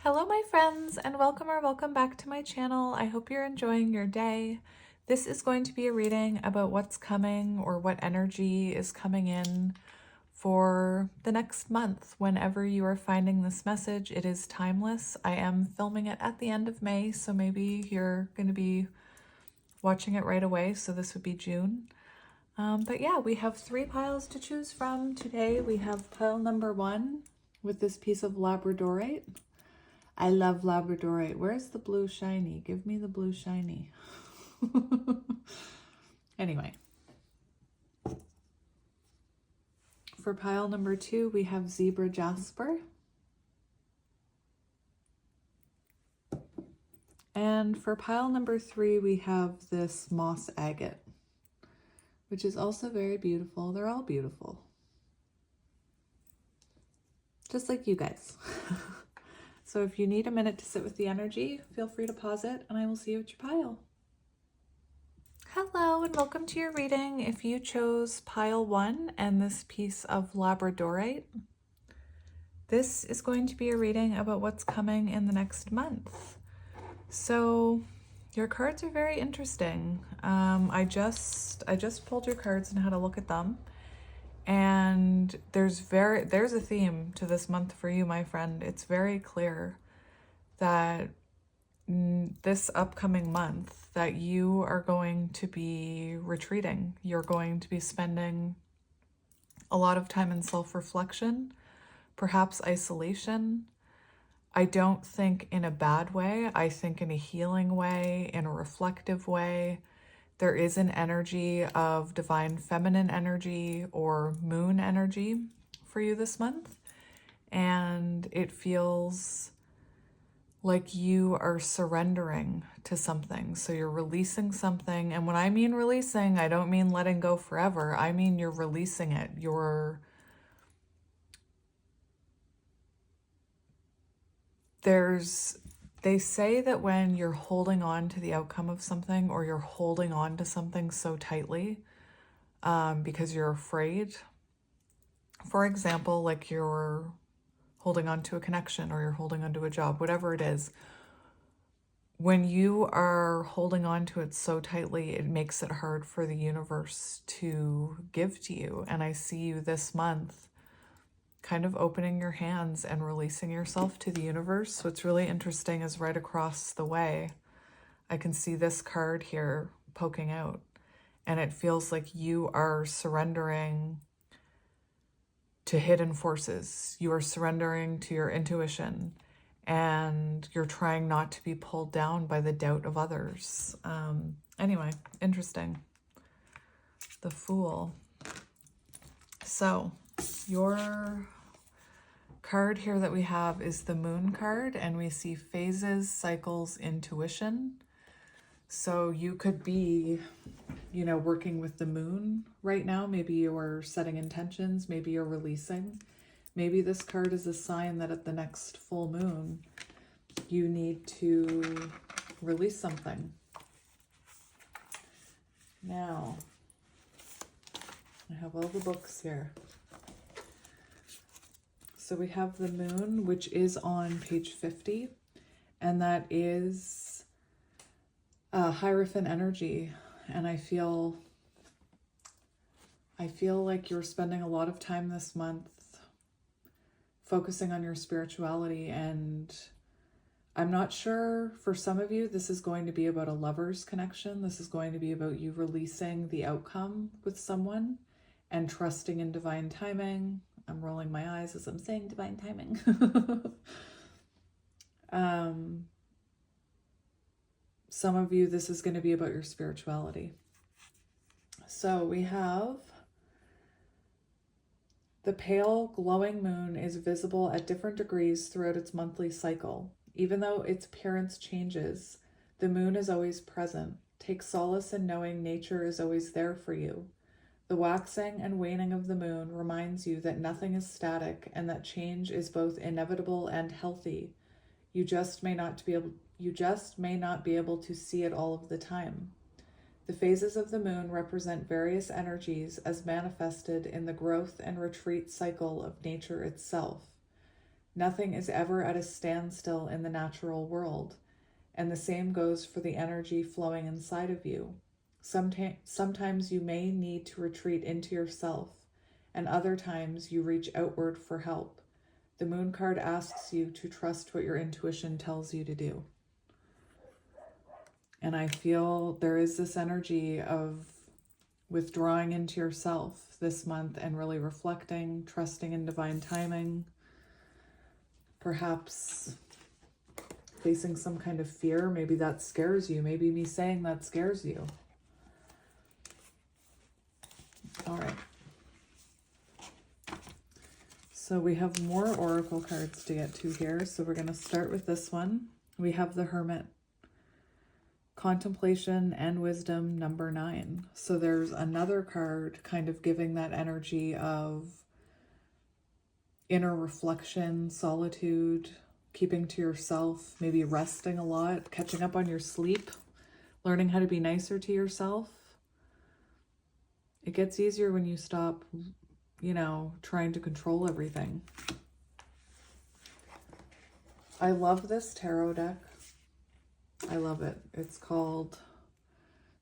Hello my friends, and welcome or welcome back to my channel. I hope you're enjoying your day. This is going to be a reading about what's coming or what energy is coming in for the next month. Whenever you are finding this message, it is timeless. I am filming it at the end of May, so maybe you're going to be watching it right away, so this would be June. But yeah, we have 3 piles to choose from today. We have pile number 1 with this piece of labradorite. I love labradorite. Where's the blue shiny? Give me the blue shiny. Anyway. For pile number 2, we have zebra jasper. And for pile number 3, we have this moss agate, which is also very beautiful. They're all beautiful. Just like you guys. So if you need a minute to sit with the energy, feel free to pause it and I will see you at your pile. Hello and welcome to your reading. If you chose pile 1 and this piece of labradorite, this is going to be a reading about what's coming in the next month. So your cards are very interesting. I just pulled your cards and had a look at them. And there's a theme to this month for you, my friend. It's very clear that this upcoming month that you are going to be retreating. You're going to be spending a lot of time in self-reflection, perhaps isolation. I don't think in a bad way. I think in a healing way, in a reflective way. There is an energy of divine feminine energy or moon energy for you this month. And it feels like you are surrendering to something. So you're releasing something. And when I mean releasing, I don't mean letting go forever. I mean you're releasing it. They say that when you're holding on to the outcome of something or you're holding on to something so tightly because you're afraid, for example, like you're holding on to a connection or you're holding on to a job, whatever it is, when you are holding on to it so tightly, it makes it hard for the universe to give to you. And I see you this month kind of opening your hands and releasing yourself to the universe. What's really interesting is right across the way, I can see this card here poking out, and it feels like you are surrendering to hidden forces. You are surrendering to your intuition, and you're trying not to be pulled down by the doubt of others. Anyway, interesting. The Fool. So your card here that we have is the Moon card, and we see phases, cycles, intuition. So you could be, working with the moon right now. Maybe you're setting intentions, maybe you're releasing. Maybe this card is a sign that at the next full moon, you need to release something. Now, I have all the books here. So we have the moon, which is on page 50, and that is Hierophant energy. And I feel like you're spending a lot of time this month focusing on your spirituality, and I'm not sure, for some of you, this is going to be about a lover's connection. This is going to be about you releasing the outcome with someone and trusting in divine timing. I'm rolling my eyes as I'm saying divine timing. Some of you, this is going to be about your spirituality. So we have the pale glowing moon is visible at different degrees throughout its monthly cycle. Even though its appearance changes, the moon is always present. Take solace in knowing nature is always there for you. The waxing and waning of the moon reminds you that nothing is static and that change is both inevitable and healthy. You just may not be able to see it all of the time. The phases of the moon represent various energies as manifested in the growth and retreat cycle of nature itself. Nothing is ever at a standstill in the natural world, and the same goes for the energy flowing inside of you. Sometimes you may need to retreat into yourself, and other times you reach outward for help. The moon card asks you to trust what your intuition tells you to do. And I feel there is this energy of withdrawing into yourself this month and really reflecting, trusting in divine timing, perhaps facing some kind of fear. Maybe that scares you. Maybe me saying that scares you. All right. So we have more oracle cards to get to here. So we're going to start with this one. We have the Hermit. Contemplation and wisdom, number 9. So there's another card kind of giving that energy of inner reflection, solitude, keeping to yourself, maybe resting a lot, catching up on your sleep, learning how to be nicer to yourself. It gets easier when you stop, you know, trying to control everything. I love this tarot deck. I love it. It's called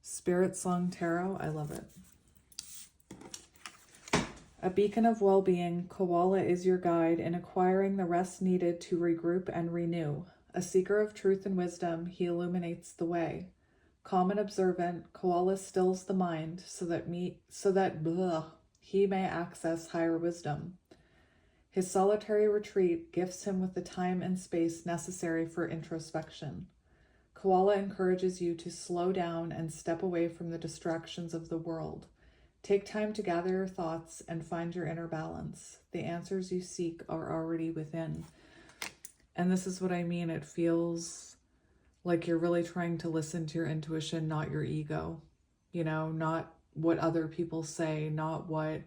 Spirit Song Tarot. I love it. A beacon of well-being, Koala is your guide in acquiring the rest needed to regroup and renew. A seeker of truth and wisdom, he illuminates the way. Calm and observant, Koala stills the mind so that he may access higher wisdom. His solitary retreat gifts him with the time and space necessary for introspection. Koala encourages you to slow down and step away from the distractions of the world. Take time to gather your thoughts and find your inner balance. The answers you seek are already within. And this is what I mean. It feels like you're really trying to listen to your intuition, not your ego. You know, not what other people say, not what...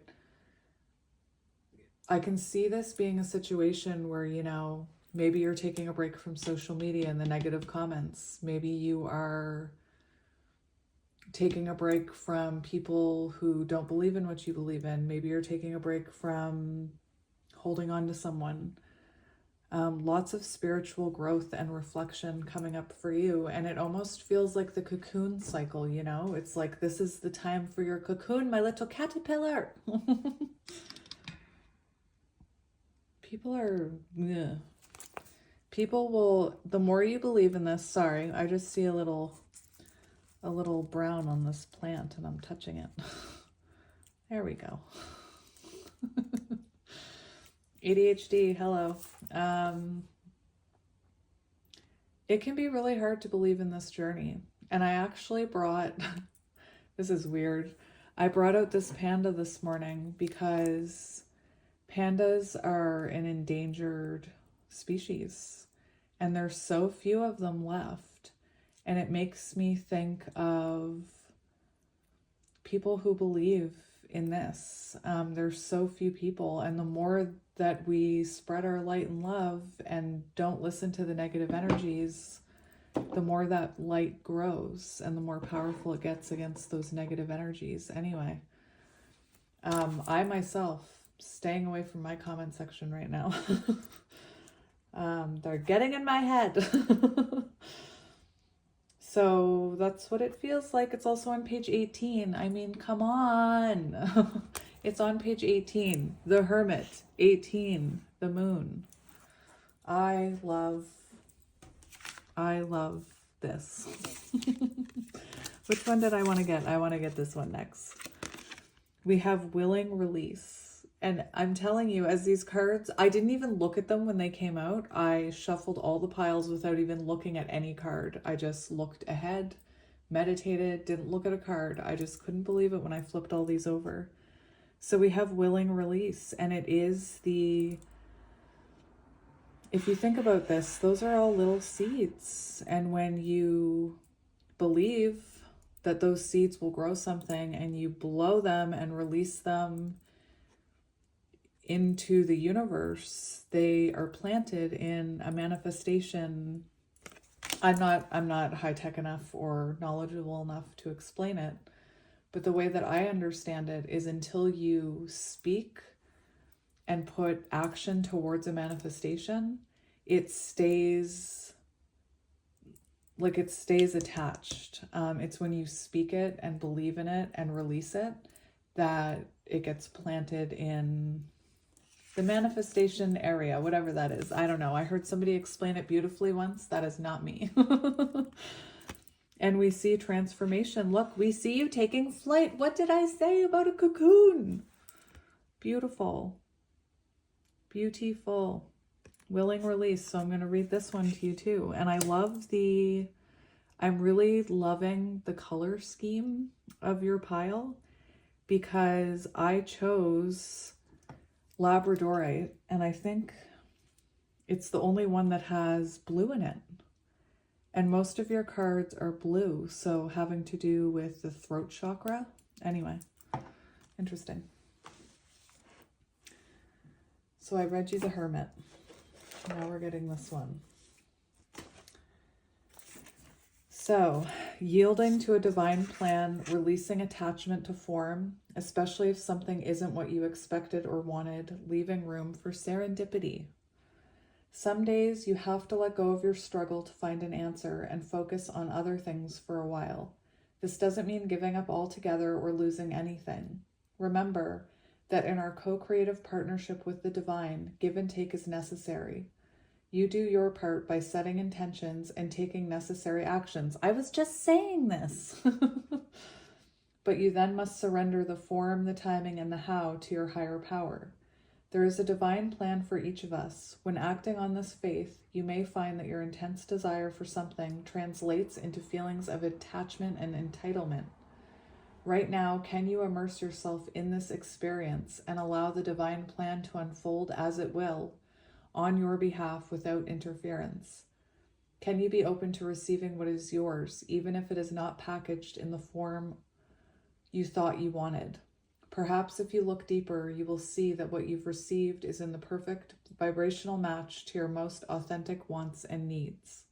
I can see this being a situation where, you know, maybe you're taking a break from social media and the negative comments. Maybe you are taking a break from people who don't believe in what you believe in. Maybe you're taking a break from holding on to someone. Lots of spiritual growth and reflection coming up for you. And it almost feels like the cocoon cycle, you know? It's like, this is the time for your cocoon, my little caterpillar. People are... Ugh. People will... The more you believe in this... Sorry, I just see a little brown on this plant and I'm touching it. There we go. ADHD, hello. It can be really hard to believe in this journey. And I actually brought, this is weird. I brought out this panda this morning because pandas are an endangered species and there's so few of them left. And it makes me think of people who believe in this. There's so few people, and the more that we spread our light and love and don't listen to the negative energies, the more that light grows and the more powerful it gets against those negative energies. Anyway, I myself, staying away from my comment section right now. They're getting in my head. So that's what it feels like. It's also on page 18. I mean, come on. It's on page 18. The Hermit. 18. The Moon. I love this. Which one did I want to get? I want to get this one next. We have Willing Release. And I'm telling you, as these cards, I didn't even look at them when they came out. I shuffled all the piles without even looking at any card. I just looked ahead, meditated, didn't look at a card. I just couldn't believe it when I flipped all these over. So we have Willing Release, and it is the... If you think about this, those are all little seeds. And when you believe that those seeds will grow something and you blow them and release them into the universe, they are planted in a manifestation. I'm not high-tech enough or knowledgeable enough to explain it, but the way that I understand it is until you speak and put action towards a manifestation, it stays attached. It's when you speak it and believe in it and release it that it gets planted in the manifestation area, whatever that is. I don't know. I heard somebody explain it beautifully once. That is not me. And we see transformation. Look, we see you taking flight. What did I say about a cocoon? Beautiful. Beautiful. Willing release. So I'm going to read this one to you too. And I'm really loving the color scheme of your pile, because I chose Labradorite, and I think it's the only one that has blue in it. And most of your cards are blue, so having to do with the throat chakra. Anyway, interesting. So I read you the Hermit. Now we're getting this one. So, yielding to a divine plan, releasing attachment to form, especially if something isn't what you expected or wanted, leaving room for serendipity. Some days you have to let go of your struggle to find an answer and focus on other things for a while. This doesn't mean giving up altogether or losing anything. Remember that in our co-creative partnership with the divine, give and take is necessary. You do your part by setting intentions and taking necessary actions. I was just saying this. But you then must surrender the form, the timing, and the how to your higher power. There is a divine plan for each of us. When acting on this faith, you may find that your intense desire for something translates into feelings of attachment and entitlement. Right now, can you immerse yourself in this experience and allow the divine plan to unfold as it will on your behalf without interference? Can you be open to receiving what is yours, even if it is not packaged in the form you thought you wanted? Perhaps if you look deeper, you will see that what you've received is in the perfect vibrational match to your most authentic wants and needs.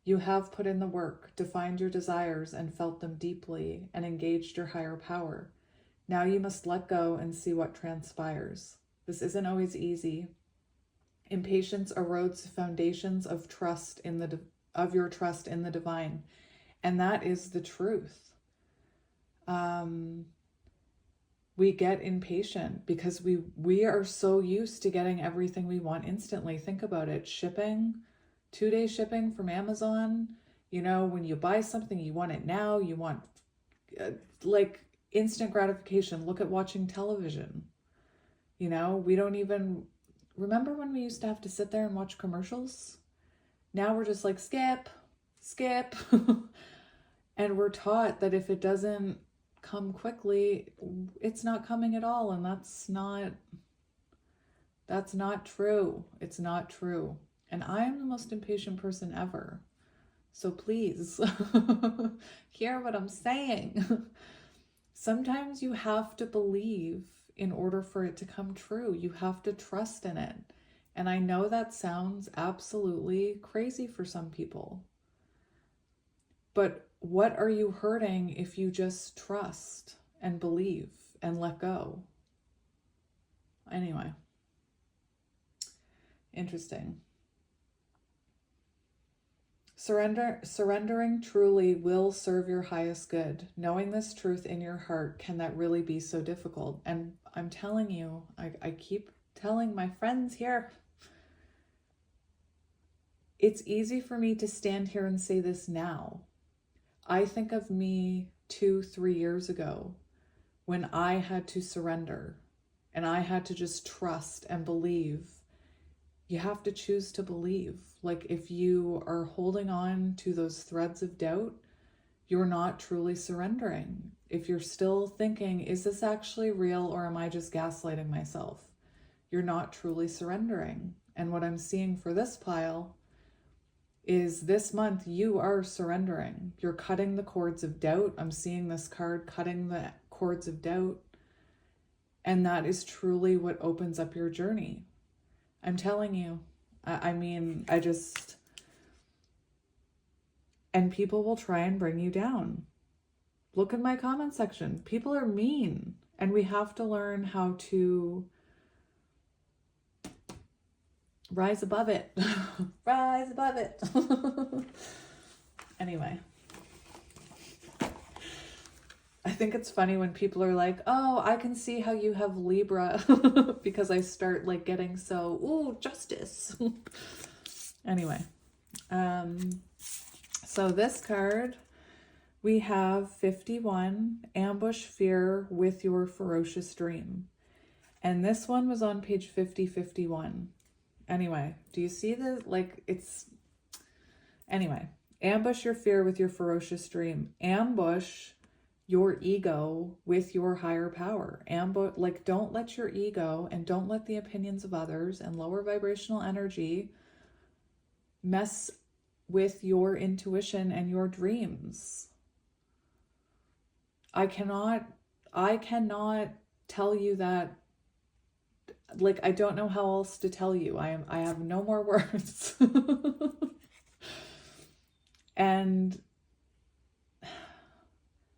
You have put in the work, defined your desires and felt them deeply, and engaged your higher power. Now you must let go and see what transpires. This isn't always easy. Impatience erodes the foundations of your trust in the divine, and that is the truth. We get impatient because we are so used to getting everything we want instantly. Think about it. Shipping, 2-day shipping from Amazon. You know, when you buy something, you want it now. You want like instant gratification. Look at watching television. You know, we don't even remember when we used to have to sit there and watch commercials. Now we're just like skip. And we're taught that if it doesn't come quickly, it's not coming at all, and that's not true. It's not true. And I am the most impatient person ever, so please hear what I'm saying. Sometimes you have to believe in order for it to come true. You have to trust in it, and I know that sounds absolutely crazy for some people, but what are you hurting if you just trust and believe and let go? Anyway, interesting. Surrendering truly will serve your highest good. Knowing this truth in your heart, can that really be so difficult? And I'm telling you, I keep telling my friends here, it's easy for me to stand here and say this now. I think of me 2-3 years ago when I had to surrender and I had to just trust and believe. You have to choose to believe. Like if you are holding on to those threads of doubt, you're not truly surrendering. If you're still thinking, is this actually real or am I just gaslighting myself? You're not truly surrendering. And what I'm seeing for this pile is this month you are surrendering. You're cutting the cords of doubt. I'm seeing this card cutting the cords of doubt. And that is truly what opens up your journey. I'm telling you. And people will try and bring you down. Look at my comment section. People are mean, and we have to learn how to rise above it. Rise above it. Anyway. I think it's funny when people are like, oh, I can see how you have Libra because I start like getting so, ooh, justice. Anyway, so this card, we have 51, ambush fear with your ferocious dream. And this one was on page 5051. Anyway, do you see the, like, it's, anyway, ambush your fear with your ferocious dream. Ambush your ego with your higher power. Like, don't let your ego and don't let the opinions of others and lower vibrational energy mess with your intuition and your dreams. I cannot tell you that, like, I don't know how else to tell you. I have no more words. And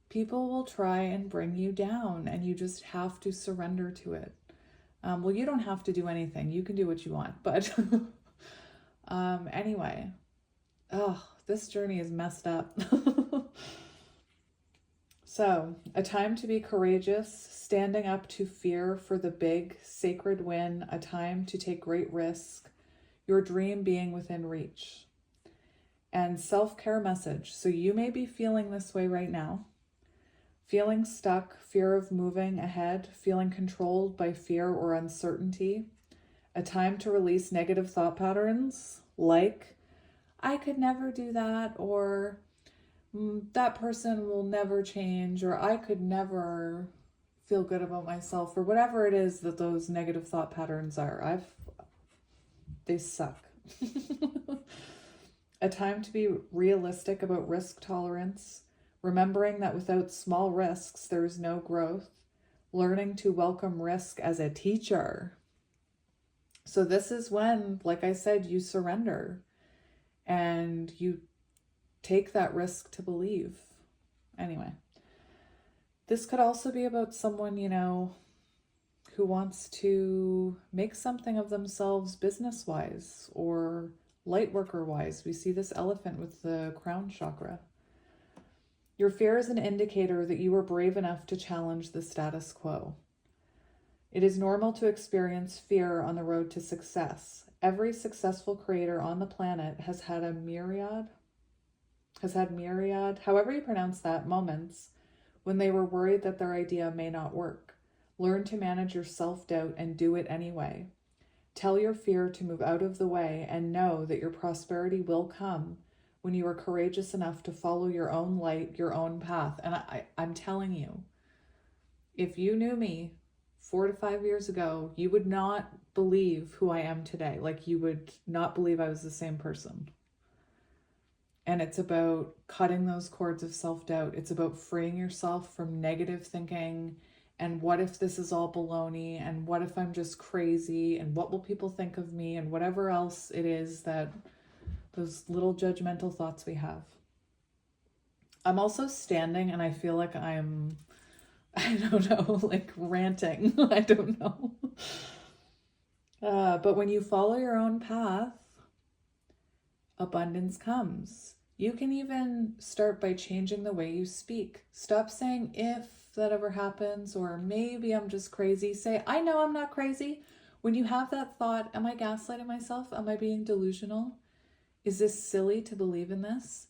people will try and bring you down, and you just have to surrender to it. Well, you don't have to do anything. You can do what you want. But anyway, this journey is messed up. So, a time to be courageous, standing up to fear for the big, sacred win, a time to take great risk, your dream being within reach. And self-care message. So you may be feeling this way right now. Feeling stuck, fear of moving ahead, feeling controlled by fear or uncertainty. A time to release negative thought patterns like, I could never do that, or that person will never change, or I could never feel good about myself, or whatever it is that those negative thought patterns are. They suck. A time to be realistic about risk tolerance, remembering that without small risks, there is no growth, learning to welcome risk as a teacher. So this is when, like I said, you surrender and you take that risk to believe. Anyway, this could also be about someone, you know, who wants to make something of themselves business-wise or light worker-wise. We see this elephant with the crown chakra. Your fear is an indicator that you are brave enough to challenge the status quo. It is normal to experience fear on the road to success. Every successful creator on the planet has had myriad, however you pronounce that, moments when they were worried that their idea may not work. Learn to manage your self-doubt and do it anyway. Tell your fear to move out of the way and know that your prosperity will come when you are courageous enough to follow your own light, your own path. And I'm telling you, if you knew me 4 to 5 years ago, you would not believe who I am today. Like, you would not believe I was the same person. And it's about cutting those cords of self-doubt. It's about freeing yourself from negative thinking and what if this is all baloney, and what if I'm just crazy, and what will people think of me, and whatever else it is that those little judgmental thoughts we have. I'm also standing and I feel like I'm, I don't know, like ranting. I don't know. But when you follow your own path, abundance comes. You can even start by changing the way you speak. Stop saying if that ever happens, or maybe I'm just crazy. Say, I know I'm not crazy. When you have that thought, am I gaslighting myself? Am I being delusional? Is this silly to believe in this?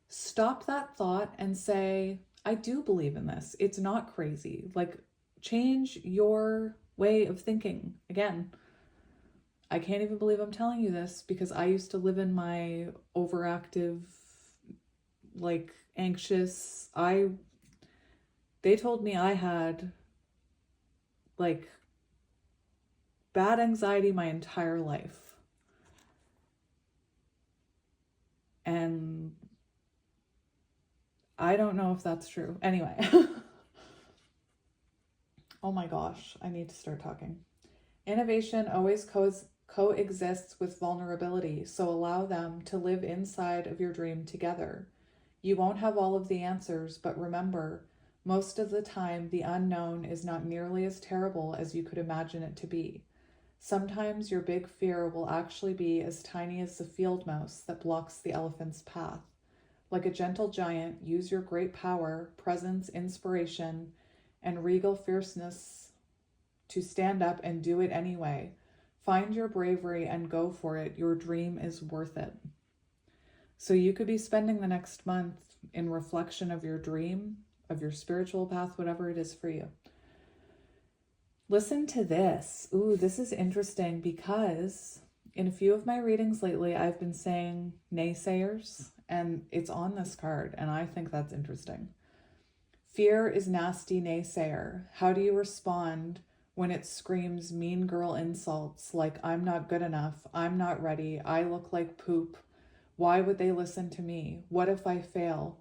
Stop that thought and say, I do believe in this. It's not crazy. Like, change your way of thinking. Again, I can't even believe I'm telling you this because I used to live in my overactive, like, anxious. They told me I had, like, bad anxiety my entire life. And I don't know if that's true. Anyway. Oh my gosh, I need to start talking. Innovation always coexists with vulnerability, so allow them to live inside of your dream together. You won't have all of the answers, but remember, most of the time, the unknown is not nearly as terrible as you could imagine it to be. Sometimes your big fear will actually be as tiny as the field mouse that blocks the elephant's path. Like a gentle giant, use your great power, presence, inspiration, and regal fierceness to stand up and do it anyway. Find your bravery and go for it. Your dream is worth it. So you could be spending the next month in reflection of your dream, of your spiritual path, whatever it is for you. Listen to this. Ooh, this is interesting because in a few of my readings lately, I've been saying naysayers, and it's on this card, and I think that's interesting. Fear is nasty naysayer. How do you respond when it screams mean girl insults like I'm not good enough, I'm not ready, I look like poop, why would they listen to me, what if I fail?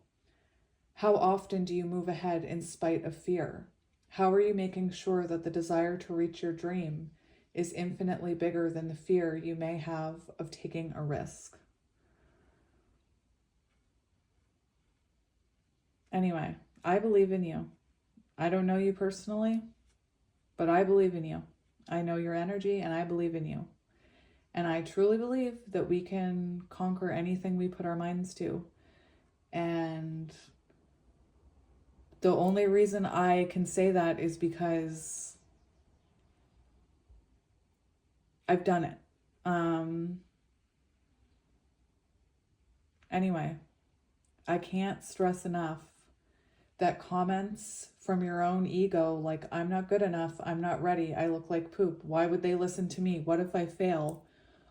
How often do you move ahead in spite of fear? How are you making sure that the desire to reach your dream is infinitely bigger than the fear you may have of taking a risk? Anyway, I believe in you. I don't know you personally, but I believe in you. I know your energy and I believe in you. And I truly believe that we can conquer anything we put our minds to. And the only reason I can say that is because I've done it. Anyway, I can't stress enough that comments from your own ego, like I'm not good enough, I'm not ready, I look like poop, why would they listen to me, what if I fail?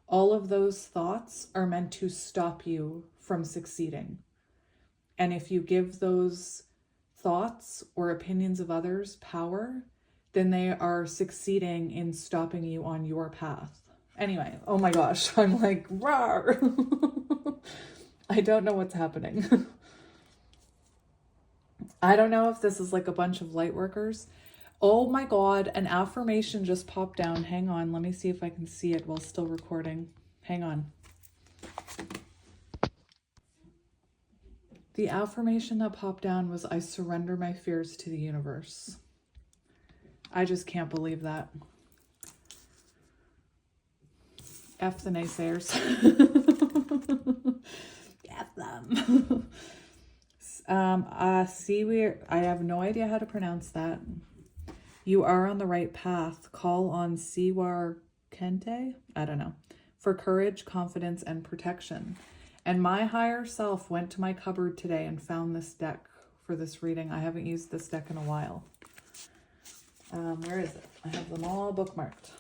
All of those thoughts are meant to stop you from succeeding. And if you give those thoughts or opinions of others power, then they are succeeding in stopping you on your path. Anyway, oh my gosh, I'm like, rawr. I don't know what's happening. I don't know if this is like a bunch of light workers. Oh my God, an affirmation just popped down. Hang on, let me see if I can see it while still recording. Hang on. The affirmation that popped down was, I surrender my fears to the universe. I just can't believe that. F the naysayers. F them. I have no idea how to pronounce that. You are on the right path. Call on Siwar Kente, I don't know, for courage, confidence, and protection. And my higher self went to my cupboard today and found this deck for this reading. I haven't used this deck in a while. Where is it? I have them all bookmarked.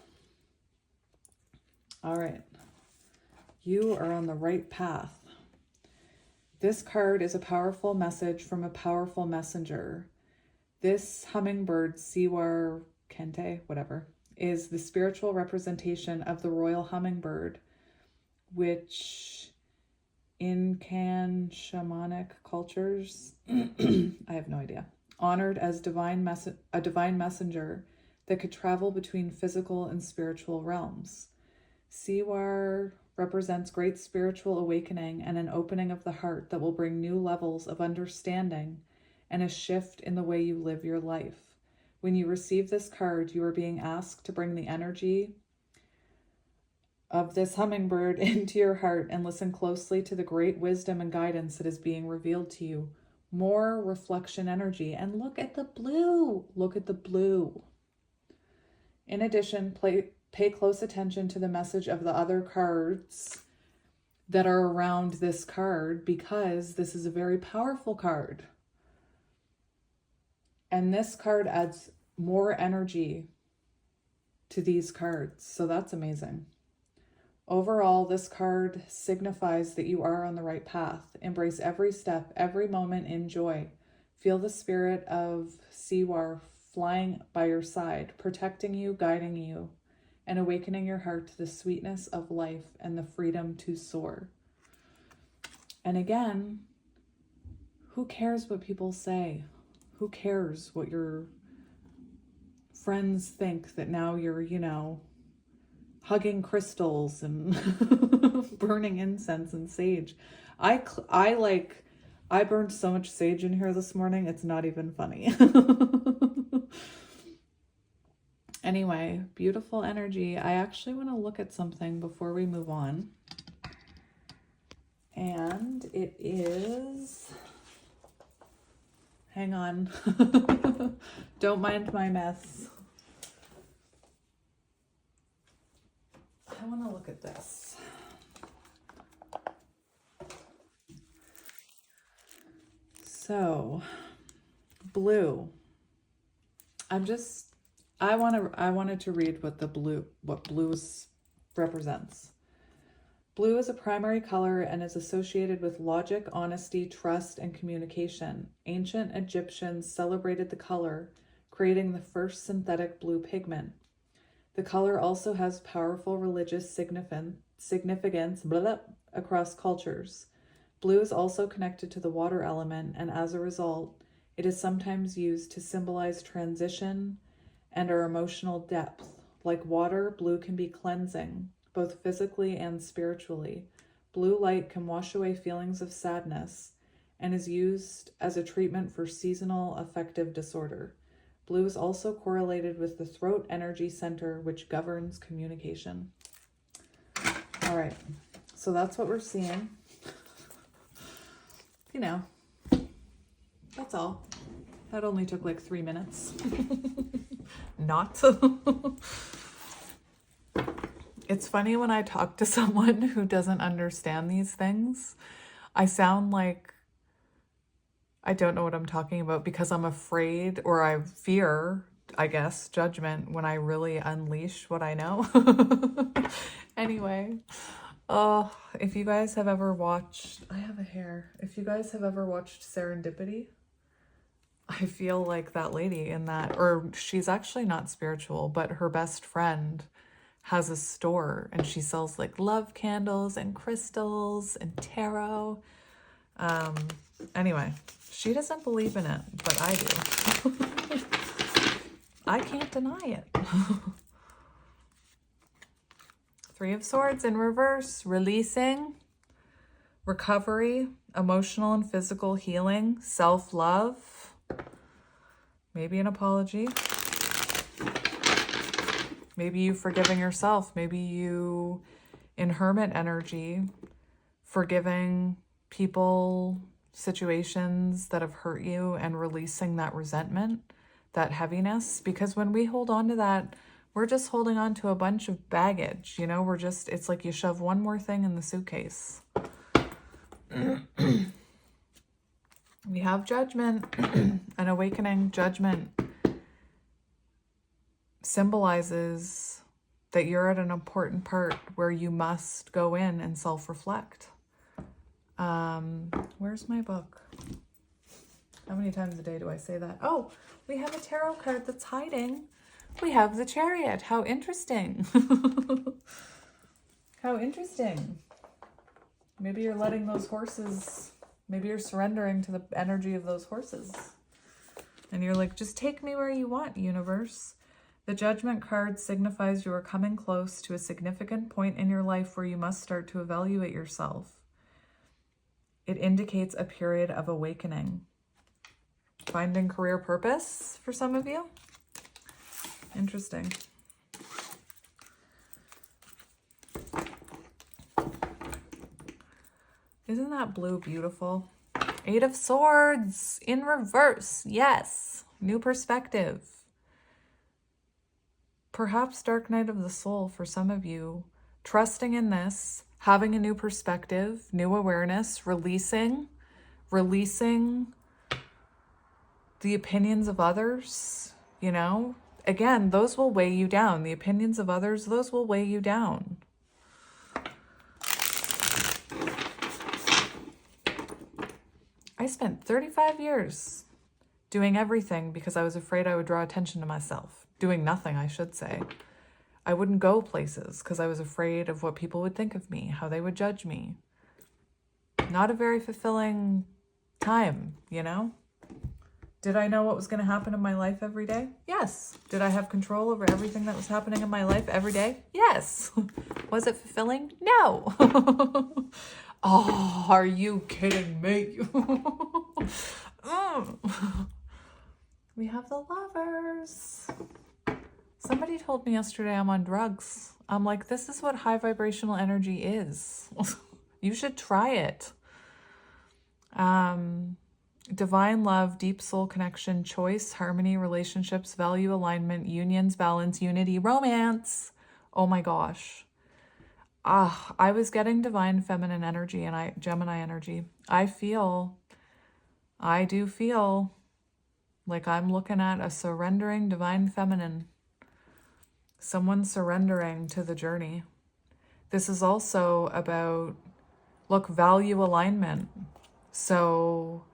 All right. You are on the right path. This card is a powerful message from a powerful messenger. This hummingbird, Siwar Kente, whatever, is the spiritual representation of the royal hummingbird, which in shamanic cultures, I have no idea, honored as a divine messenger that could travel between physical and spiritual realms. Siwar represents great spiritual awakening and an opening of the heart that will bring new levels of understanding and a shift in the way you live your life. When you receive this card, you are being asked to bring the energy of this hummingbird into your heart and listen closely to the great wisdom and guidance that is being revealed to you. More reflection energy. And look at the blue. Look at the blue. In addition, pay close attention to the message of the other cards that are around this card, because this is a very powerful card. And this card adds more energy to these cards. So that's amazing. Overall, this card signifies that you are on the right path. Embrace every step, every moment in joy. Feel the spirit of Siwar flying by your side, protecting you, guiding you, and awakening your heart to the sweetness of life and the freedom to soar. And again, who cares what people say? Who cares what your friends think that now you're, hugging crystals and burning incense and sage? I burned so much sage in here this morning, it's not even funny. Anyway, beautiful energy. I actually want to look at something before we move on. And it is... Hang on. Don't mind my mess. I want to look at this. So, blue. I wanted to read what blue represents. Blue is a primary color and is associated with logic, honesty, trust, and communication. Ancient Egyptians celebrated the color, creating the first synthetic blue pigment. The color also has powerful religious significance across cultures. Blue is also connected to the water element, and as a result, it is sometimes used to symbolize transition and our emotional depth. Like water, blue can be cleansing, both physically and spiritually. Blue light can wash away feelings of sadness and is used as a treatment for seasonal affective disorder. Blue is also correlated with the throat energy center, which governs communication. All right, so that's what we're seeing. You know, that's all. That only took like 3 minutes. Not. It's funny when I talk to someone who doesn't understand these things. I sound like I don't know what I'm talking about because I'm afraid, or I fear, I guess, judgment when I really unleash what I know. Anyway, if you guys have ever watched, I have a hair. If you guys have ever watched Serendipity, I feel like that lady in that, or she's actually not spiritual, but her best friend has a store and she sells like love candles and crystals and tarot. Anyway, she doesn't believe in it, but I do. I can't deny it. Three of Swords in reverse, releasing, recovery, emotional and physical healing, self-love, maybe an apology. Maybe you forgiving yourself. Maybe you, in Hermit energy, forgiving people, situations that have hurt you and releasing that resentment, that heaviness. Because when we hold on to that, we're just holding on to a bunch of baggage. You know, it's like you shove one more thing in the suitcase. We have judgment, an awakening. Judgment symbolizes that you're at an important part where you must go in and self-reflect. Where's my book? How many times a day do I say that? Oh, we have a tarot card that's hiding. We have the Chariot. How interesting. How interesting. Maybe you're letting those horses, maybe you're surrendering to the energy of those horses. And you're like, just take me where you want, universe. The Judgment card signifies you are coming close to a significant point in your life where you must start to evaluate yourself. It indicates a period of awakening. Finding career purpose for some of you. Interesting. Isn't that blue beautiful? Eight of Swords in reverse. Yes. New perspective. Perhaps Dark Night of the Soul for some of you. Trusting in this, having a new perspective, new awareness, releasing the opinions of others, you know? Again, those will weigh you down. The opinions of others, those will weigh you down. I spent 35 years doing everything because I was afraid I would draw attention to myself. Doing nothing, I should say. I wouldn't go places because I was afraid of what people would think of me, how they would judge me. Not a very fulfilling time, you know? Did I know what was going to happen in my life every day? Yes. Did I have control over everything that was happening in my life every day? Yes. Was it fulfilling? No. Oh, are you kidding me? We have the Lovers. Somebody told me yesterday I'm on drugs. I'm like, this is what high vibrational energy is. You should try it. Divine love, deep soul connection, choice, harmony, relationships, value, alignment, unions, balance, unity, romance. Oh my gosh. I was getting divine feminine energy and Gemini energy. I do feel like I'm looking at a surrendering divine feminine. Someone surrendering to the journey. This is also about, look, value alignment. So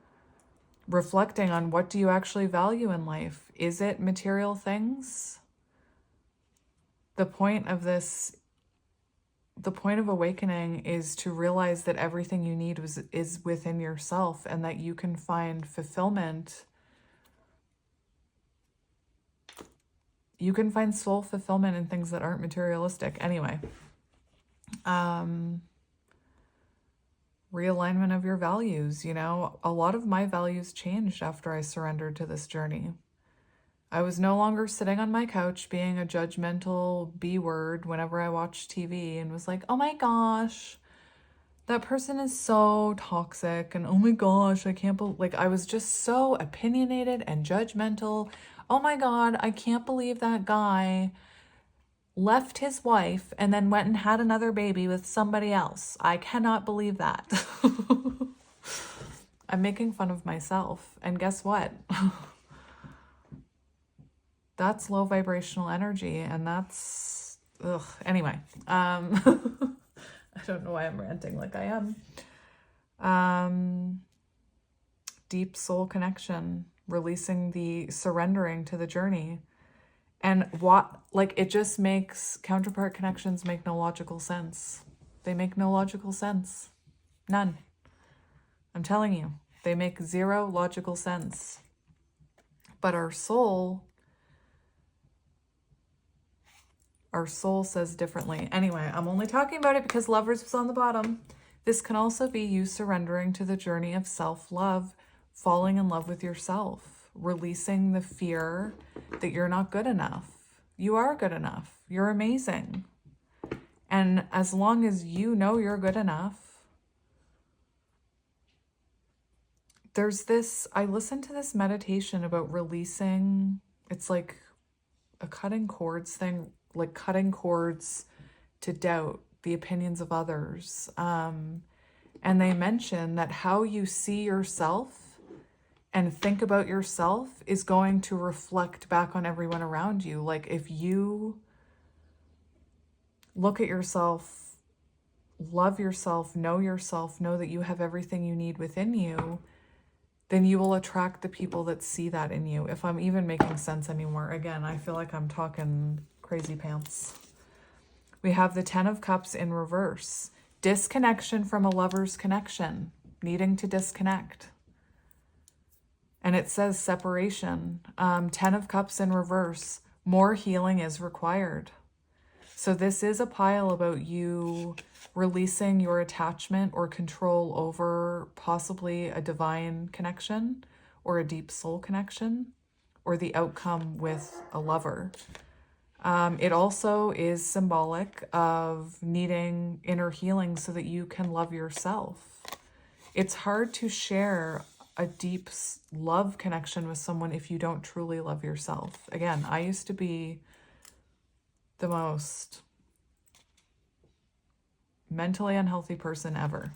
reflecting on, what do you actually value in life? Is it material things? The point of awakening is to realize that everything you need is within yourself, and that you can find fulfillment. You can find soul fulfillment in things that aren't materialistic. Anyway, realignment of your values. You know, a lot of my values changed after I surrendered to this journey. I was no longer sitting on my couch being a judgmental B word whenever I watched TV and was like, oh my gosh, that person is so toxic, and oh my gosh, I can't believe, like, I was just so opinionated and judgmental. Oh my God, I can't believe that guy left his wife and then went and had another baby with somebody else. I cannot believe that. I'm making fun of myself. And guess what? That's low vibrational energy, and that's, ugh. Anyway, I don't know why I'm ranting like I am. Deep soul connection, releasing surrendering to the journey. And it just makes, counterpart connections make no logical sense. They make no logical sense. None. I'm telling you, they make zero logical sense. But our soul says differently. Anyway, I'm only talking about it because Lovers was on the bottom. This can also be you surrendering to the journey of self-love, falling in love with yourself, releasing the fear that you're not good enough. You are good enough. You're amazing. And as long as you know you're good enough, I listened to this meditation about releasing, it's like a cutting cords thing, like cutting cords to doubt, the opinions of others. And they mention that how you see yourself and think about yourself is going to reflect back on everyone around you. Like, if you look at yourself, love yourself, know that you have everything you need within you, then you will attract the people that see that in you. If I'm even making sense anymore. Again, I feel like I'm talking crazy pants. We have the 10 of Cups in reverse. Disconnection from a lover's connection. Needing to disconnect. And it says separation. 10 of Cups in reverse. More healing is required. So this is a pile about you releasing your attachment or control over possibly a divine connection or a deep soul connection or the outcome with a lover. It also is symbolic of needing inner healing so that you can love yourself. It's hard to share a deep love connection with someone if you don't truly love yourself. Again, I used to be the most mentally unhealthy person ever,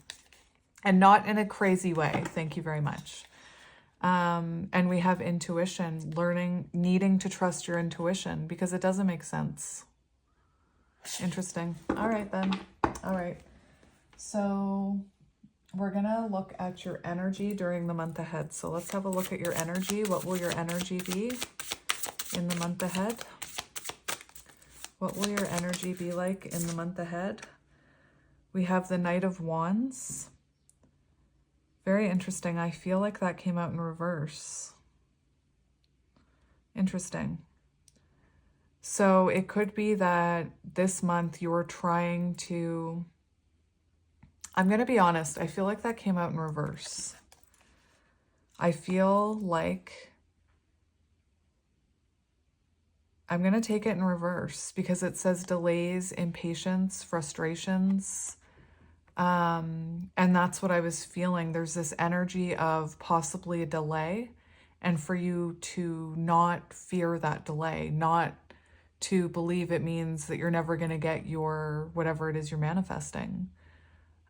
and not in a crazy way. Thank you very much. And we have intuition, needing to trust your intuition because it doesn't make sense. Interesting. All right then. All right. So we're going to look at your energy during the month ahead. So let's have a look at your energy. What will your energy be in the month ahead? What will your energy be like in the month ahead? We have the Knight of Wands. Very interesting. I feel like that came out in reverse. Interesting. So it could be that this month you're trying to... I'm going to be honest. I feel like that came out in reverse. I feel like I'm going to take it in reverse because it says delays, impatience, frustrations. And that's what I was feeling. There's this energy of possibly a delay, and for you to not fear that delay, not to believe it means that you're never going to get your whatever it is you're manifesting,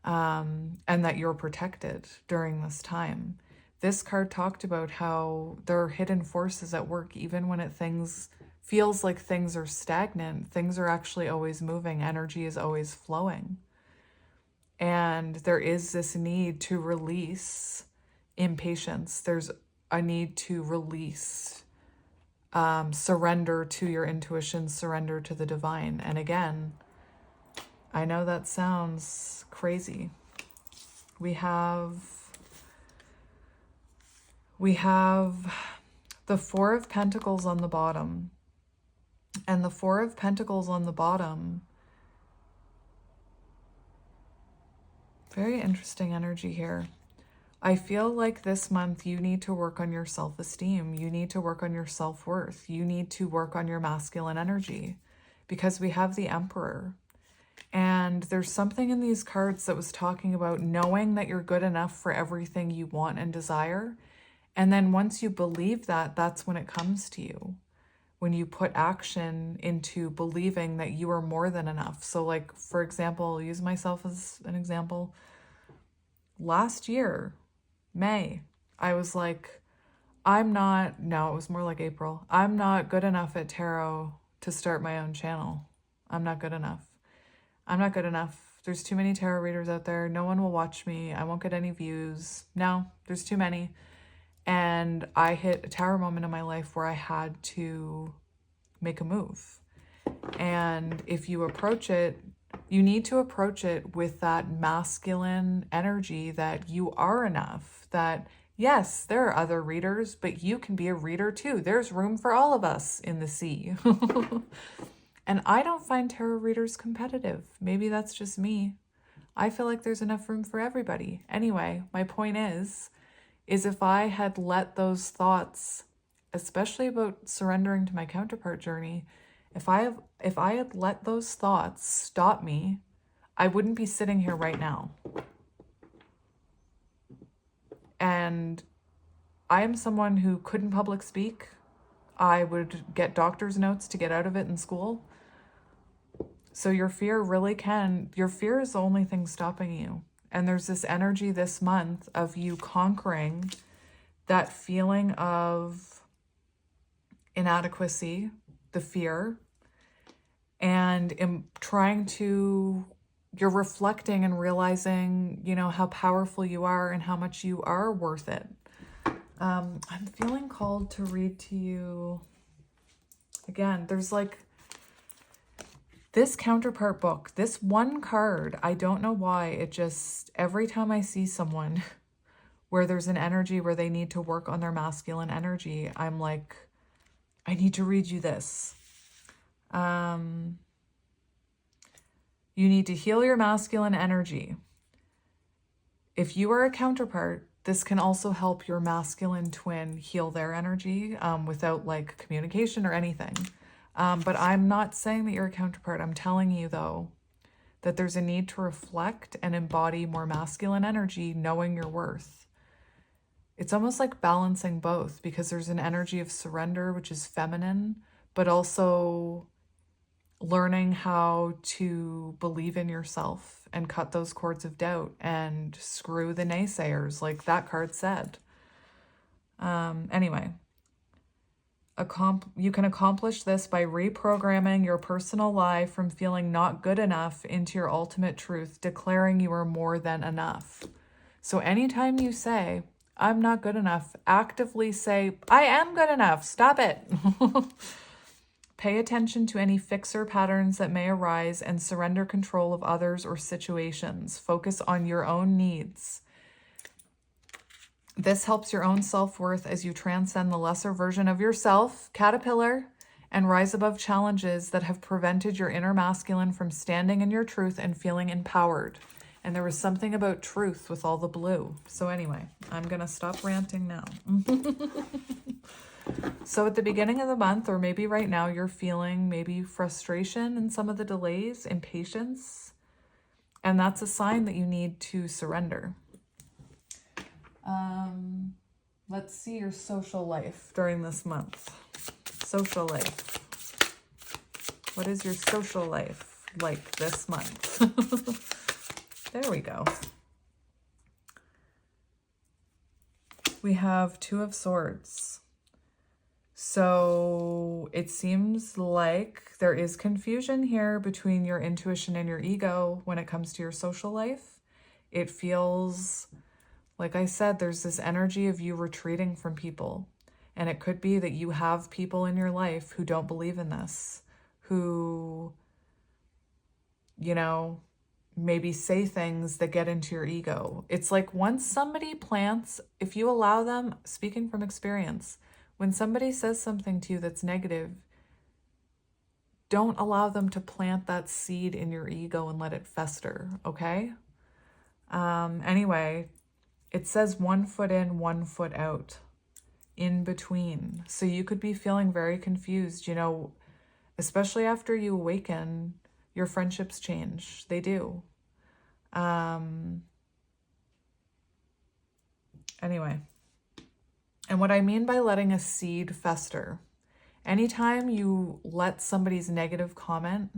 and that you're protected during this time. This card talked about how there are hidden forces at work, even when things feels like things are stagnant. Things are actually always moving. Energy is always flowing. And there is this need to release impatience. There's a need to release, surrender to your intuition, surrender to the divine. And again, I know that sounds crazy. We have the Four of Pentacles on the bottom. And the Four of Pentacles on the bottom, very interesting energy here. I feel like this month you need to work on your self-esteem. You need to work on your self-worth. You need to work on your masculine energy, because we have the Emperor. And there's something in these cards that was talking about knowing that you're good enough for everything you want and desire. And then once you believe that, that's when it comes to you. When you put action into believing that you are more than enough. So like, for example, I'll use myself as an example. Last year, May, I was like, it was more like April. I'm not good enough at tarot to start my own channel. I'm not good enough. I'm not good enough. There's too many tarot readers out there. No one will watch me. I won't get any views. No, there's too many. And I hit a tower moment in my life where I had to make a move. And if you approach it, you need to approach it with that masculine energy that you are enough, that yes, there are other readers, but you can be a reader too. There's room for all of us in the sea. And I don't find tarot readers competitive. Maybe that's just me. I feel like there's enough room for everybody. Anyway, my point is if I had let those thoughts, especially about surrendering to my counterpart journey, if I had let those thoughts stop me, I wouldn't be sitting here right now. And I am someone who couldn't public speak. I would get doctor's notes to get out of it in school. So your fear is the only thing stopping you. And there's this energy this month of you conquering that feeling of inadequacy, the fear, and you're reflecting and realizing, how powerful you are and how much you are worth it. I'm feeling called to read to you. Again, there's like this counterpart book, this one card, I don't know why, every time I see someone where there's an energy where they need to work on their masculine energy, I'm like, I need to read you this. You need to heal your masculine energy. If you are a counterpart, this can also help your masculine twin heal their energy without like communication or anything. But I'm not saying that you're a counterpart. I'm telling you, though, that there's a need to reflect and embody more masculine energy, knowing your worth. It's almost like balancing both, because there's an energy of surrender, which is feminine, but also learning how to believe in yourself and cut those cords of doubt and screw the naysayers, like that card said. Anyway. You can accomplish this by reprogramming your personal lie from feeling not good enough into your ultimate truth, declaring you are more than enough. So anytime you say, I'm not good enough, actively say, I am good enough. Stop it. Pay attention to any fixer patterns that may arise and surrender control of others or situations. Focus on your own needs. This helps your own self-worth as you transcend the lesser version of yourself, caterpillar, and rise above challenges that have prevented your inner masculine from standing in your truth and feeling empowered. And there was something about truth with all the blue. So anyway, I'm going to stop ranting now. So at the beginning of the month, or maybe right now, you're feeling maybe frustration in some of the delays, impatience, and that's a sign that you need to surrender. Let's see your social life during this month. Social life. What is your social life like this month? There we go. We have Two of Swords. So it seems like there is confusion here between your intuition and your ego when it comes to your social life. It feels, like I said, there's this energy of you retreating from people. And it could be that you have people in your life who don't believe in this, who, you know, maybe say things that get into your ego. It's like once somebody plants, if you allow them, speaking from experience, when somebody says something to you that's negative, don't allow them to plant that seed in your ego and let it fester, okay? Anyway, it says 1 foot in, 1 foot out, in between. So you could be feeling very confused, you know, especially after you awaken, your friendships change. They do. Anyway. And what I mean by letting a seed fester, anytime you let somebody's negative comment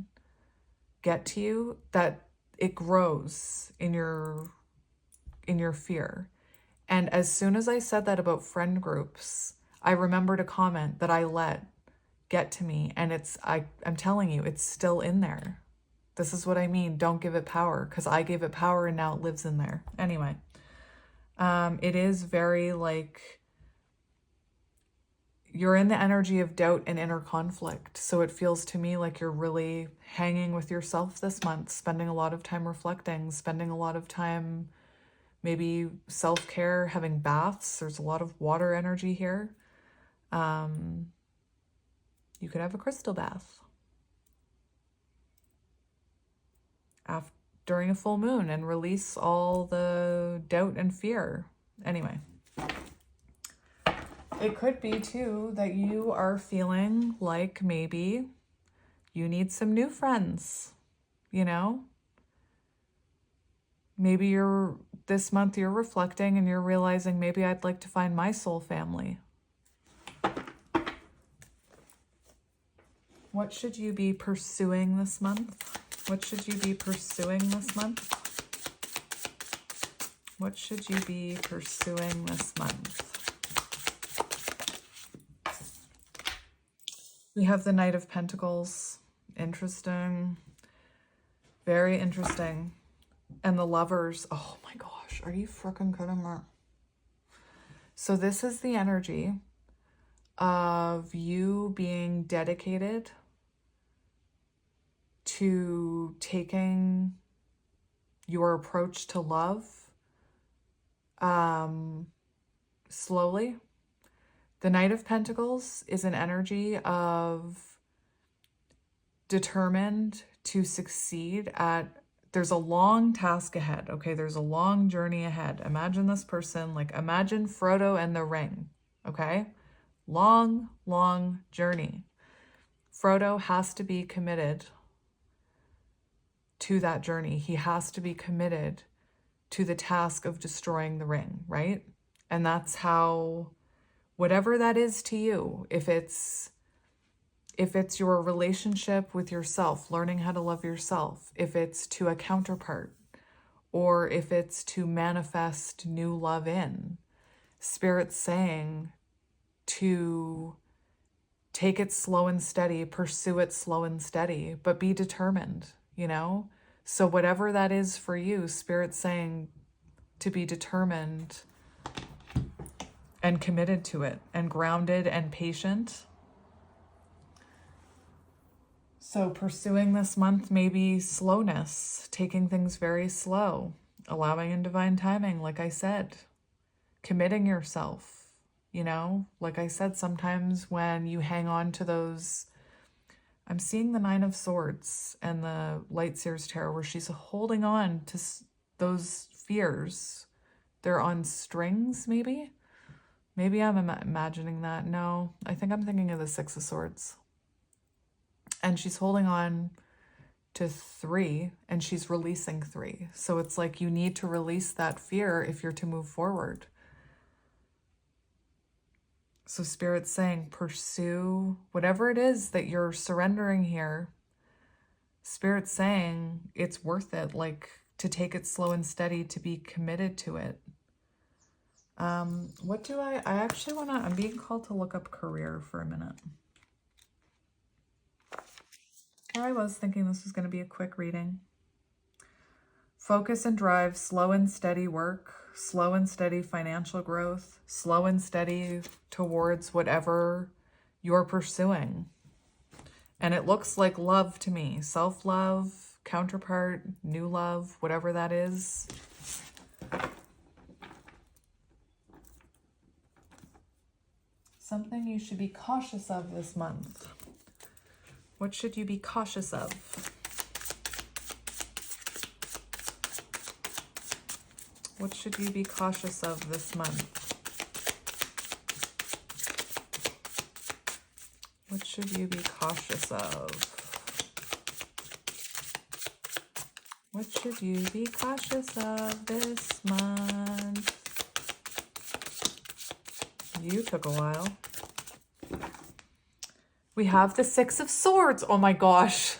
get to you, that it grows in your fear. And as soon as I said that about friend groups, I remembered a comment that I let get to me, and I'm telling you, it's still in there. This is what I mean. Don't give it power, because I gave it power and now it lives in there. Anyway, it is very like, you're in the energy of doubt and inner conflict. So it feels to me like you're really hanging with yourself this month, spending a lot of time reflecting, spending a lot of time maybe self-care, having baths. There's a lot of water energy here. You could have a crystal bath during a full moon and release all the doubt and fear. Anyway. It could be, too, that you are feeling like maybe you need some new friends, you know? Maybe this month you're reflecting and you're realizing maybe I'd like to find my soul family. What should you be pursuing this month? What should you be pursuing this month? What should you be pursuing this month? We have the Knight of Pentacles. Interesting. Very interesting. And the Lovers. Oh my gosh. Are you freaking kidding me? So this is the energy of you being dedicated to taking your approach to love slowly. The Knight of Pentacles is an energy of determined to succeed at, there's a long task ahead, okay? There's a long journey ahead. Imagine this person, like imagine Frodo and the ring, okay? Long, long journey. Frodo has to be committed to that journey. He has to be committed to the task of destroying the ring, right? And that's how, whatever that is to you, if it's your relationship with yourself, learning how to love yourself, if it's to a counterpart, or if it's to manifest new love in, Spirit's saying to take it slow and steady, pursue it slow and steady, but be determined, you know? So whatever that is for you, Spirit's saying to be determined and committed to it, and grounded and patient. So pursuing this month, maybe slowness, taking things very slow, allowing in divine timing, like I said, committing yourself, you know, like I said, sometimes when you hang on to those, I'm seeing the Nine of Swords and the Lightseer's Tarot where she's holding on to those fears. They're on strings, maybe Maybe I'm imagining that. No, I think I'm thinking of the Six of Swords. And she's holding on to 3 and she's releasing 3. So it's like you need to release that fear if you're to move forward. So Spirit's saying pursue whatever it is that you're surrendering here. Spirit's saying it's worth it, like to take it slow and steady, to be committed to it. What do I actually want to, I'm being called to look up career for a minute. I was thinking this was going to be a quick reading. Focus and drive, slow and steady work, slow and steady financial growth, slow and steady towards whatever you're pursuing. And it looks like love to me. Self-love, counterpart, new love, whatever that is. Something you should be cautious of this month. What should you be cautious of? What should you be cautious of this month? What should you be cautious of? What should you be cautious of this month? You took a while. We have the Six of Swords. Oh my gosh.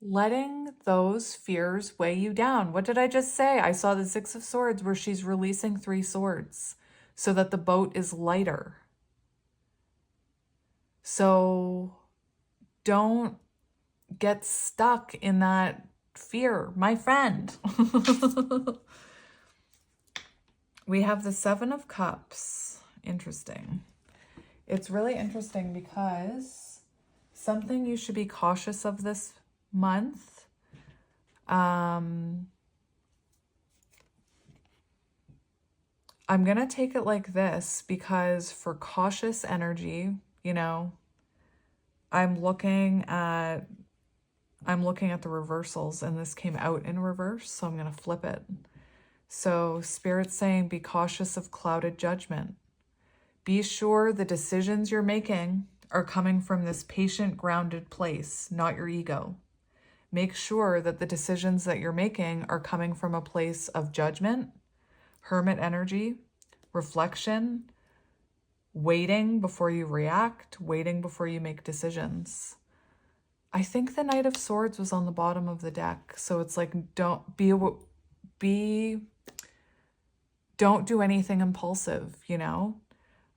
Letting those fears weigh you down. What did I just say? I saw the Six of Swords where she's releasing 3 swords so that the boat is lighter. So don't get stuck in that fear, my friend. We have the Seven of Cups. Interesting. It's really interesting because something you should be cautious of this month. I'm going to take it like this because for cautious energy, you know, I'm looking at the reversals and this came out in reverse, so I'm going to flip it. So Spirit's saying be cautious of clouded judgment. Be sure the decisions you're making are coming from this patient, grounded place, not your ego. Make sure that the decisions that you're making are coming from a place of judgment, hermit energy, reflection, waiting before you react, waiting before you make decisions. I think the Knight of Swords was on the bottom of the deck. So it's like, don't do anything impulsive, you know?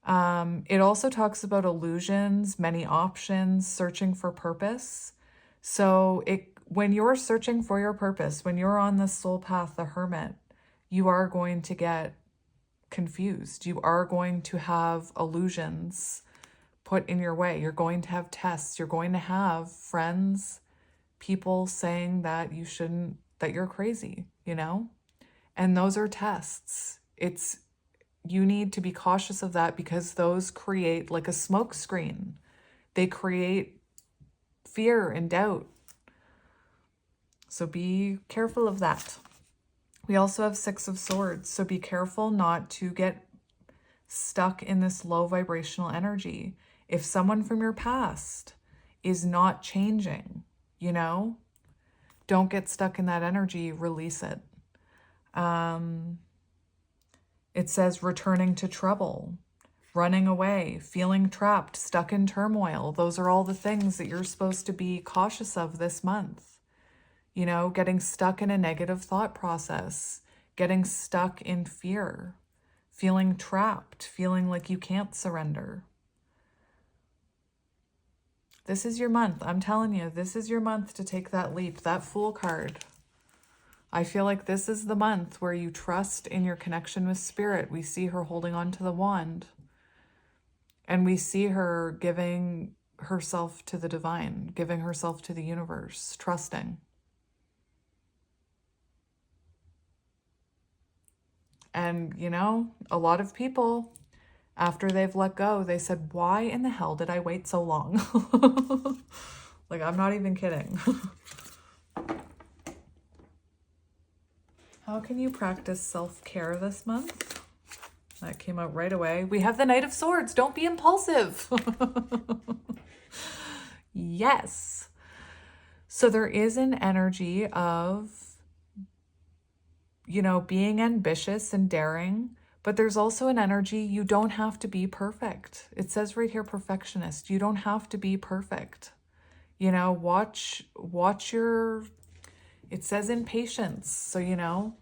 It also talks about illusions, many options, searching for purpose. So when you're searching for your purpose, when you're on this soul path, the hermit, you are going to get confused. You are going to have illusions put in your way. You're going to have tests. You're going to have friends, people saying that you shouldn't, that you're crazy, you know? And those are tests. You need to be cautious of that because those create like a smoke screen. They create fear and doubt. So be careful of that. We also have Six of Swords. So be careful not to get stuck in this low vibrational energy. If someone from your past is not changing, you know, don't get stuck in that energy, release it. It says returning to trouble, running away, feeling trapped, stuck in turmoil. Those are all the things that you're supposed to be cautious of this month. You know, getting stuck in a negative thought process, getting stuck in fear, feeling trapped, feeling like you can't surrender. This is your month. I'm telling you, this is your month to take that leap, that Fool card. I feel like this is the month where you trust in your connection with Spirit. We see her holding on to the wand. And we see her giving herself to the divine, giving herself to the universe, trusting. And, you know, a lot of people, after they've let go, they said, why in the hell did I wait so long? Like, I'm not even kidding. How can you practice self-care this month? That came out right away. We have the Knight of Swords. Don't be impulsive. Yes. So there is an energy of, you know, being ambitious and daring, but there's also an energy you don't have to be perfect. It says right here, perfectionist. You don't have to be perfect. You know, watch your, it says impatience. So, you know,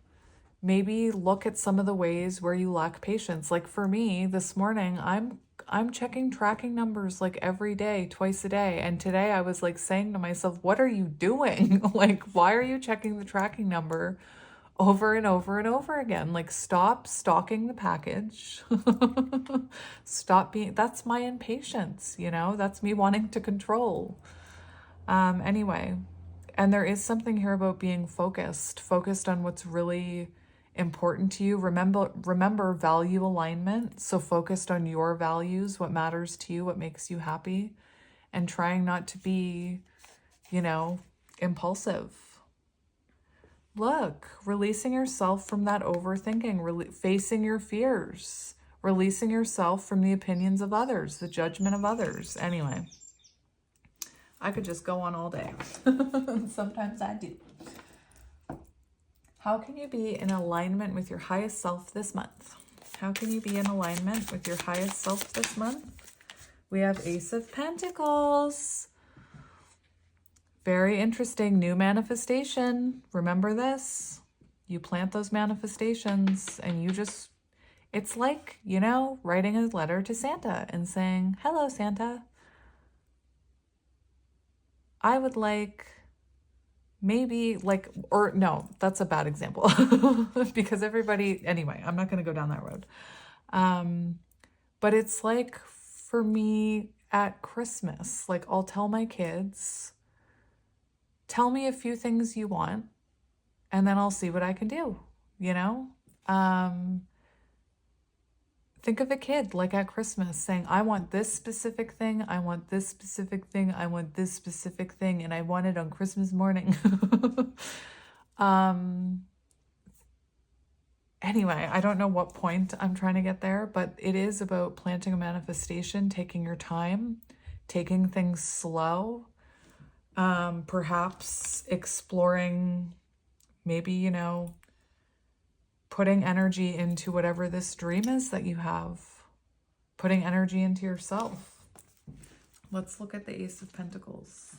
maybe look at some of the ways where you lack patience. Like for me this morning, I'm checking tracking numbers like every day, twice a day. And today I was like saying to myself, what are you doing? Like, why are you checking the tracking number over and over and over again? Like, stop stalking the package. Stop being, that's my impatience, you know, that's me wanting to control. Anyway, and there is something here about being focused on what's really important to you. Remember value alignment. So focused on your values, what matters to you, what makes you happy, and trying not to be, you know, impulsive. Look, releasing yourself from that overthinking, facing your fears, releasing yourself from the opinions of others, the judgment of others. Anyway, I could just go on all day. Sometimes I do. How can you be in alignment with your highest self this month? How can you be in alignment with your highest self this month? We have Ace of Pentacles. Very interesting. New manifestation. Remember this. You plant those manifestations and you just, it's like, you know, writing a letter to Santa and saying, hello, Santa. I would like maybe like, or no, that's a bad example because everybody, anyway, I'm not going to go down that road. But it's like for me at Christmas, like I'll tell my kids, tell me a few things you want and then I'll see what I can do, you know? Think of a kid like at Christmas saying, I want this specific thing, I want this specific thing, I want this specific thing, and I want it on Christmas morning. Anyway, I don't know what point I'm trying to get there, but it is about planting a manifestation, taking your time, taking things slow, perhaps exploring, maybe, you know, putting energy into whatever this dream is that you have, putting energy into yourself. Let's look at the Ace of Pentacles.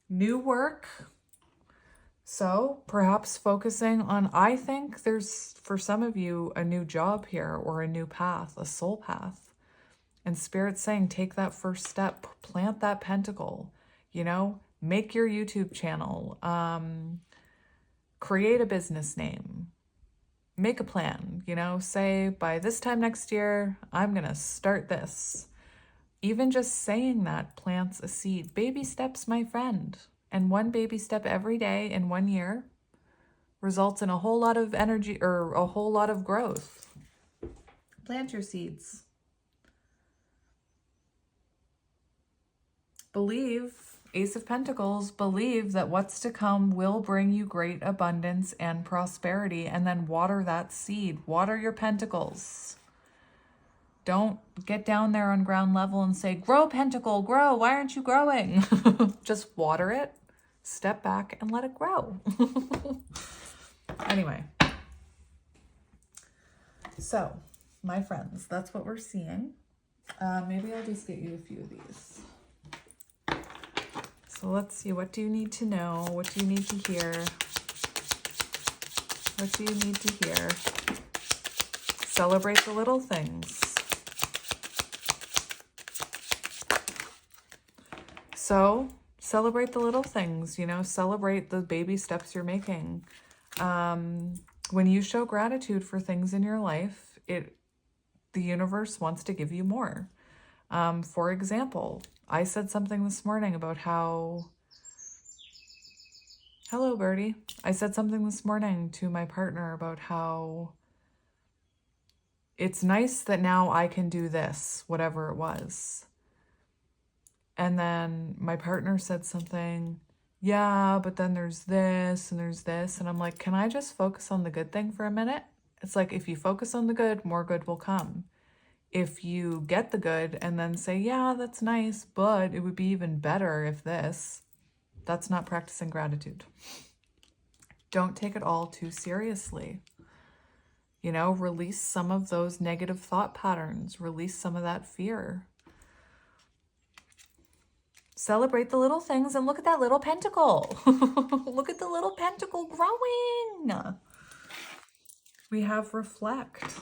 New work. So perhaps focusing on, I think there's, for some of you, a new job here or a new path, a soul path. And Spirit's saying, take that first step, plant that pentacle. You know, make your YouTube channel, create a business name, make a plan, you know, say by this time next year, I'm going to start this. Even just saying that plants a seed. Baby steps, my friend. And one baby step every day in 1 year results in a whole lot of energy or a whole lot of growth. Plant your seeds. Believe, Ace of Pentacles, believe that what's to come will bring you great abundance and prosperity, and then water that seed. Water your pentacles. Don't get down there on ground level and say, grow, pentacle, grow. Why aren't you growing? Just water it, step back, and let it grow. Anyway. So, my friends, that's what we're seeing. Maybe I'll just get you a few of these. So let's see, what do you need to know? What do you need to hear? What do you need to hear? Celebrate the little things. So celebrate the little things, you know, celebrate the baby steps you're making. When you show gratitude for things in your life, the universe wants to give you more. For example, I said something this morning about how, hello, birdie. I said something this morning to my partner about how it's nice that now I can do this, whatever it was. And then my partner said something, yeah, but then there's this and there's this. And I'm like, can I just focus on the good thing for a minute? It's like, if you focus on the good, more good will come. If you get the good and then say, yeah, that's nice, but it would be even better if this, that's not practicing gratitude. Don't take it all too seriously. You know, release some of those negative thought patterns, release some of that fear. Celebrate the little things and look at that little pentacle. Look at the little pentacle growing. We have reflect.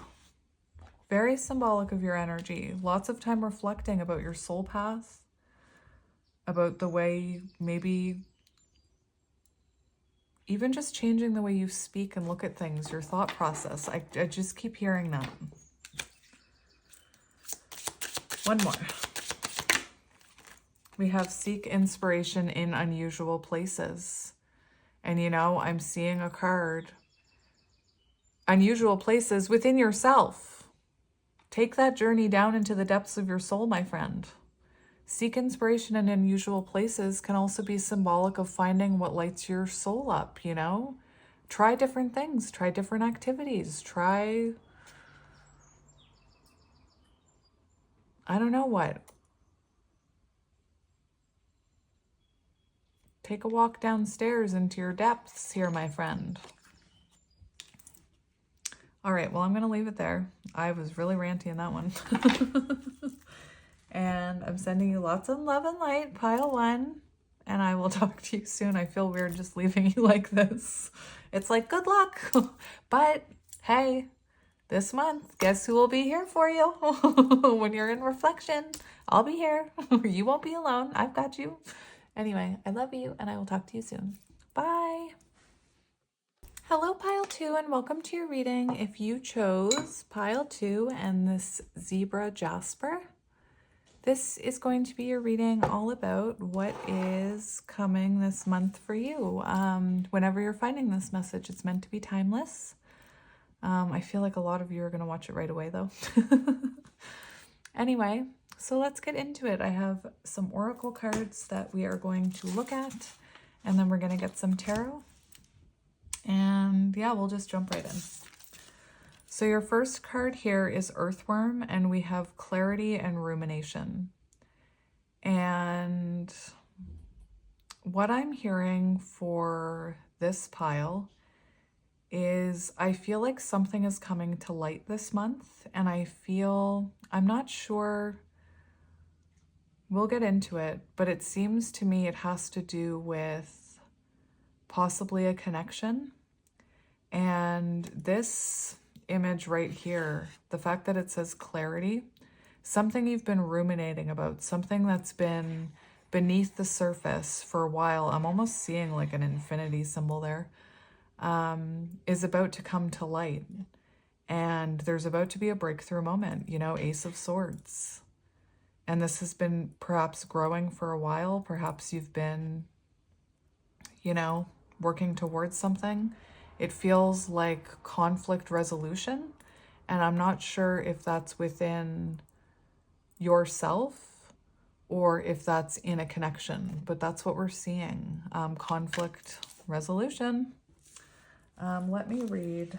Very symbolic of your energy. Lots of time reflecting about your soul path, about the way, maybe even just changing the way you speak and look at things, your thought process. I just keep hearing that. One more. We have seek inspiration in unusual places. And you know, I'm seeing a card. Unusual places within yourself. Take that journey down into the depths of your soul, my friend. Seek inspiration in unusual places can also be symbolic of finding what lights your soul up, you know? Try different things, try different activities, try, I don't know what. Take a walk downstairs into your depths here, my friend. All right, well, I'm going to leave it there. I was really ranty in that one. And I'm sending you lots of love and light, pile 1. And I will talk to you soon. I feel weird just leaving you like this. It's like, good luck. But hey, this month, guess who will be here for you? When you're in reflection, I'll be here. You won't be alone. I've got you. Anyway, I love you and I will talk to you soon. Bye. Hello, pile 2, and welcome to your reading. If you chose pile 2 and this zebra jasper, this is going to be your reading all about what is coming this month for you. Whenever you're finding this message, it's meant to be timeless. I feel like a lot of you are going to watch it right away, though. Anyway, so let's get into it. I have some oracle cards that we are going to look at, and then we're going to get some tarot. And yeah, we'll just jump right in. So your first card here is Earthworm, and we have clarity and rumination. And what I'm hearing for this pile is I feel like something is coming to light this month, and I'm not sure, we'll get into it, but it seems to me it has to do with possibly a connection. And this image right here, the fact that it says clarity, something you've been ruminating about, something that's been beneath the surface for a while, I'm almost seeing like an infinity symbol there, is about to come to light. And there's about to be a breakthrough moment, you know, Ace of Swords. And this has been perhaps growing for a while. Perhaps you've been, you know, working towards something. It feels like conflict resolution, and I'm not sure if that's within yourself or if that's in a connection, but that's what we're seeing. Conflict resolution. Let me read.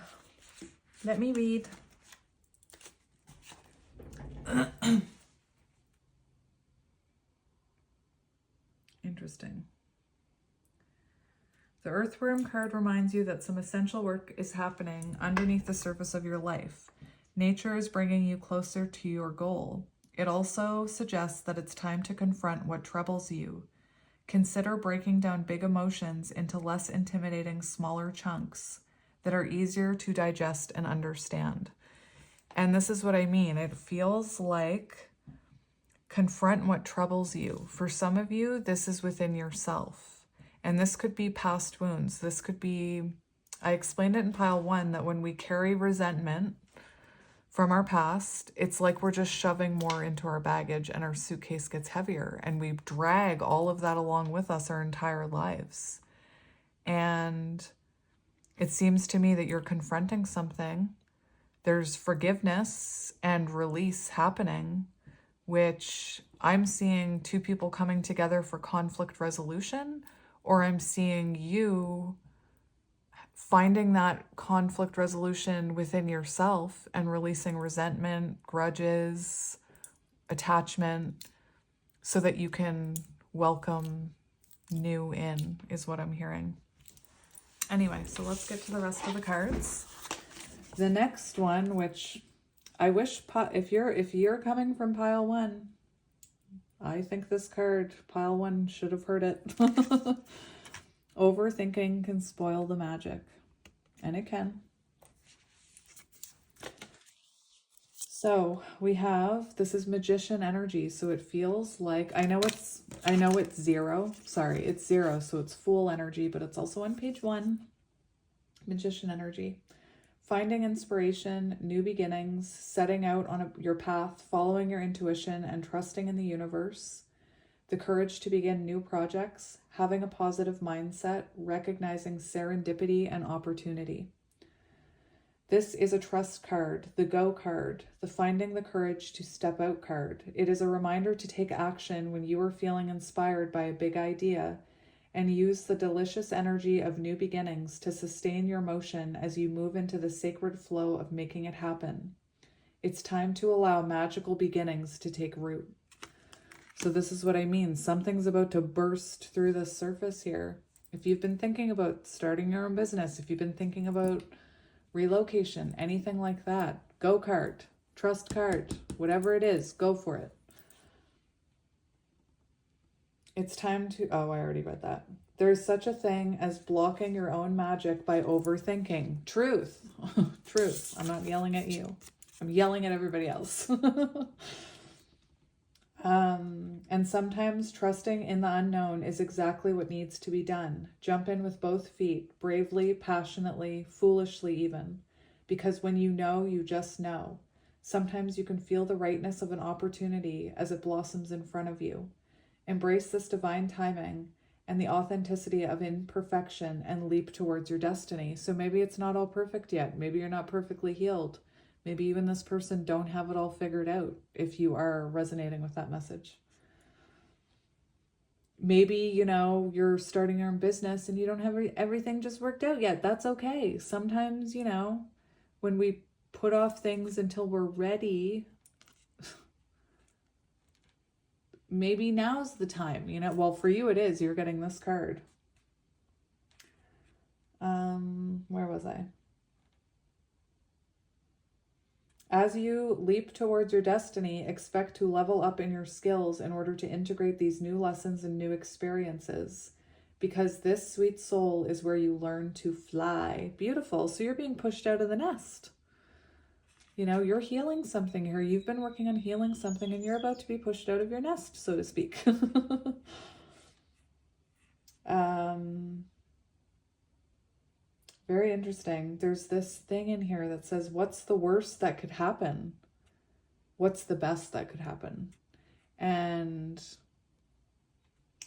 Interesting. The Earthworm card reminds you that some essential work is happening underneath the surface of your life. Nature is bringing you closer to your goal. It also suggests that it's time to confront what troubles you. Consider breaking down big emotions into less intimidating, smaller chunks that are easier to digest and understand. And this is what I mean. It feels like confront what troubles you. For some of you, this is within yourself. And this could be past wounds. This could be, I explained it in pile 1, that when we carry resentment from our past, it's like we're just shoving more into our baggage and our suitcase gets heavier. And we drag all of that along with us our entire lives. And it seems to me that you're confronting something. There's forgiveness and release happening, which I'm seeing 2 people coming together for conflict resolution, or I'm seeing you finding that conflict resolution within yourself and releasing resentment, grudges, attachment, so that you can welcome new in, is what I'm hearing. Anyway, so let's get to the rest of the cards. The next one, which I wish, if you're coming from pile 1, I think this card, pile 1, should have heard it. Overthinking can spoil the magic. And it can. So we have, this is magician energy. So it feels like, I know it's 0. Sorry, it's 0. So it's Fool energy, but it's also on page 1. Magician energy. Finding inspiration, new beginnings, setting out on your path, following your intuition and trusting in the universe. The courage to begin new projects, having a positive mindset, recognizing serendipity and opportunity. This is a trust card, the go card, the finding the courage to step out card. It is a reminder to take action when you are feeling inspired by a big idea and use the delicious energy of new beginnings to sustain your motion as you move into the sacred flow of making it happen. It's time to allow magical beginnings to take root. So this is what I mean. Something's about to burst through the surface here. If you've been thinking about starting your own business, if you've been thinking about relocation, anything like that, go card, trust card, whatever it is, go for it. It's time to, oh, I already read that. There's such a thing as blocking your own magic by overthinking. Truth. Truth. I'm not yelling at you. I'm yelling at everybody else. And sometimes trusting in the unknown is exactly what needs to be done. Jump in with both feet, bravely, passionately, foolishly even. Because when you know, you just know. Sometimes you can feel the rightness of an opportunity as it blossoms in front of you. Embrace this divine timing and the authenticity of imperfection and leap towards your destiny. So maybe it's not all perfect yet. Maybe you're not perfectly healed. Maybe even this person don't have it all figured out, if you are resonating with that message. Maybe, you're starting your own business and you don't have everything just worked out yet. That's okay. Sometimes, when we put off things until we're ready, maybe now's the time, well, for you it is. You're getting this card. Where was I? As you leap towards your destiny, expect to level up in your skills in order to integrate these new lessons and new experiences, because this sweet soul is where you learn to fly. Beautiful. So you're being pushed out of the nest. You're healing something here. You've been working on healing something and you're about to be pushed out of your nest, so to speak. Very interesting. There's this thing in here that says, what's the worst that could happen? What's the best that could happen? And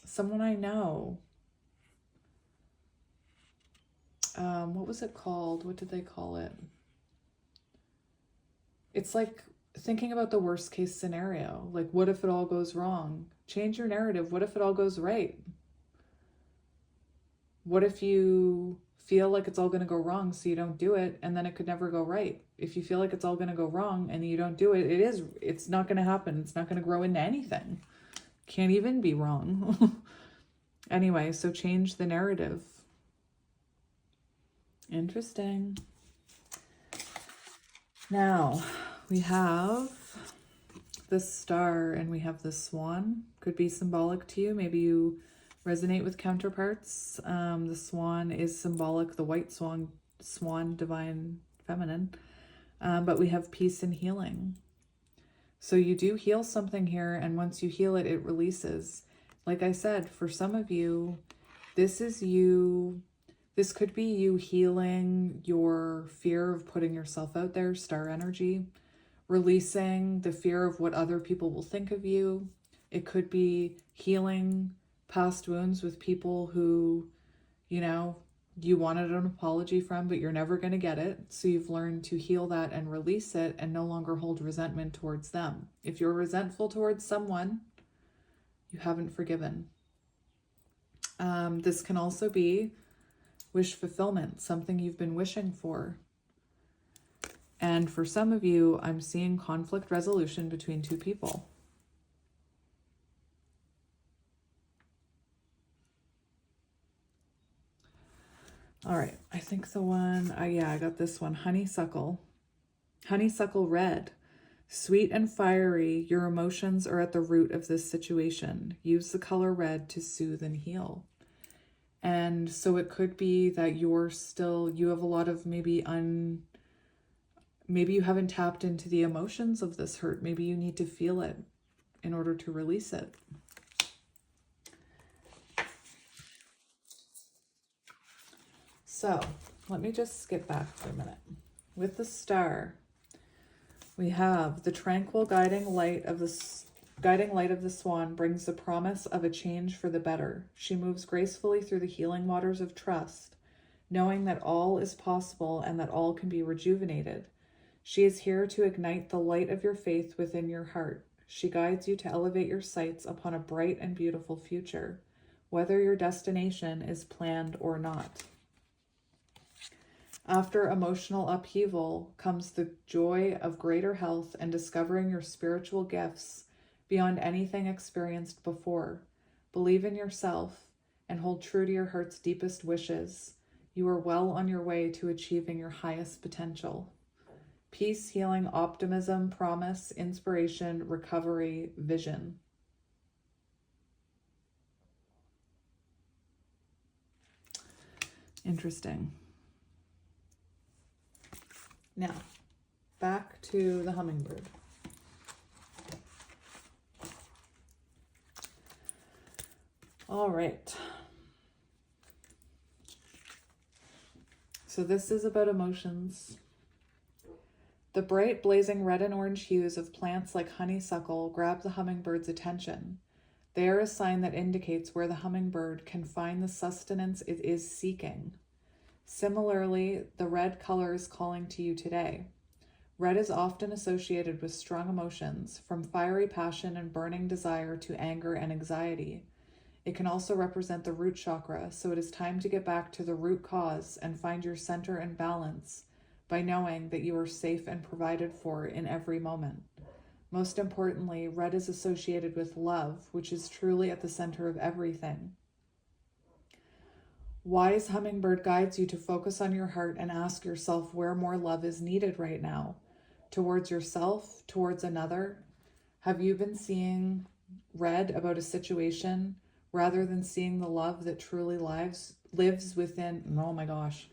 someone I know, what was it called? What did they call it? It's like thinking about the worst case scenario. Like, what if it all goes wrong? Change your narrative. What if it all goes right? What if you feel like it's all going to go wrong, so you don't do it, and then it could never go right? If you feel like it's all going to go wrong and you don't do it, it's not going to happen. It's not going to grow into anything. Can't even be wrong. Anyway, so change the narrative. Interesting. Now we have this star and we have this swan. Could be symbolic to you. Maybe you resonate with counterparts. The swan is symbolic, the white swan, divine feminine. But we have peace and healing. So you do heal something here, and once you heal it, it releases. Like I said, for some of you, this could be you healing your fear of putting yourself out there, star energy, releasing the fear of what other people will think of you. It could be healing past wounds with people who, you wanted an apology from, but you're never going to get it. So you've learned to heal that and release it and no longer hold resentment towards them. If you're resentful towards someone, you haven't forgiven. This can also be wish fulfillment, something you've been wishing for. And for some of you, I'm seeing conflict resolution between two people. All right, I think the one, yeah, I got this one, honeysuckle. Honeysuckle red. Sweet and fiery, your emotions are at the root of this situation. Use the color red to soothe and heal. And so it could be that you have a lot of maybe you haven't tapped into the emotions of this hurt. Maybe you need to feel it in order to release it. So let me just skip back for a minute. With the star, we have the tranquil guiding light of the swan brings the promise of a change for the better. She moves gracefully through the healing waters of trust, knowing that all is possible and that all can be rejuvenated. She is here to ignite the light of your faith within your heart. She guides you to elevate your sights upon a bright and beautiful future, whether your destination is planned or not. After emotional upheaval comes the joy of greater health and discovering your spiritual gifts beyond anything experienced before. Believe in yourself and hold true to your heart's deepest wishes. You are well on your way to achieving your highest potential. Peace, healing, optimism, promise, inspiration, recovery, vision. Interesting. Now, back to the hummingbird. All right. So this is about emotions. The bright, blazing red and orange hues of plants like honeysuckle grab the hummingbird's attention. They are a sign that indicates where the hummingbird can find the sustenance it is seeking. Similarly, the red color is calling to you today. Red is often associated with strong emotions, from fiery passion and burning desire to anger and anxiety. It can also represent the root chakra, so it is time to get back to the root cause and find your center and balance by knowing that you are safe and provided for in every moment. Most importantly, red is associated with love, which is truly at the center of everything. Wise hummingbird guides you to focus on your heart and ask yourself where more love is needed right now. Towards yourself, towards another. Have you been seeing red about a situation rather than seeing the love that truly lives within, oh my gosh,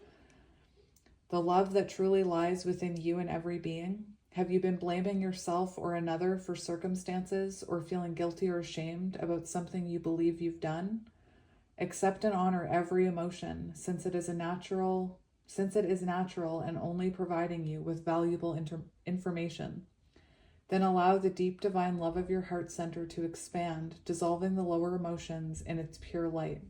the love that truly lies within you and every being? Have you been blaming yourself or another for circumstances or feeling guilty or ashamed about something you believe you've done? Accept and honor every emotion, since it is natural and only providing you with valuable information. Then allow the deep divine love of your heart center to expand, dissolving the lower emotions in its pure light.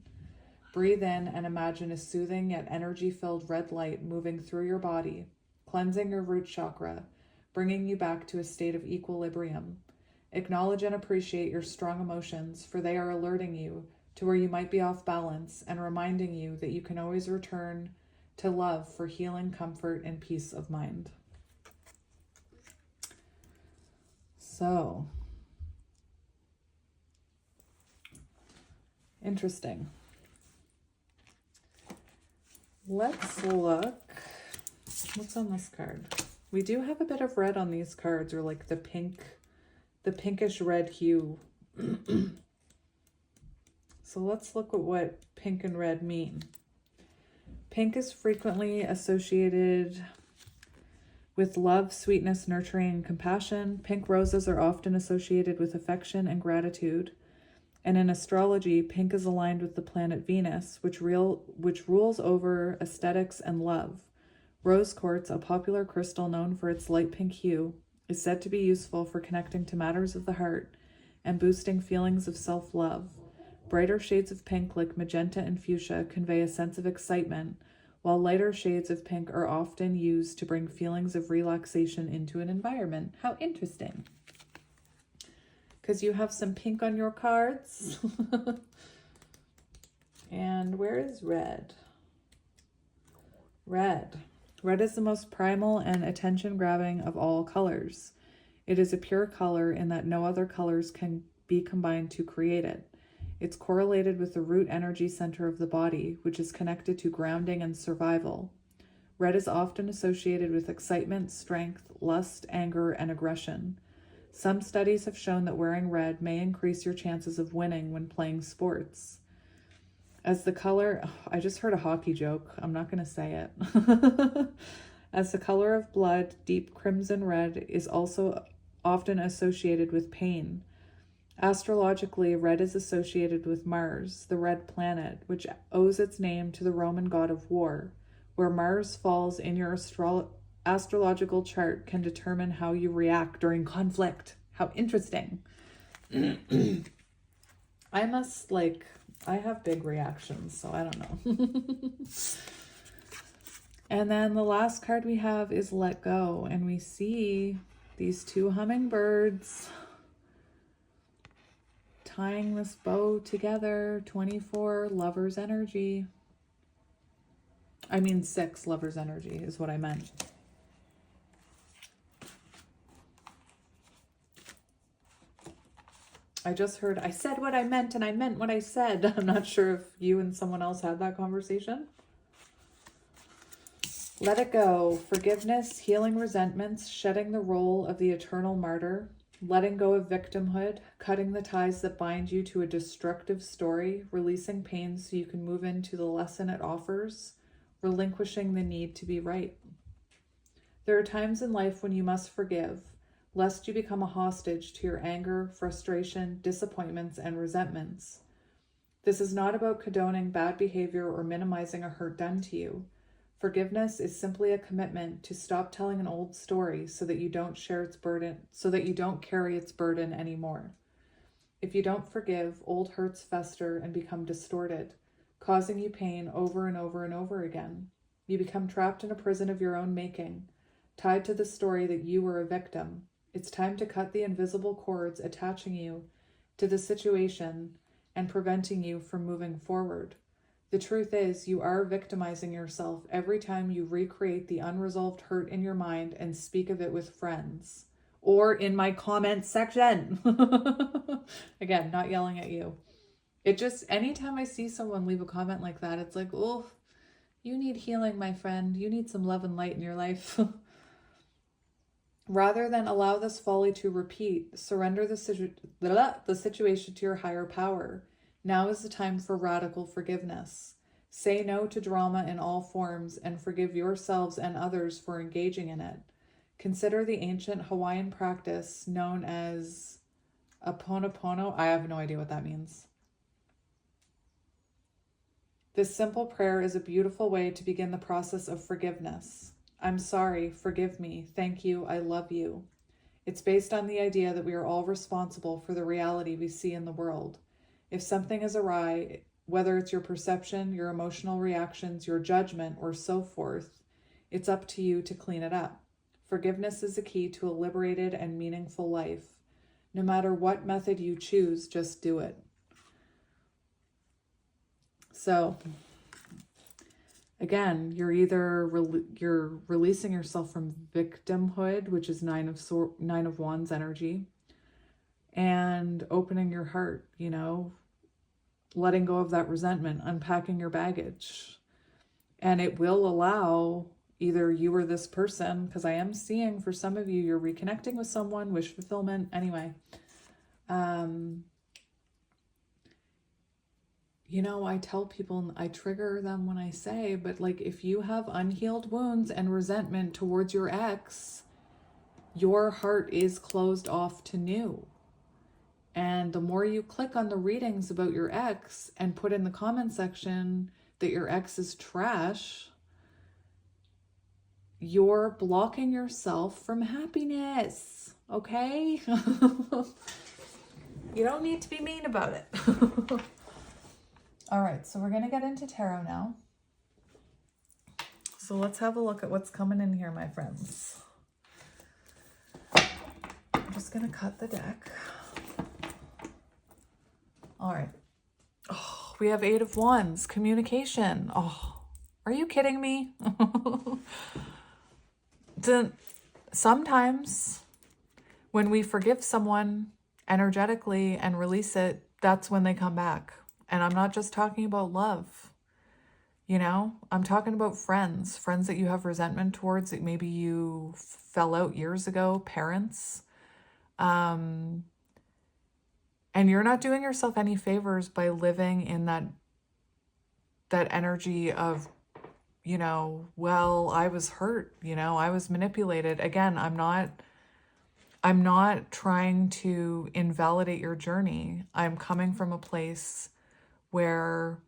Breathe in and imagine a soothing yet energy-filled red light moving through your body, cleansing your root chakra, bringing you back to a state of equilibrium. Acknowledge and appreciate your strong emotions, for they are alerting you to where you might be off balance and reminding you that you can always return to love for healing, comfort, and peace of mind. So, interesting. Let's look. What's on this card? We do have a bit of red on these cards, or like the pinkish red hue. So let's look at what pink and red mean. Pink is frequently associated with love, sweetness, nurturing, and compassion. Pink roses are often associated with affection and gratitude. And in astrology, pink is aligned with the planet Venus, which rules over aesthetics and love. Rose quartz, a popular crystal known for its light pink hue, is said to be useful for connecting to matters of the heart and boosting feelings of self-love. Brighter shades of pink, like magenta and fuchsia, convey a sense of excitement, while lighter shades of pink are often used to bring feelings of relaxation into an environment. How interesting. Because you have some pink on your cards. And where is red? Red. Red is the most primal and attention-grabbing of all colors. It is a pure color in that no other colors can be combined to create it. It's correlated with the root energy center of the body, which is connected to grounding and survival. Red is often associated with excitement, strength, lust, anger, and aggression. Some studies have shown that wearing red may increase your chances of winning when playing sports. As the color, I just heard a hockey joke. I'm not going to say it. As the color of blood, deep crimson red is also often associated with pain. Astrologically, red is associated with Mars, the red planet, which owes its name to the Roman god of war. Where Mars falls in your astrological chart can determine how you react during conflict. How interesting. I have big reactions, so I don't know. And then the last card we have is Let Go. And we see these two hummingbirds tying this bow together. 24 lovers energy. I mean 6 lovers energy is what I meant. I just heard, I said what I meant and I meant what I said. I'm not sure if you and someone else had that conversation. Let it go. Forgiveness, healing resentments, shedding the role of the eternal martyr, letting go of victimhood, cutting the ties that bind you to a destructive story, releasing pain so you can move into the lesson it offers, relinquishing the need to be right. There are times in life when you must forgive, lest you become a hostage to your anger, frustration, disappointments, and resentments. This is not about condoning bad behavior or minimizing a hurt done to you. Forgiveness is simply a commitment to stop telling an old story so that you don't share its burden, so that you don't carry its burden anymore. If you don't forgive, old hurts fester and become distorted, causing you pain over and over and over again. You become trapped in a prison of your own making, tied to the story that you were a victim. It's time to cut the invisible cords attaching you to the situation and preventing you from moving forward. The truth is, you are victimizing yourself every time you recreate the unresolved hurt in your mind and speak of it with friends or in my comment section. Again, not yelling at you. It just, anytime I see someone leave a comment like that, it's like, oh, you need healing, my friend. You need some love and light in your life. Rather than allow this folly to repeat, surrender the situation to your higher power. Now is the time for radical forgiveness. Say no to drama in all forms and forgive yourselves and others for engaging in it. Consider the ancient Hawaiian practice known as Ho'oponopono. I have no idea what that means. This simple prayer is a beautiful way to begin the process of forgiveness. I'm sorry, forgive me, thank you, I love you. It's based on the idea that we are all responsible for the reality we see in the world. If something is awry, whether it's your perception, your emotional reactions, your judgment, or so forth, it's up to you to clean it up. Forgiveness is the key to a liberated and meaningful life. No matter what method you choose, just do it. So, again, you're either you're releasing yourself from victimhood, which is Nine of Wands energy, and opening your heart, you know, letting go of that resentment, unpacking your baggage. And it will allow either you or this person, because I am seeing for some of you, you're reconnecting with someone, wish fulfillment. Anyway, you know, I tell people, I trigger them when I say, but like, if you have unhealed wounds and resentment towards your ex, your heart is closed off to new. And the more you click on the readings about your ex and put in the comment section that your ex is trash, you're blocking yourself from happiness, okay? You don't need to be mean about it. All right, so we're going to get into tarot now. So let's have a look at what's coming in here, my friends. I'm just going to cut the deck. All right. Oh, we have 8 of Wands, communication. Oh, are you kidding me? Sometimes when we forgive someone energetically and release it, that's when they come back. And I'm not just talking about love. You know, I'm talking about friends that you have resentment towards, that maybe you fell out years ago, parents. And you're not doing yourself any favors by living in that energy of, you know, well, I was hurt, you know, I was manipulated. Again, I'm not trying to invalidate your journey. I'm coming from a place where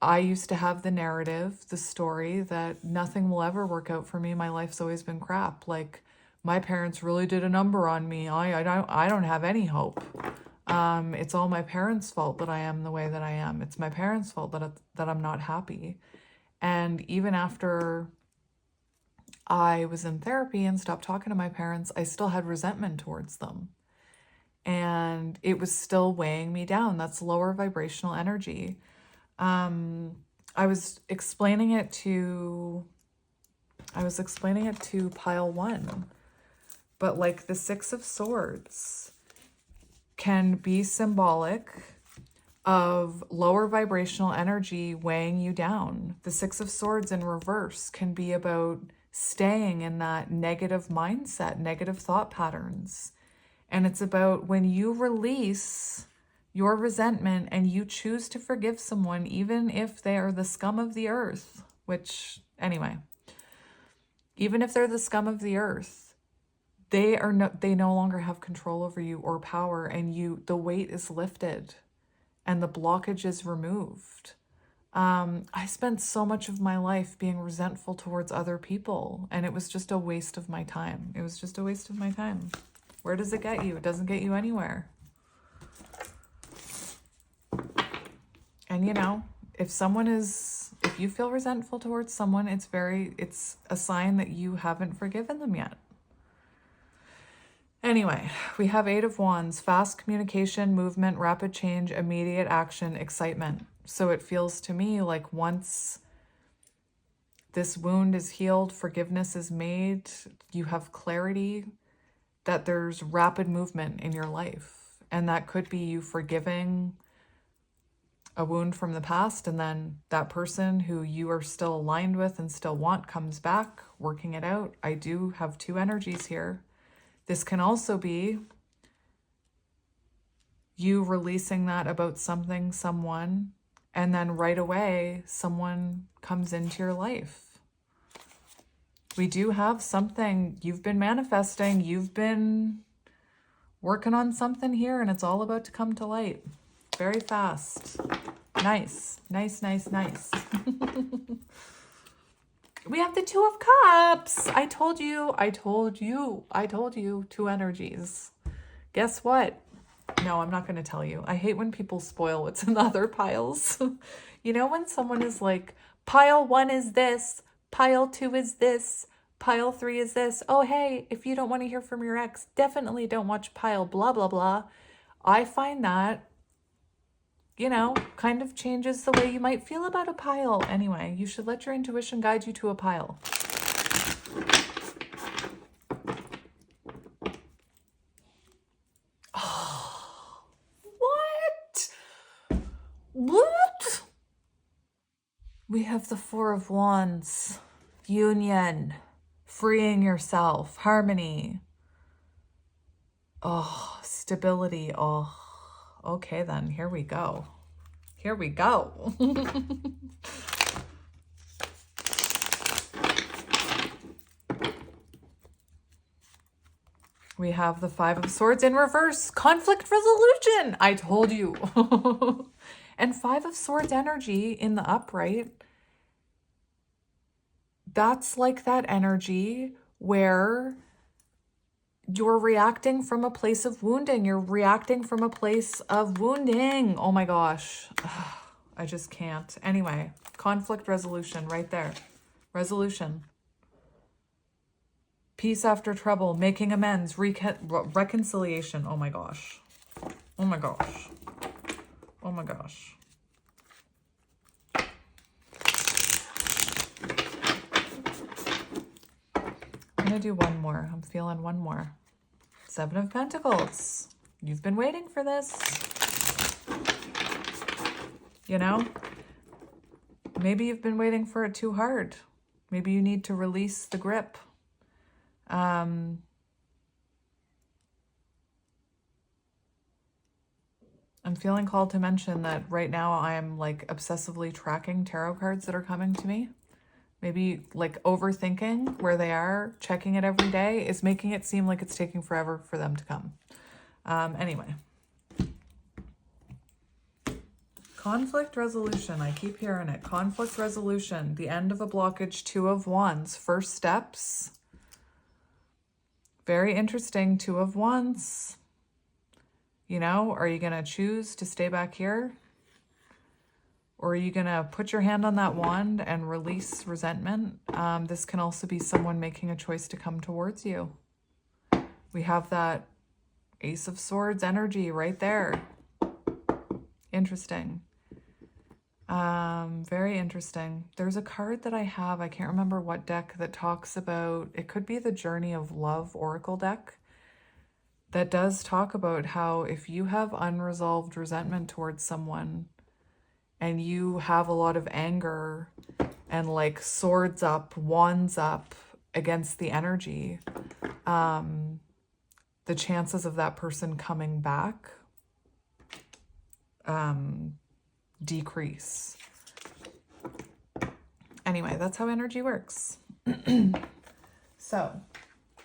I used to have the narrative, the story that nothing will ever work out for me. My life's always been crap. Like, my parents really did a number on me. I don't have any hope. It's all my parents' fault that I am the way that I am. It's my parents' fault that I'm not happy. And even after I was in therapy and stopped talking to my parents, I still had resentment towards them. And it was still weighing me down. That's lower vibrational energy. I was explaining it to pile 1, but like the 6 of Swords can be symbolic of lower vibrational energy weighing you down. The 6 of Swords in reverse can be about staying in that negative mindset, negative thought patterns. And it's about when you release your resentment and you choose to forgive someone, even if they are the scum of the earth, which, anyway, even if they're the scum of the earth, they no longer have control over you or power, and the weight is lifted and the blockage is removed. I spent so much of my life being resentful towards other people, and it was just a waste of my time. It was just a waste of my time. Where does it get you? It doesn't get you anywhere. And you know, if you feel resentful towards someone, it's a sign that you haven't forgiven them yet. Anyway, we have 8 of Wands, fast communication, movement, rapid change, immediate action, excitement. So it feels to me like once this wound is healed, forgiveness is made, you have clarity that there's rapid movement in your life. And that could be you forgiving a wound from the past, and then that person who you are still aligned with and still want comes back, working it out. I do have 2 energies here. This can also be you releasing that about something, someone, and then right away someone comes into your life. We do have something you've been manifesting, you've been working on something here, and it's all about to come to light very fast. Nice, nice, nice, nice. We have the 2 of Cups. I told you, 2 energies. Guess what? No, I'm not going to tell you. I hate when people spoil what's in the other piles. You know, when someone is like, pile 1 is this, pile 2 is this, pile 3 is this. Oh, hey, if you don't want to hear from your ex, definitely don't watch pile blah, blah, blah. I find that, you know, kind of changes the way you might feel about a pile. Anyway, you should let your intuition guide you to a pile. Oh, what? We have the 4 of Wands, union, freeing yourself, harmony. Oh, stability. Oh, okay then, here we go. Here we go. We have the 5 of Swords in reverse, conflict resolution. I told you. And 5 of Swords energy in the upright. That's like that energy where you're reacting from a place of wounding. You're reacting from a place of wounding. Oh my gosh. Ugh, I just can't. Anyway, conflict resolution right there. Resolution. Peace after trouble, making amends, reconciliation. Oh my gosh. Oh my gosh. Oh my gosh. going to do one more. I'm feeling one more. Seven of Pentacles. You've been waiting for this. You know, maybe you've been waiting for it too hard. Maybe you need to release the grip. I'm feeling called to mention that right now I'm like obsessively tracking tarot cards that are coming to me. Maybe like overthinking where they are, checking it every day is making it seem like it's taking forever for them to come. Anyway. Conflict resolution. I keep hearing it. Conflict resolution. The end of a blockage. Two of Wands. First steps. Very interesting. Two of Wands. You know, are you going to choose to stay back here? Or are you going to put your hand on that wand and release resentment? This can also be someone making a choice to come towards you. We have that Ace of Swords energy right there. Interesting. Very interesting. There's a card that I have, I can't remember what deck, that talks about, it could be the Journey of Love Oracle deck, that does talk about how if you have unresolved resentment towards someone and you have a lot of anger and like swords up, wands up against the energy, the chances of that person coming back decrease. Anyway, that's how energy works. So,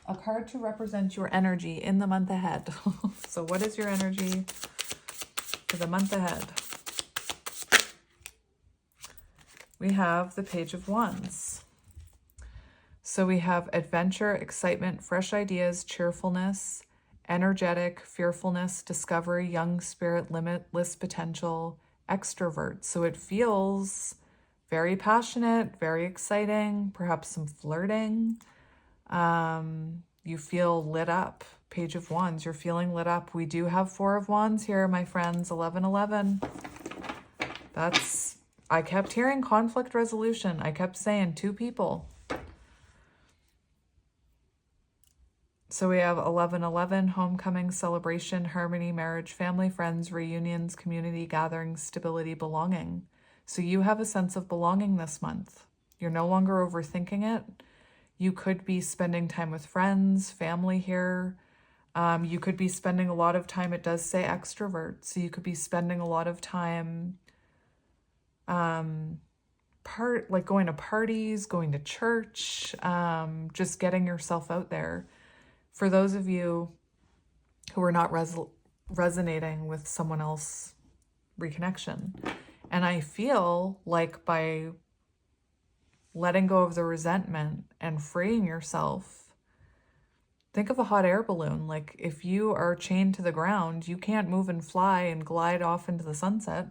a card to represent your energy in the month ahead. So what is your energy for the month ahead? We have the Page of Wands. So we have adventure, excitement, fresh ideas, cheerfulness, energetic, fearfulness, discovery, young spirit, limitless potential, extrovert. So it feels very passionate, very exciting, perhaps some flirting. You feel lit up. Page of Wands, you're feeling lit up. We do have Four of Wands here, my friends. 1111. That's, I kept hearing conflict resolution. I kept saying two people. So we have 1111, homecoming, celebration, harmony, marriage, family, friends, reunions, community, gatherings, stability, belonging. So you have a sense of belonging this month. You're no longer overthinking it. You could be spending time with friends, family here. You could be spending a lot of time, it does say extrovert, so you could be spending a lot of time like going to parties, going to church, just getting yourself out there. For those of you who are not resonating with someone else reconnection. And I feel like by letting go of the resentment and freeing yourself, think of a hot air balloon. Like if you are chained to the ground, you can't move and fly and glide off into the sunset.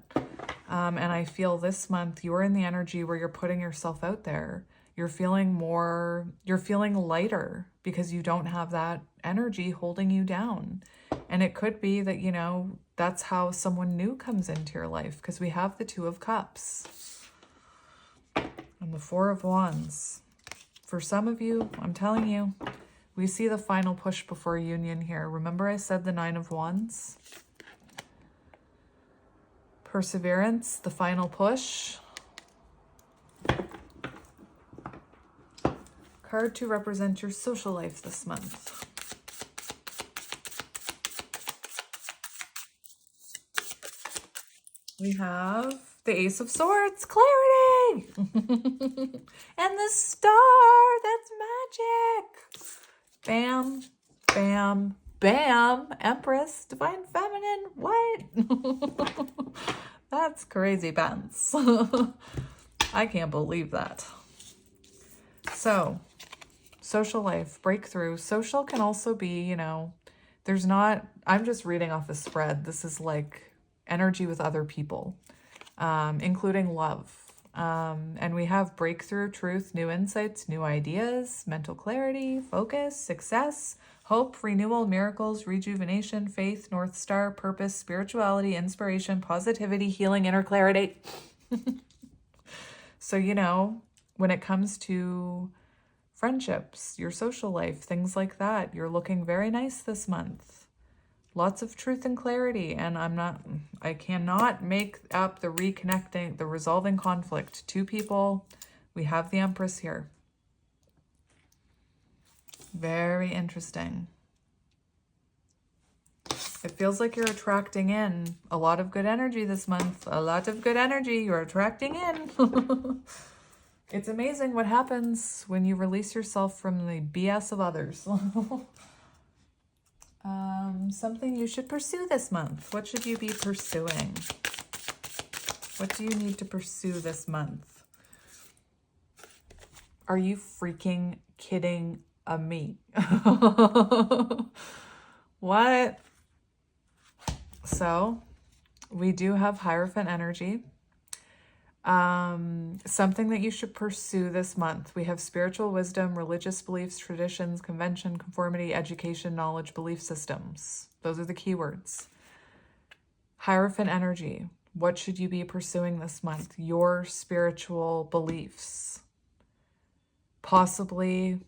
And I feel this month you're in the energy where you're putting yourself out there. You're feeling more, you're feeling lighter because you don't have that energy holding you down. And it could be that, you know, that's how someone new comes into your life, because we have the Two of Cups and the Four of Wands. For some of you, I'm telling you, we see the final push before union here. Remember I said the Nine of Wands? Perseverance, the final push. Card to represent your social life this month. We have the Ace of Swords, clarity! And the star, that's magic! Bam, bam, bam, Empress, Divine Feminine, what? That's crazy pants. I can't believe that. So, social life, breakthrough. Social can also be, you know, there's not, I'm just reading off a spread. This is like energy with other people, including love. And we have breakthrough, truth, new insights, new ideas, mental clarity, focus, success, hope, renewal, miracles, rejuvenation, faith, North Star, purpose, spirituality, inspiration, positivity, healing, inner clarity. So, you know, when it comes to, friendships, your social life, things like that. You're looking very nice this month. Lots of truth and clarity. And I cannot make up the reconnecting, the resolving conflict. Two people, we have the Empress here. Very interesting. It feels like you're attracting in a lot of good energy this month. A lot of good energy you're attracting in. It's amazing what happens when you release yourself from the BS of others. Something you should pursue this month. What should you be pursuing? What do you need to pursue this month? Are you freaking kidding me? What? So we do have Hierophant energy. Something that you should pursue this month. We have spiritual wisdom, religious beliefs, traditions, convention, conformity, education, knowledge, belief systems. Those are the keywords. Hierophant energy. What should you be pursuing this month? Your spiritual beliefs. Possibly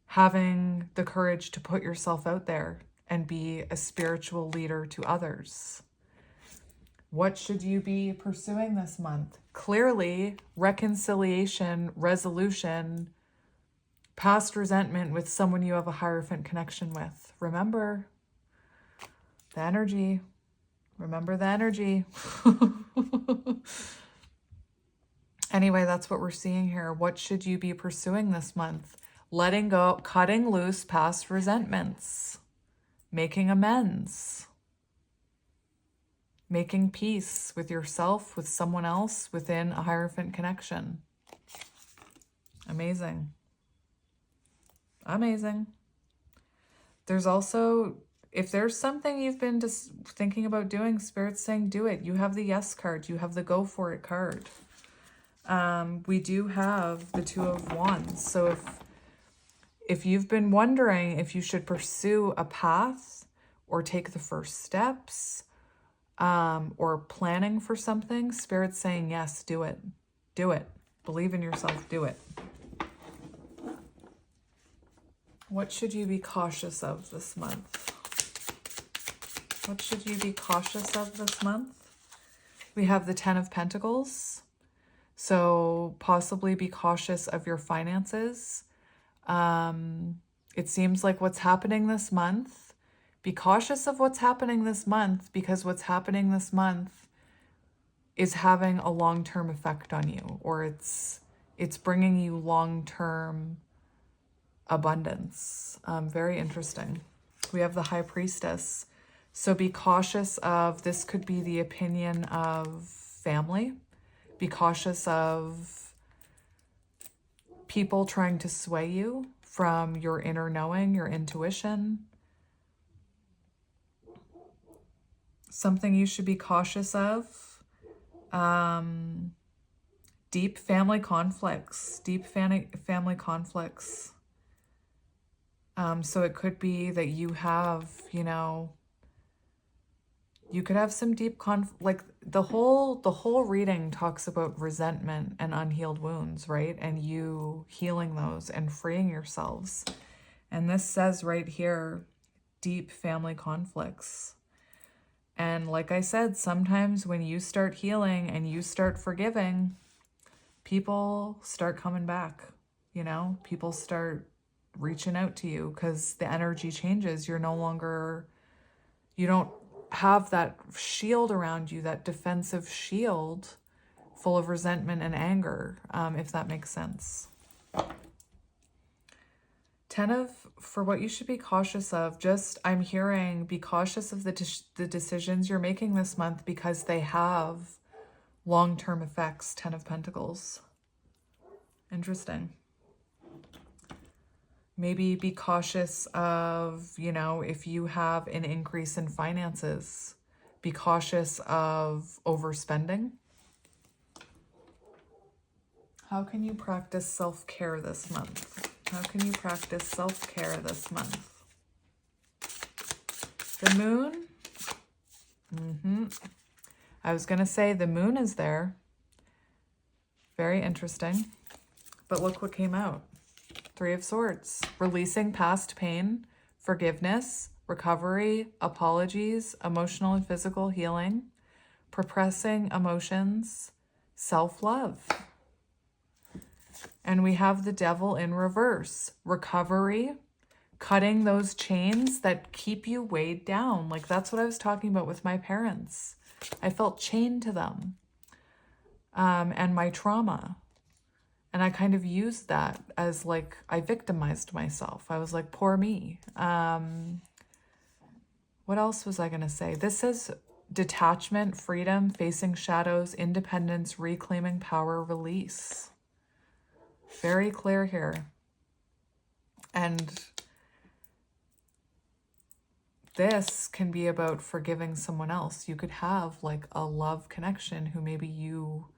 having the courage to put yourself out there and be a spiritual leader to others. What should you be pursuing this month? Clearly, reconciliation, resolution, past resentment with someone you have a Hierophant connection with. Remember the energy. Remember the energy. Anyway, that's what we're seeing here. What should you be pursuing this month? Letting go, cutting loose past resentments, making amends. Making peace with yourself, with someone else, within a Hierophant connection. Amazing. Amazing. There's also, if there's something you've been just thinking about doing, Spirit's saying do it. You have the yes card. You have the go for it card. We do have the Two of Wands. So if you've been wondering if you should pursue a path or take the first steps, or planning for something, Spirit's saying, yes, do it. Do it. Believe in yourself. Do it. What should you be cautious of this month? What should you be cautious of this month? We have the Ten of Pentacles. So possibly be cautious of your finances. It seems like what's happening this month, be cautious of what's happening this month, because what's happening this month is having a long-term effect on you, or it's bringing you long-term abundance. Very interesting. We have the High Priestess. So be cautious of, this could be the opinion of family. Be cautious of people trying to sway you from your inner knowing, your intuition. Something you should be cautious of. Deep family conflicts. Deep family conflicts. So it could be that you have, you could have some deep like the whole reading talks about resentment and unhealed wounds, right? And you healing those and freeing yourselves. And this says right here, deep family conflicts. And like I said, sometimes when you start healing and you start forgiving, people start coming back, people start reaching out to you because the energy changes. You're no longer, you don't have that shield around you, that defensive shield full of resentment and anger, if that makes sense. For what you should be cautious of, I'm hearing be cautious of the decisions you're making this month because they have long-term effects. 10 of Pentacles. Interesting. Maybe be cautious of, if you have an increase in finances, be cautious of overspending. How can you practice self-care this month? How can you practice self-care this month? The moon. I was going to say the moon is there. Very interesting. But look what came out. Three of Swords. Releasing past pain, forgiveness, recovery, apologies, emotional and physical healing, repressing emotions, self-love. And we have the Devil in reverse. Recovery, cutting those chains that keep you weighed down. Like that's what I was talking about with my parents. I felt chained to them and my trauma. And I kind of used that as like, I victimized myself. I was like, poor me. What else was I going to say? This says detachment, freedom, facing shadows, independence, reclaiming power, release. Very clear here. And this can be about forgiving someone else. You could have like a love connection who maybe you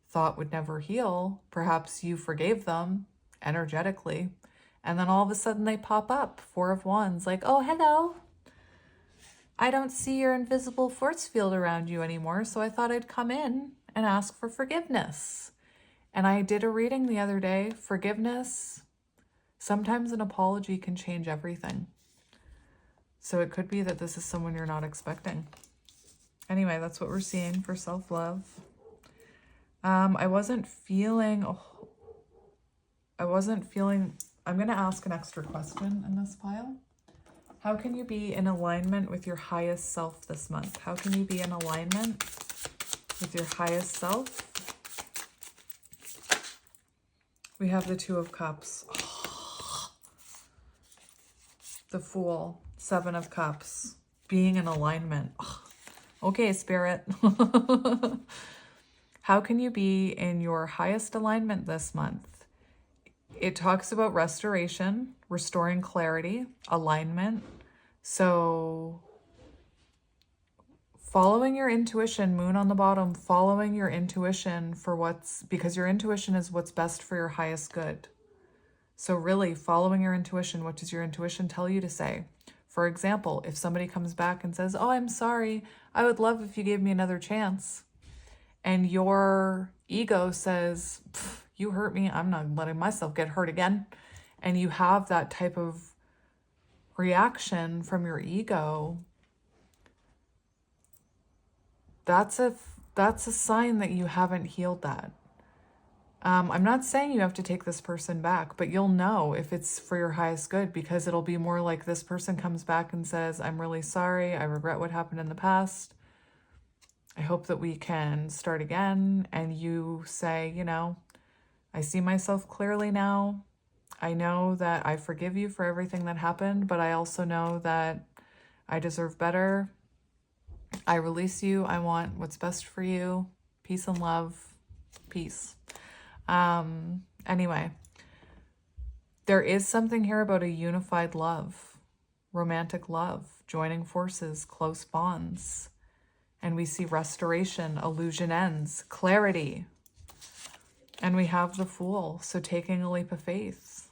thought would never heal. Perhaps you forgave them energetically. And then all of a sudden they pop up. Four of Wands. Like, oh, hello. I don't see your invisible force field around you anymore. So I thought I'd come in and ask for forgiveness. And I did a reading the other day. Forgiveness. Sometimes an apology can change everything. So it could be that this is someone you're not expecting. Anyway, that's what we're seeing for self-love. I wasn't feeling, I'm going to ask an extra question in this pile. How can you be in alignment with your highest self this month? How can you be in alignment with your highest self? We have the Two of Cups. The Fool. Seven of Cups. Being in alignment. Okay, Spirit. How can you be in your highest alignment this month? It talks about restoration, restoring clarity, alignment. So following your intuition, moon on the bottom, following your intuition for because your intuition is what's best for your highest good. So really following your intuition, what does your intuition tell you to say? For example, if somebody comes back and says, oh, I'm sorry, I would love if you gave me another chance. And your ego says, you hurt me, I'm not letting myself get hurt again. And you have that type of reaction from your ego. That's a sign that you haven't healed that. I'm not saying you have to take this person back, but you'll know if it's for your highest good, because it'll be more like this person comes back and says, I'm really sorry, I regret what happened in the past. I hope that we can start again. And you say, you know, I see myself clearly now. I know that I forgive you for everything that happened, but I also know that I deserve better. I release you. I want what's best for you. Peace and love. Peace. Anyway, there is something here about a unified love, romantic love, joining forces, close bonds. And we see restoration, illusion ends, clarity. And we have the Fool, so taking a leap of faith.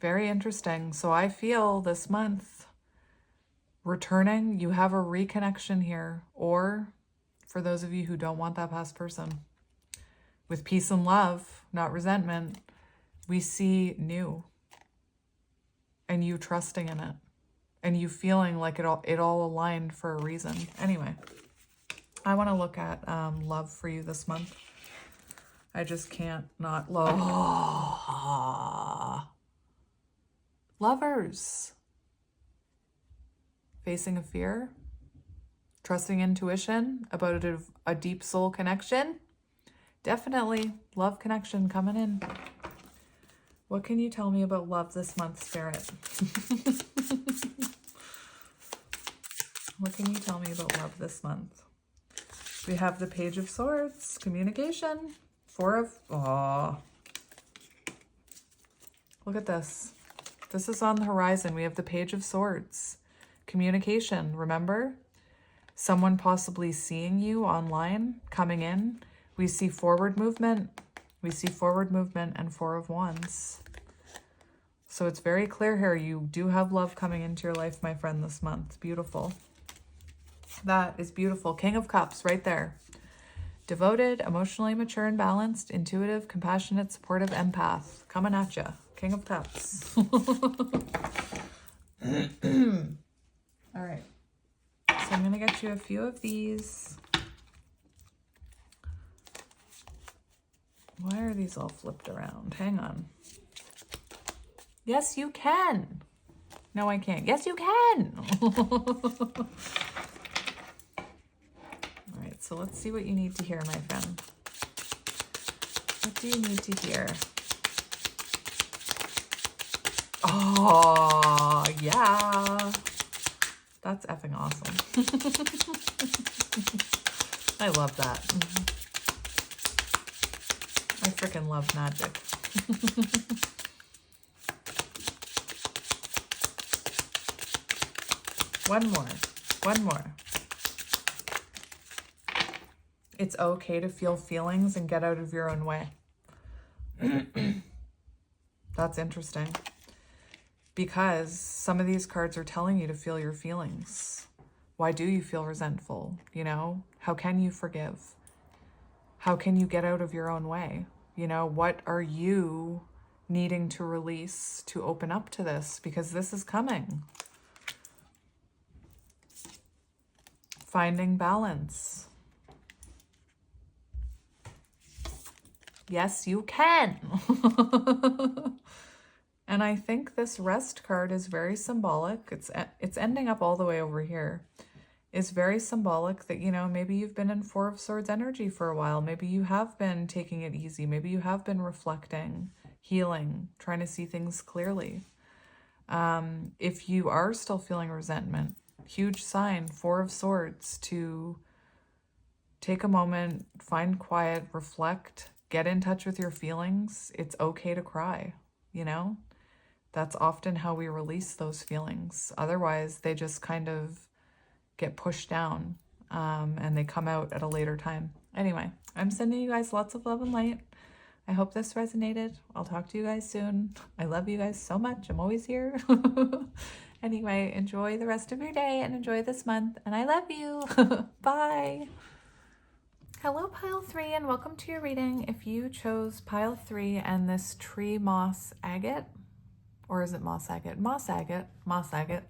Very interesting. So I feel this month, returning, you have a reconnection here. Or for those of you who don't want that past person, with peace and love, not resentment, we see new. And you trusting in it. And you feeling like it all aligned for a reason. Anyway, I want to look at love for you this month. I just can't not love. Lovers. Facing a fear. Trusting intuition about a deep soul connection. Definitely love connection coming in. What can you tell me about love this month, Spirit? What can you tell me about love this month? We have the Page of Swords, communication, Look at this. This is on the horizon. We have the Page of Swords, communication, remember? Someone possibly seeing you online, coming in. We see forward movement. We see forward movement and Four of Wands. So it's very clear here. You do have love coming into your life, my friend, this month. Beautiful. That is beautiful. King of Cups right there. Devoted, emotionally mature and balanced, intuitive, compassionate, supportive, empath. Coming at ya. King of Cups. All right. So I'm going to get you a few of these. Why are these all flipped around? Hang on. Yes, you can. No, I can't. Yes, you can. All right, so let's see what you need to hear, my friend. What do you need to hear? Oh, yeah. That's effing awesome. I love that. I freaking love magic. One more. It's okay to feel feelings and get out of your own way. That's interesting. Because some of these cards are telling you to feel your feelings. Why do you feel resentful? You know, how can you forgive? How can you get out of your own way? You know, what are you needing to release to open up to this? Because this is coming. Finding balance. Yes, you can. And I think this rest card is very symbolic. It's ending up all the way over here. It's very symbolic that, you know, maybe you've been in Four of Swords energy for a while. Maybe you have been taking it easy. Maybe you have been reflecting, healing, trying to see things clearly. If you are still feeling resentment, huge sign, Four of Swords, to take a moment, find quiet, reflect, get in touch with your feelings. It's okay to cry, you know? That's often how we release those feelings. Otherwise, they just kind of get pushed down and they come out at a later time. Anyway, I'm sending you guys lots of love and light. I hope this resonated. I'll talk to you guys soon. I love you guys so much. I'm always here. Anyway, enjoy the rest of your day and enjoy this month. And I love you. Bye. Hello, Pile 3, and welcome to your reading. If you chose Pile 3 and this tree moss agate, or is it moss agate? Moss agate. Moss agate.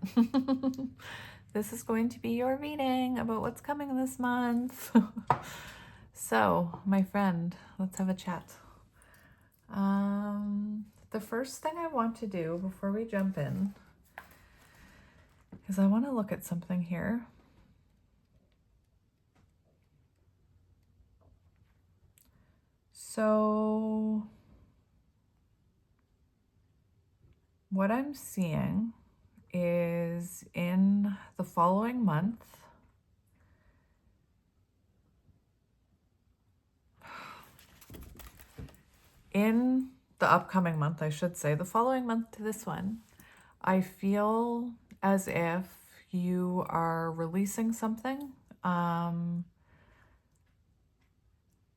This is going to be your reading about what's coming this month. So, my friend, let's have a chat. The first thing I want to do before we jump in is I want to look at something here. So, what I'm seeing is in the following month, in the upcoming month, I should say, the following month to this one, I feel as if you are releasing something.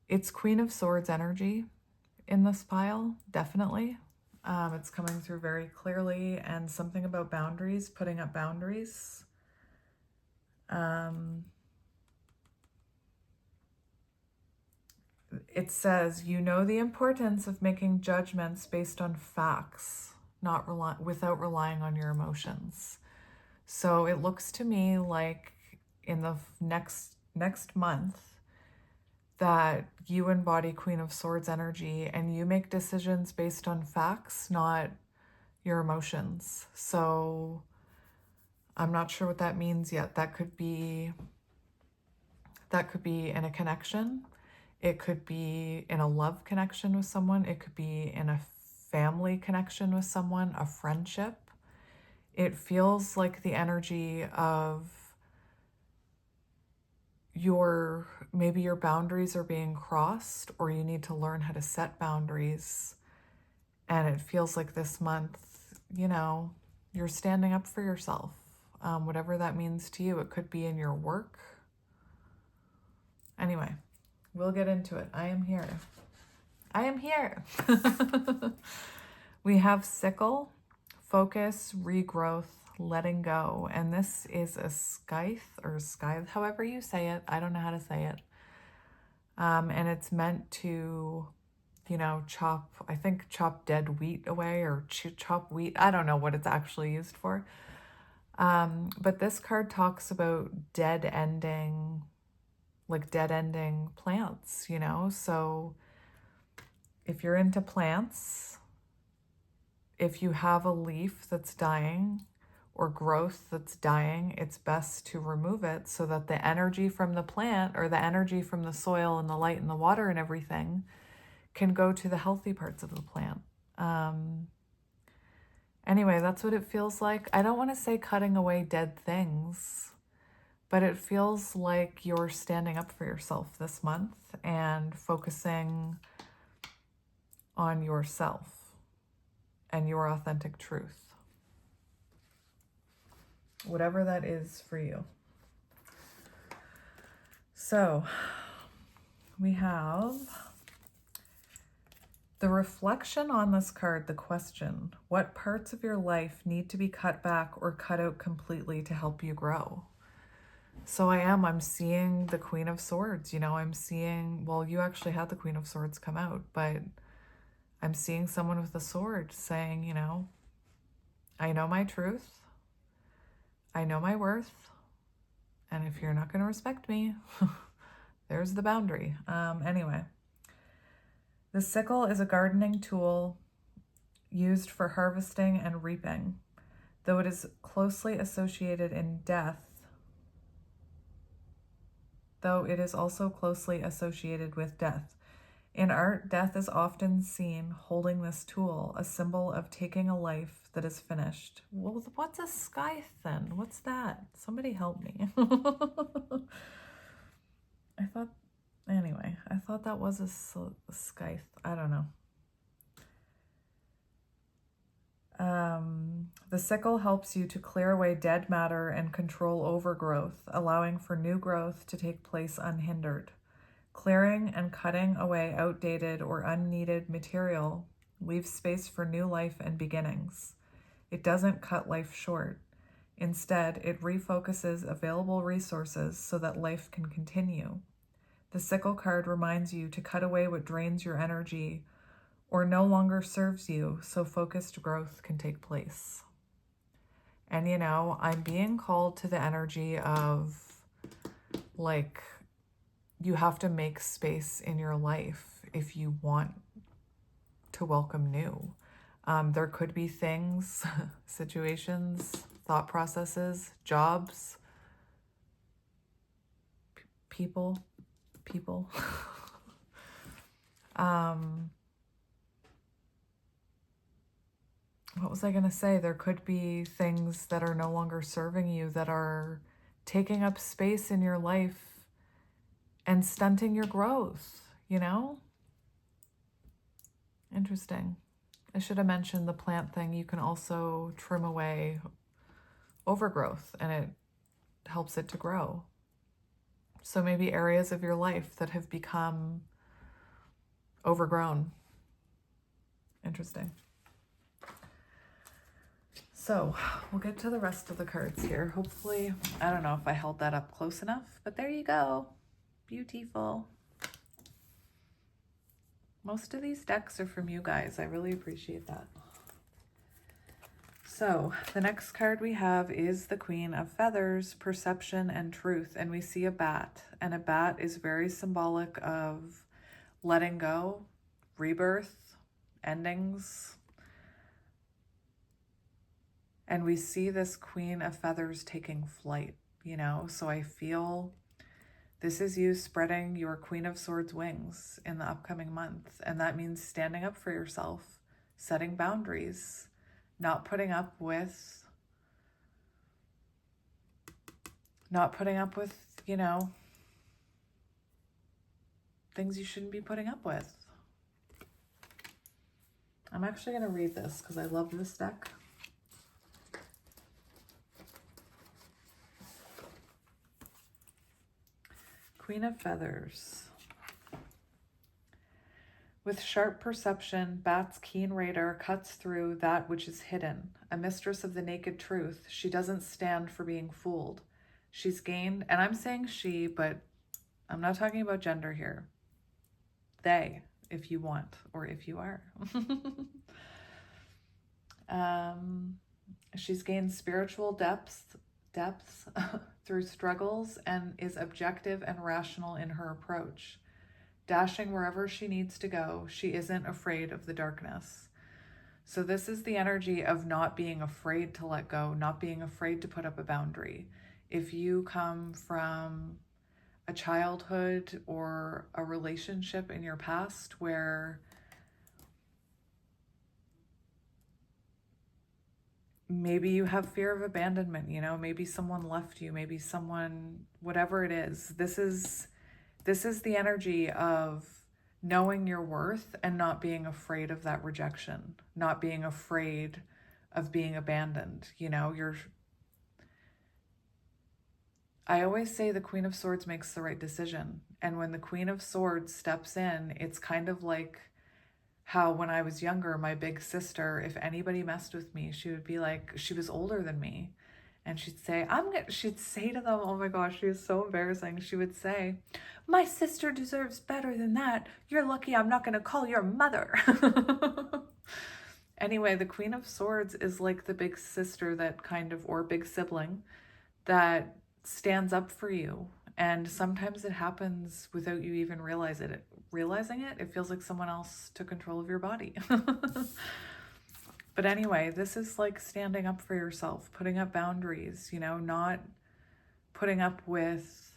It's Queen of Swords energy in this pile, definitely. It's coming through very clearly, and something about boundaries, putting up boundaries. It says, you know the importance of making judgments based on facts, without relying on your emotions. So it looks to me like in the next month that you embody Queen of Swords energy and you make decisions based on facts, not your emotions. So I'm not sure what that means yet. That could be in a connection. It could be in a love connection with someone. It could be in a family connection with someone, a friendship. It feels like the energy of maybe your boundaries are being crossed, or you need to learn how to set boundaries. And it feels like this month, you know, you're standing up for yourself, whatever that means to you. It could be in your work. Anyway, we'll get into it. I am here. I am here. We have sickle, focus, regrowth, letting go. And this is a scythe, or scythe, however you say it. I don't know how to say it. And it's meant to, you know, chop dead wheat away, or chop wheat. I don't know what it's actually used for. But this card talks about dead ending plants, you know? So if you're into plants, if you have a leaf that's dying or growth that's dying, it's best to remove it so that the energy from the plant, or the energy from the soil and the light and the water and everything, can go to the healthy parts of the plant. Anyway, that's what it feels like. I don't want to say cutting away dead things, but it feels like you're standing up for yourself this month and focusing on yourself and your authentic truth, whatever that is for you. So we have the reflection on this card, the question: what parts of your life need to be cut back or cut out completely to help you grow? So I'm seeing the Queen of Swords, you know, I'm seeing, well, you actually had the Queen of Swords come out, but I'm seeing someone with a sword saying, you know, I know my truth, I know my worth, and if you're not going to respect me, there's the boundary. Anyway, the sickle is a gardening tool used for harvesting and reaping, though it is closely associated in death, though it is also closely associated with death. In art, death is often seen holding this tool, a symbol of taking a life that is finished. Well, what's a scythe then? What's that? Somebody help me. I thought that was a scythe. I don't know. The sickle helps you to clear away dead matter and control overgrowth, allowing for new growth to take place unhindered. Clearing and cutting away outdated or unneeded material leaves space for new life and beginnings. It doesn't cut life short. Instead, it refocuses available resources so that life can continue. The sickle card reminds you to cut away what drains your energy or no longer serves you so focused growth can take place. And, you know, I'm being called to the energy of, like, you have to make space in your life if you want to welcome new. There could be things, situations, thought processes, jobs, people. What was I going to say? There could be things that are no longer serving you, that are taking up space in your life and stunting your growth, you know? Interesting. I should have mentioned the plant thing. You can also trim away overgrowth and it helps it to grow. So maybe areas of your life that have become overgrown. Interesting. So we'll get to the rest of the cards here. Hopefully, I don't know if I held that up close enough, but there you go. Beautiful. Most of these decks are from you guys. I really appreciate that. So the next card we have is the Queen of Feathers, Perception and Truth. And we see a bat, and a bat is very symbolic of letting go, rebirth, endings. And we see this Queen of Feathers taking flight, you know? So I feel this is you spreading your Queen of Swords wings in the upcoming month. And that means standing up for yourself, setting boundaries, not putting up with, you know, things you shouldn't be putting up with. I'm actually going to read this because I love this deck. Queen of Feathers. With sharp perception, Bat's keen radar cuts through that which is hidden. A mistress of the naked truth, she doesn't stand for being fooled. She's gained, and I'm saying she, but I'm not talking about gender here. they, if you want, or if you are. She's gained spiritual depths through struggles and is objective and rational in her approach. Dashing wherever she needs to go, she isn't afraid of the darkness. So this is the energy of not being afraid to let go, not being afraid to put up a boundary. If you come from a childhood or a relationship in your past where maybe you have fear of abandonment, you know, maybe someone left you, maybe someone, whatever it is, this is the energy of knowing your worth and not being afraid of that rejection, not being afraid of being abandoned. You know, I always say the Queen of Swords makes the right decision. And when the Queen of Swords steps in, it's kind of like how when I was younger, my big sister, if anybody messed with me, she would be like, she was older than me. And she'd say, she'd say to them, oh my gosh, she was so embarrassing. She would say, my sister deserves better than that. You're lucky I'm not going to call your mother. Anyway, the Queen of Swords is like the big sister that kind of, or big sibling that stands up for you. And sometimes it happens without you even realizing it. It feels like someone else took control of your body. But anyway, this is like standing up for yourself, putting up boundaries, you know, not putting up with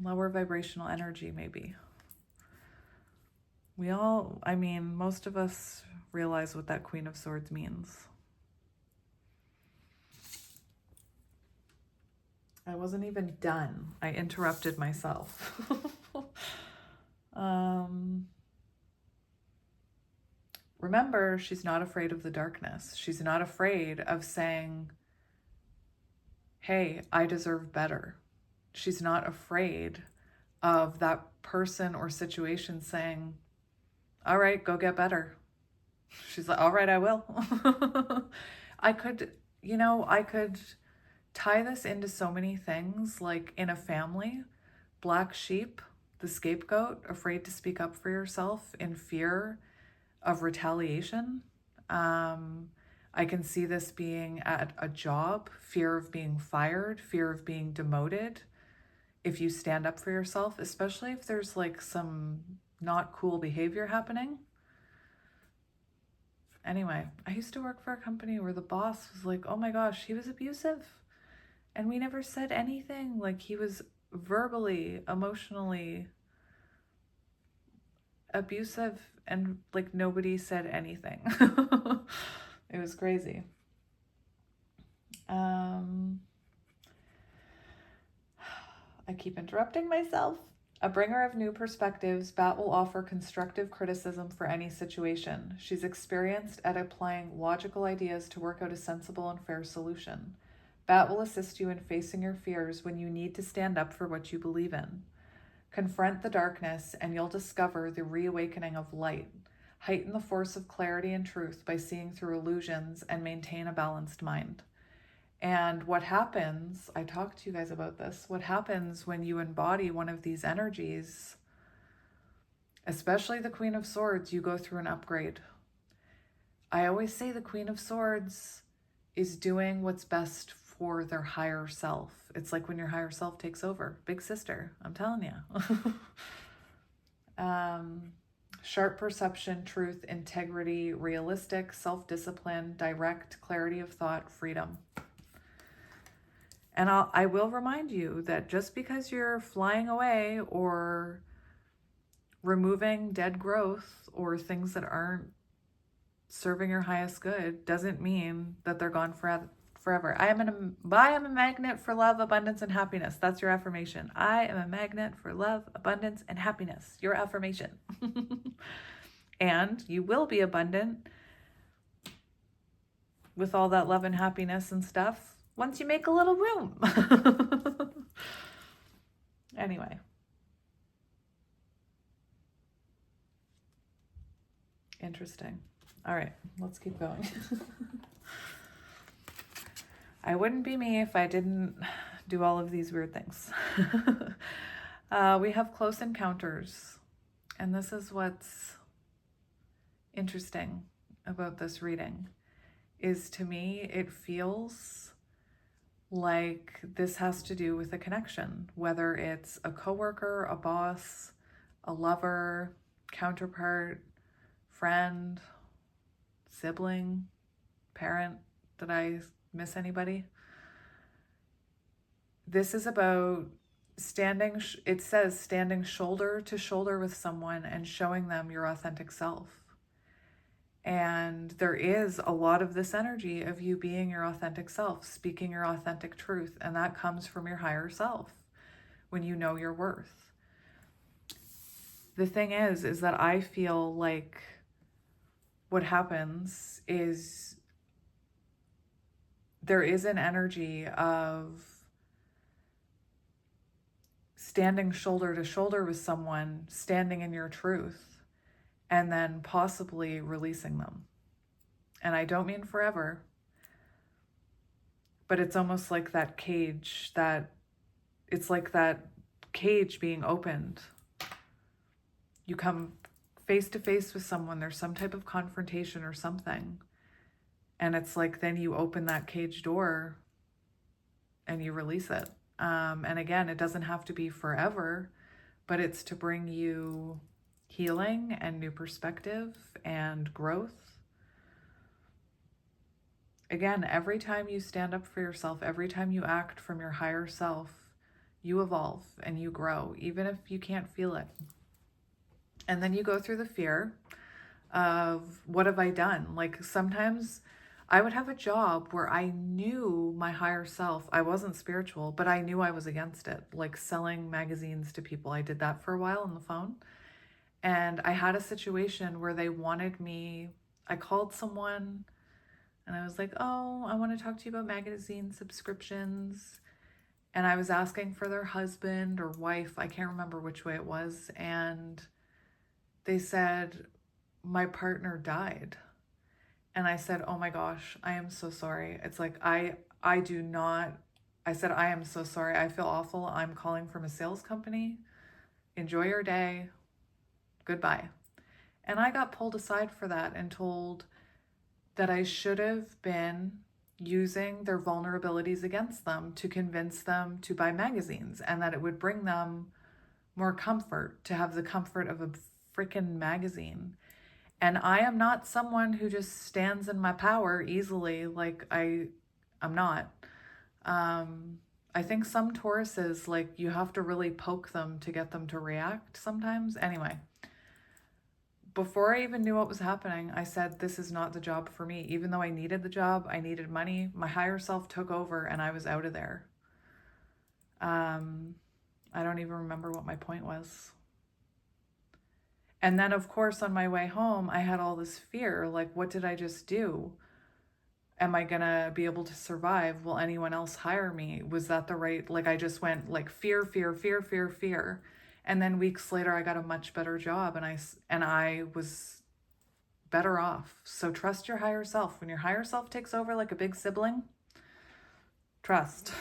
lower vibrational energy, maybe. Most of us realize what that Queen of Swords means. I wasn't even done. I interrupted myself. Remember, she's not afraid of the darkness. She's not afraid of saying, hey, I deserve better. She's not afraid of that person or situation saying, all right, go get better. She's like, all right, I will. I could tie this into so many things, like in a family, black sheep, the scapegoat, afraid to speak up for yourself in fear of retaliation. I can see this being at a job, fear of being fired, fear of being demoted. If you stand up for yourself, especially if there's like some not cool behavior happening. Anyway, I used to work for a company where the boss was like, oh my gosh, he was abusive. And we never said anything. Like, he was verbally, emotionally abusive, and like nobody said anything. It was crazy. I keep interrupting myself. A bringer of new perspectives, Bat will offer constructive criticism for any situation. She's experienced at applying logical ideas to work out a sensible and fair solution. Bat will assist you in facing your fears when you need to stand up for what you believe in. Confront the darkness and you'll discover the reawakening of light. Heighten the force of clarity and truth by seeing through illusions and maintain a balanced mind. And what happens, I talked to you guys about this, what happens when you embody one of these energies, especially the Queen of Swords, you go through an upgrade. I always say the Queen of Swords is doing what's best for their higher self. It's like when your higher self takes over. Big sister, I'm telling you. Sharp perception, truth, integrity, realistic, self-discipline, direct, clarity of thought, freedom. And I will remind you that just because you're flying away or removing dead growth or things that aren't serving your highest good doesn't mean that they're gone forever. I am a magnet for love, abundance, and happiness. That's your affirmation. I am a magnet for love, abundance, and happiness. Your affirmation. And you will be abundant with all that love and happiness and stuff once you make a little room. Anyway. Interesting. All right, let's keep going. I wouldn't be me if I didn't do all of these weird things. We have close encounters. And this is what's interesting about this reading, is to me, it feels like this has to do with a connection, whether it's a coworker, a boss, a lover, counterpart, friend, sibling, parent. Did I miss anybody? This is about it says standing shoulder to shoulder with someone and showing them your authentic self. And there is a lot of this energy of you being your authentic self, speaking your authentic truth. And that comes from your higher self when you know your worth. The thing is that I feel like what happens is there is an energy of standing shoulder to shoulder with someone, standing in your truth, and then possibly releasing them. And I don't mean forever, but it's almost like that cage, it's like that cage being opened. You come face to face with someone, there's some type of confrontation or something, and it's like then you open that cage door and you release it. And again, it doesn't have to be forever, but it's to bring you healing and new perspective and growth. Again, every time you stand up for yourself, every time you act from your higher self, you evolve and you grow, even if you can't feel it. And then you go through the fear of, what have I done? Like sometimes I would have a job where I knew my higher self, I wasn't spiritual, but I knew I was against it, like selling magazines to people. I did that for a while on the phone. And I had a situation where they wanted me, I called someone and I was like, oh, I want to talk to you about magazine subscriptions. And I was asking for their husband or wife, I can't remember which way it was. And they said, my partner died. And I said, oh my gosh, I am so sorry. It's like, I said, I am so sorry. I feel awful. I'm calling from a sales company. Enjoy your day. Goodbye. And I got pulled aside for that and told that I should have been using their vulnerabilities against them to convince them to buy magazines, and that it would bring them more comfort to have the comfort of a freaking magazine. And I am not someone who just stands in my power easily. Like I'm not. I think some Tauruses, like you have to really poke them to get them to react sometimes. Anyway, before I even knew what was happening, I said, this is not the job for me. Even though I needed the job, I needed money, my higher self took over and I was out of there. I don't even remember what my point was. And then, of course, on my way home, I had all this fear. Like, what did I just do? Am I going to be able to survive? Will anyone else hire me? Was that the right? Like, I just went like fear, fear, fear, fear, fear. And then weeks later, I got a much better job and I was better off. So trust your higher self. When your higher self takes over like a big sibling, trust.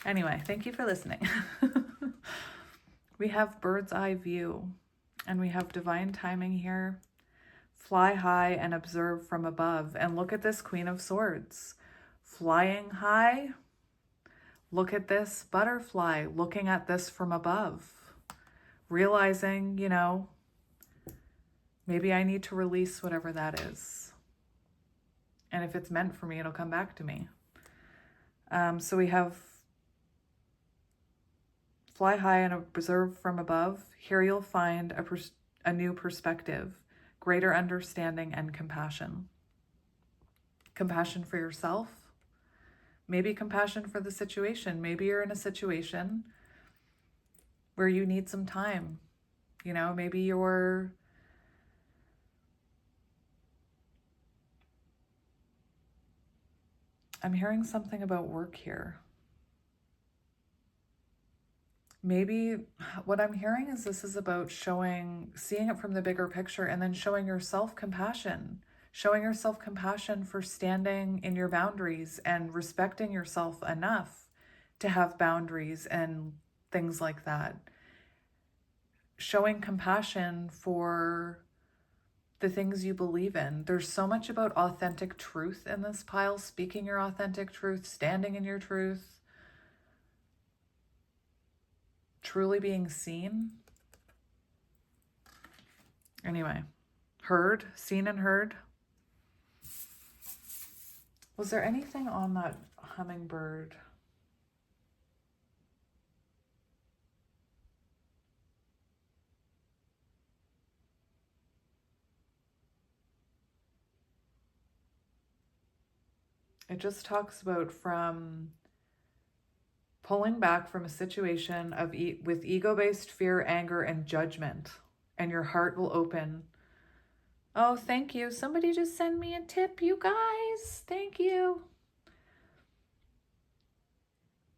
Anyway, thank you for listening. We have bird's eye view. And we have divine timing here. Fly high and observe from above. And look at this Queen of Swords. Flying high. Look at this butterfly looking at this from above. Realizing, maybe I need to release whatever that is. And if it's meant for me, it'll come back to me. So we have fly high and observe from above. Here you'll find a new perspective, greater understanding and compassion. Compassion for yourself. Maybe compassion for the situation. Maybe you're in a situation where you need some time. Maybe I'm hearing something about work here. Maybe what I'm hearing is this is about seeing it from the bigger picture and then showing yourself compassion for standing in your boundaries and respecting yourself enough to have boundaries and things like that. showing compassion for the things you believe in. There's so much about authentic truth in this pile, speaking your authentic truth, standing in your truth, truly being seen. Anyway, heard, seen and heard. Was there anything on that hummingbird? It just talks about from pulling back from a situation of with ego-based fear, anger, and judgment, and your heart will open. Oh, thank you. Somebody just send me a tip, you guys. Thank you.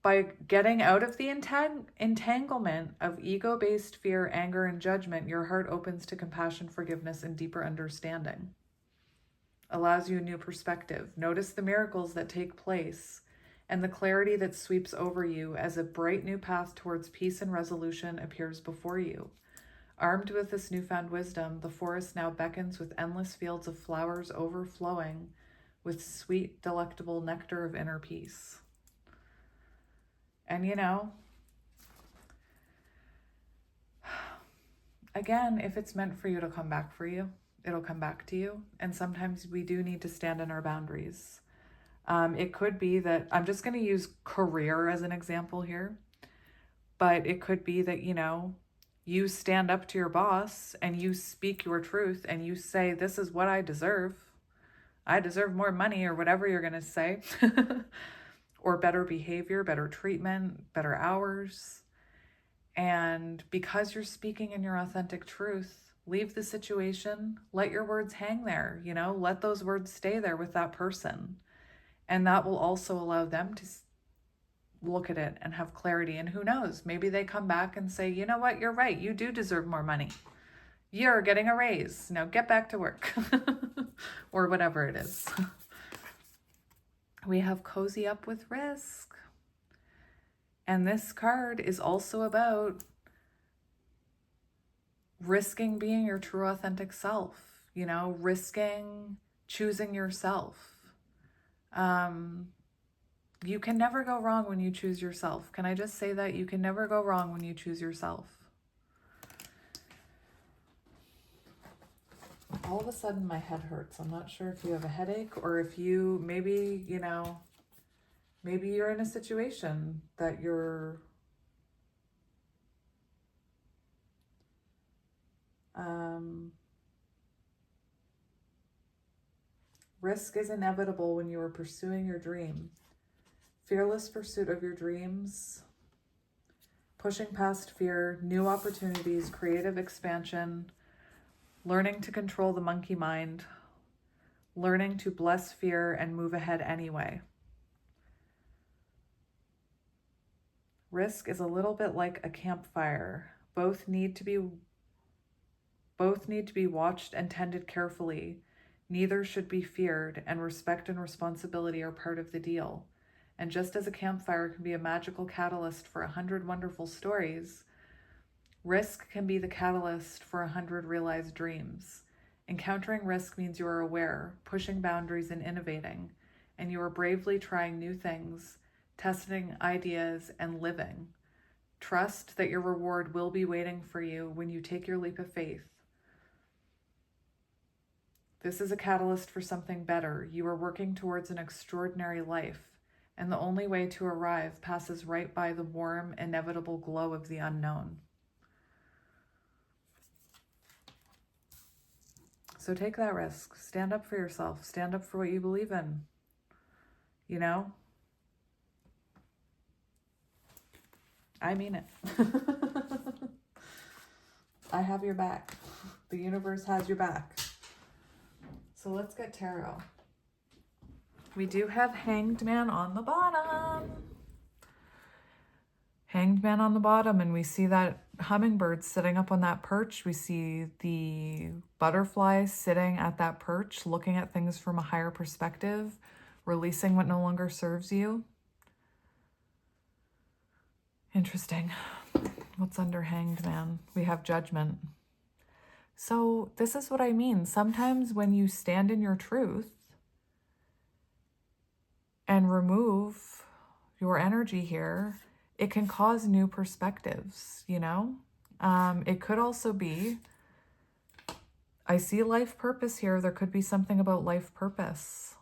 By getting out of the entanglement of ego-based fear, anger, and judgment, your heart opens to compassion, forgiveness, and deeper understanding. Allows you a new perspective. Notice the miracles that take place and the clarity that sweeps over you as a bright new path towards peace and resolution appears before you. Armed with this newfound wisdom, the forest now beckons with endless fields of flowers overflowing with sweet, delectable nectar of inner peace. And you know, again, if it's meant for you to come back for you, it'll come back to you. And sometimes we do need to stand in our boundaries. It could be that, I'm just going to use career as an example here, but it could be that, you know, you stand up to your boss and you speak your truth and you say, this is what I deserve. I deserve more money, or whatever you're going to say, or better behavior, better treatment, better hours. And because you're speaking in your authentic truth, leave the situation, let your words hang there, you know, let those words stay there with that person. And that will also allow them to look at it and have clarity. And who knows, maybe they come back and say, you know what, you're right. You do deserve more money. You're getting a raise. Now get back to work or whatever it is. We have cozy up with risk. And this card is also about risking being your true authentic self, you know, risking choosing yourself. You can never go wrong when you choose yourself. Can I just say that? You can never go wrong when you choose yourself. All of a sudden my head hurts. I'm not sure if you have a headache or if you, maybe, you know, maybe you're in a situation that you're risk is inevitable when you are pursuing your dream. Fearless pursuit of your dreams, pushing past fear, new opportunities, creative expansion, learning to control the monkey mind, learning to bless fear and move ahead anyway. Risk is a little bit like a campfire. Both need to be watched and tended carefully. Neither should be feared, and respect and responsibility are part of the deal. And just as a campfire can be a magical catalyst for 100 wonderful stories, risk can be the catalyst for 100 realized dreams. Encountering risk means you are aware, pushing boundaries and innovating, and you are bravely trying new things, testing ideas and living. Trust that your reward will be waiting for you when you take your leap of faith. This is a catalyst for something better. You are working towards an extraordinary life, and the only way to arrive passes right by the warm, inevitable glow of the unknown. So take that risk. Stand up for yourself. Stand up for what you believe in. You know? I mean it. I have your back. The universe has your back. So let's get tarot. We do have Hanged Man on the bottom. Hanged Man on the bottom, and we see that hummingbird sitting up on that perch. We see the butterfly sitting at that perch, looking at things from a higher perspective, releasing what no longer serves you. Interesting. What's under Hanged Man? We have Judgment. So this is what I mean. Sometimes when you stand in your truth and remove your energy here, it can cause new perspectives, you know? It could also be, I see life purpose here. There could be something about life purpose.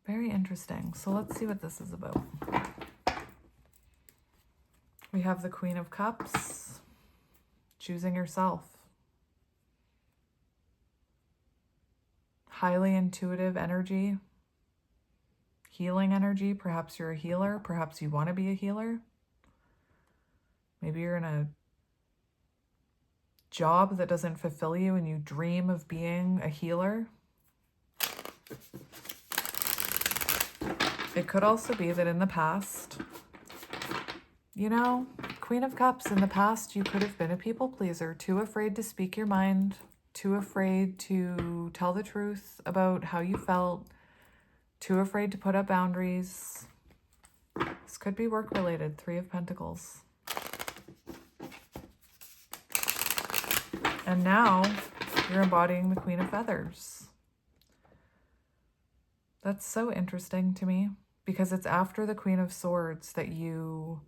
Very interesting. So let's see what this is about. We have the Queen of Cups, choosing yourself. Highly intuitive energy, healing energy. Perhaps you're a healer. Perhaps you want to be a healer. Maybe you're in a job that doesn't fulfill you and you dream of being a healer. It could also be that in the past, you know, Queen of Cups, in the past, you could have been a people pleaser, too afraid to speak your mind, too afraid to tell the truth about how you felt, too afraid to put up boundaries. This could be work-related. 3 of Pentacles. And now you're embodying the Queen of Feathers. That's so interesting to me because it's after the Queen of Swords that you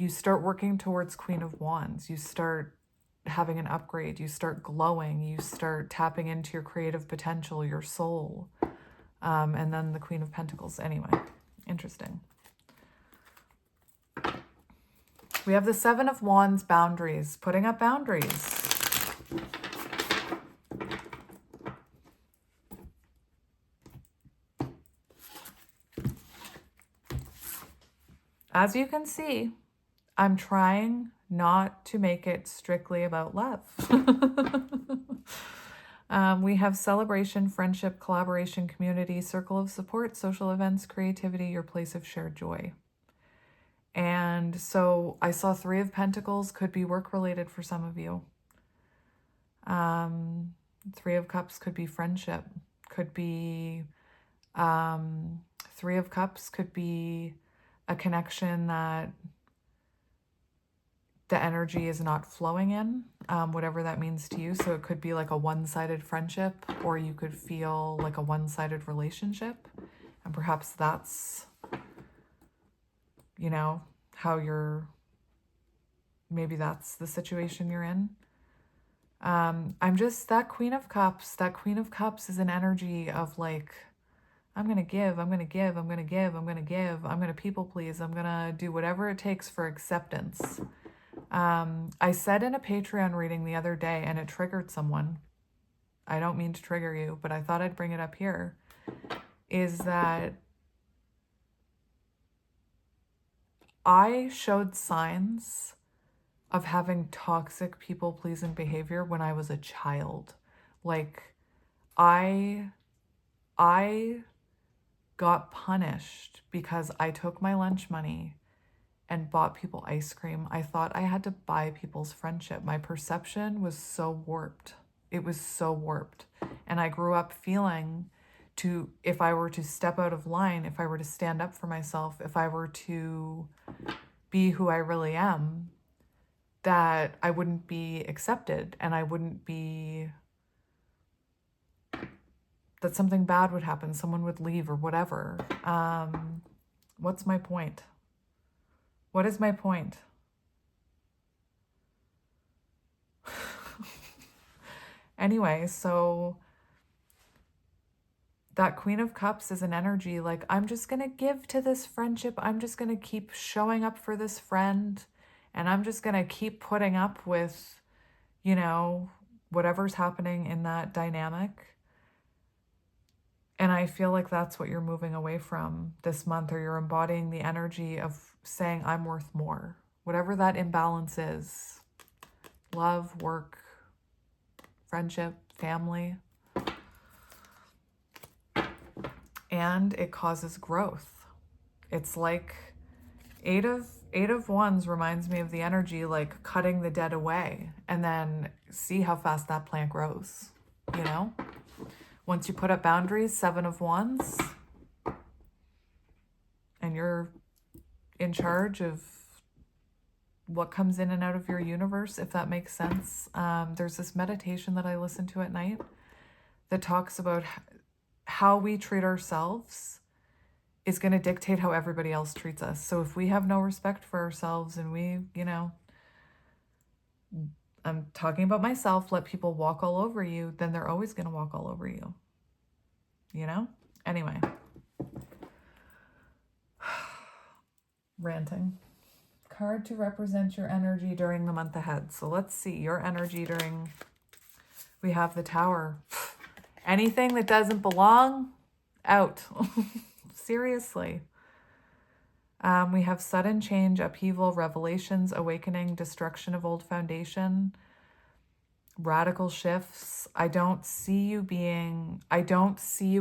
start working towards Queen of Wands. You start having an upgrade. You start glowing. You start tapping into your creative potential, your soul. And then the Queen of Pentacles. Anyway, interesting. We have the 7 of Wands, boundaries, putting up boundaries. As you can see, I'm trying not to make it strictly about love. We have celebration, friendship, collaboration, community, circle of support, social events, creativity, your place of shared joy. And so I saw 3 of Pentacles, could be work-related for some of you. 3 of Cups could be friendship, could be 3 of Cups could be a connection that the energy is not flowing in, whatever that means to you. So it could be like a one-sided friendship, or you could feel like a one-sided relationship. And perhaps that's, you know, how maybe that's the situation you're in. I'm just, that Queen of Cups is an energy of like, I'm going to give, I'm going to give, I'm going to give, I'm going to give, I'm going to people please, I'm going to do whatever it takes for acceptance. I said in a Patreon reading the other day, and it triggered someone. I don't mean to trigger you, but I thought I'd bring it up here, is that I showed signs of having toxic people-pleasing behavior when I was a child. Like, I got punished because I took my lunch money and bought people ice cream. I thought I had to buy people's friendship. My perception was so warped. It was so warped. And I grew up feeling if I were to step out of line, if I were to stand up for myself, if I were to be who I really am, that I wouldn't be accepted, and I wouldn't be, that something bad would happen, someone would leave or whatever. What's my point? What is my point? Anyway, so that Queen of Cups is an energy like, I'm just going to give to this friendship. I'm just going to keep showing up for this friend. And I'm just going to keep putting up with, you know, whatever's happening in that dynamic. And I feel like that's what you're moving away from this month, or you're embodying the energy of saying, I'm worth more. Whatever that imbalance is, love, work, friendship, family. And it causes growth. It's like Eight of Wands reminds me of the energy like cutting the dead away, and then see how fast that plant grows, you know? Once you put up boundaries, 7 of Wands, and you're in charge of what comes in and out of your universe, if that makes sense. There's this meditation that I listen to at night that talks about how we treat ourselves is going to dictate how everybody else treats us. So if we have no respect for ourselves and we, I'm talking about myself, let people walk all over you, then they're always going to walk all over you. Anyway. Ranting. Card to represent your energy during the month ahead. So let's see your energy during, we have the Tower. Anything that doesn't belong, out. Seriously. We have sudden change, upheaval, revelations, awakening, destruction of old foundation, radical shifts. I don't see you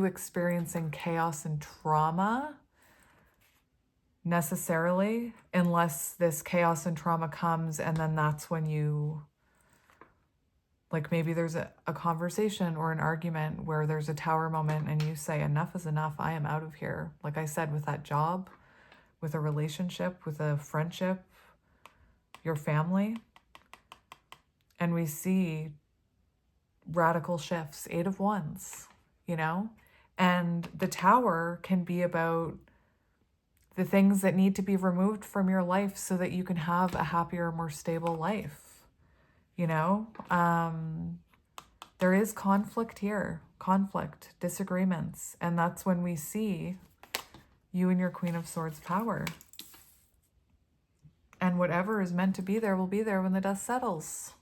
experiencing chaos and trauma necessarily, unless this chaos and trauma comes and then that's when you, like maybe there's a conversation or an argument where there's a Tower moment and you say, enough is enough, I am out of here. Like I said, with that job, with a relationship, with a friendship, your family. And we see radical shifts, 8 of Wands, and the Tower can be about the things that need to be removed from your life so that you can have a happier, more stable life. There is conflict here, disagreements. And that's when we see you and your Queen of Swords power. And whatever is meant to be there will be there when the dust settles.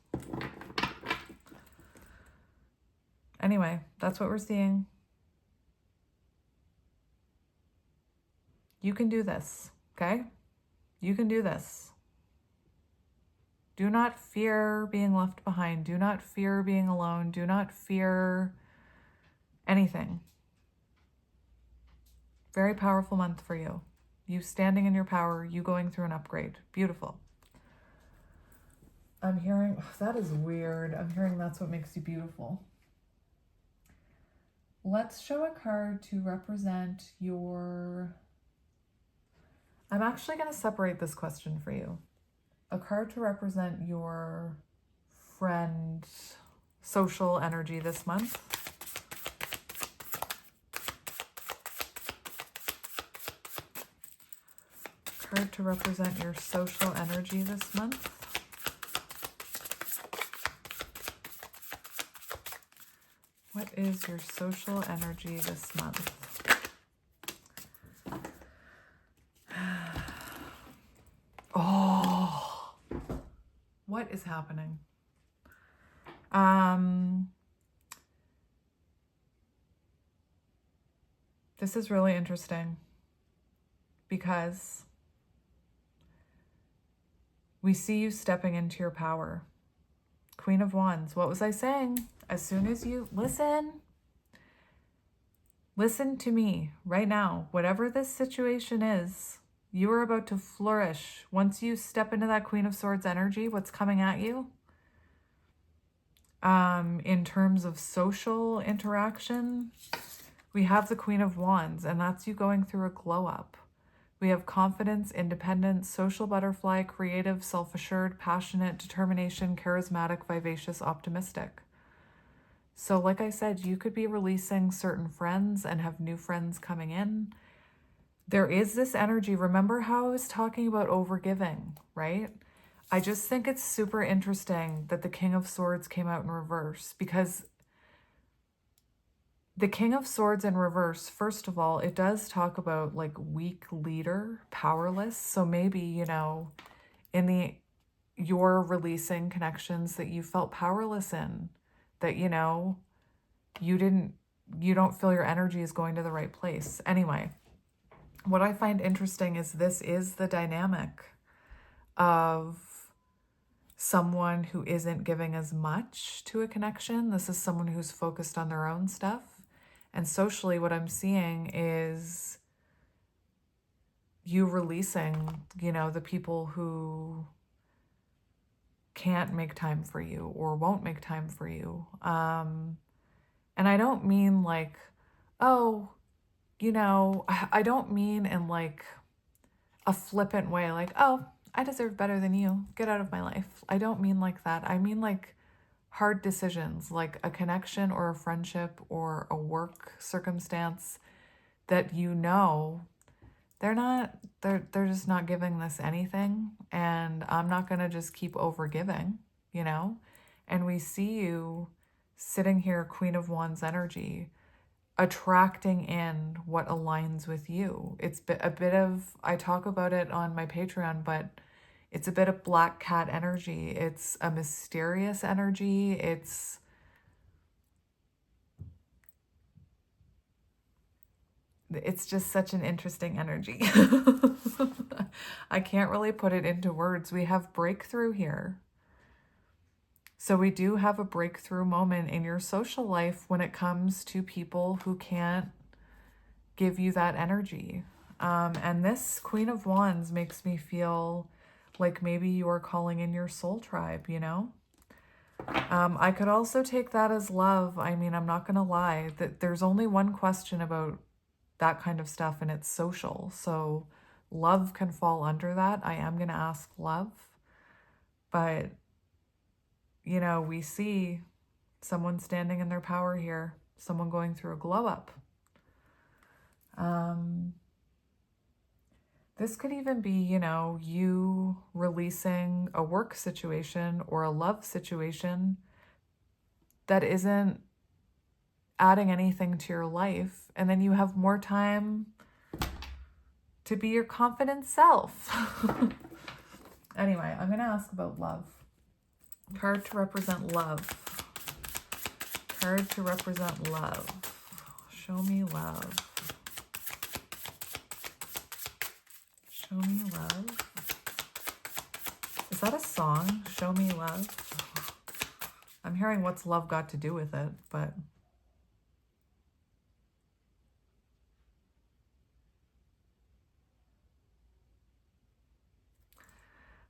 Anyway, that's what we're seeing. You can do this, okay? You can do this. Do not fear being left behind. Do not fear being alone. Do not fear anything. Very powerful month for you. You standing in your power, you going through an upgrade. Beautiful. I'm hearing, that is weird. I'm hearing that's what makes you beautiful. Let's show a card to represent your... I'm actually going to separate this question for you. A card to represent your friend social energy this month. Card to represent your social energy this month. What is your social energy this month? Oh, what is happening? This is really interesting because we see you stepping into your power. Queen of Wands. What was I saying? As soon as you listen to me right now, whatever this situation is, you are about to flourish. Once you step into that Queen of Swords energy, what's coming at you? In terms of social interaction, we have the Queen of Wands, and that's you going through a glow up. We have confidence, independence, social butterfly, creative, self-assured, passionate, determination, charismatic, vivacious, optimistic. So like I said, you could be releasing certain friends and have new friends coming in. There is this energy. Remember how I was talking about overgiving, right? I just think it's super interesting that the King of Swords came out in reverse, because the King of Swords in reverse, first of all, it does talk about like weak leader, powerless. So maybe, you're releasing connections that you felt powerless in, that, you don't feel your energy is going to the right place. Anyway, what I find interesting is this is the dynamic of someone who isn't giving as much to a connection. This is someone who's focused on their own stuff. And socially, what I'm seeing is you releasing, the people who can't make time for you or won't make time for you. And I don't mean like, I don't mean in like a flippant way, like, oh, I deserve better than you. Get out of my life. I don't mean like that. I mean like hard decisions, like a connection or a friendship or a work circumstance that you know they're just not giving this anything, and I'm not going to just keep over giving, you know? And we see you sitting here, Queen of Wands energy, attracting in what aligns with you. It's a bit of, I talk about it on my Patreon, but it's a bit of black cat energy. It's a mysterious energy. It's just such an interesting energy. I can't really put it into words. We have breakthrough here. So we do have a breakthrough moment in your social life when it comes to people who can't give you that energy. And this Queen of Wands makes me feel like maybe you are calling in your soul tribe, you know? I could also take that as love. I mean, I'm not going to lie that there's only one question about that kind of stuff, and it's social. So love can fall under that. I am going to ask love. But, you know, we see someone standing in their power here, someone going through a glow up. This could even be, you know, you releasing a work situation or a love situation that isn't adding anything to your life. And then you have more time to be your confident self. Anyway, I'm going to ask about love. Card to represent love. Card to represent love. Show me love. Show me love. Is that a song? Show me love. I'm hearing what's love got to do with it, but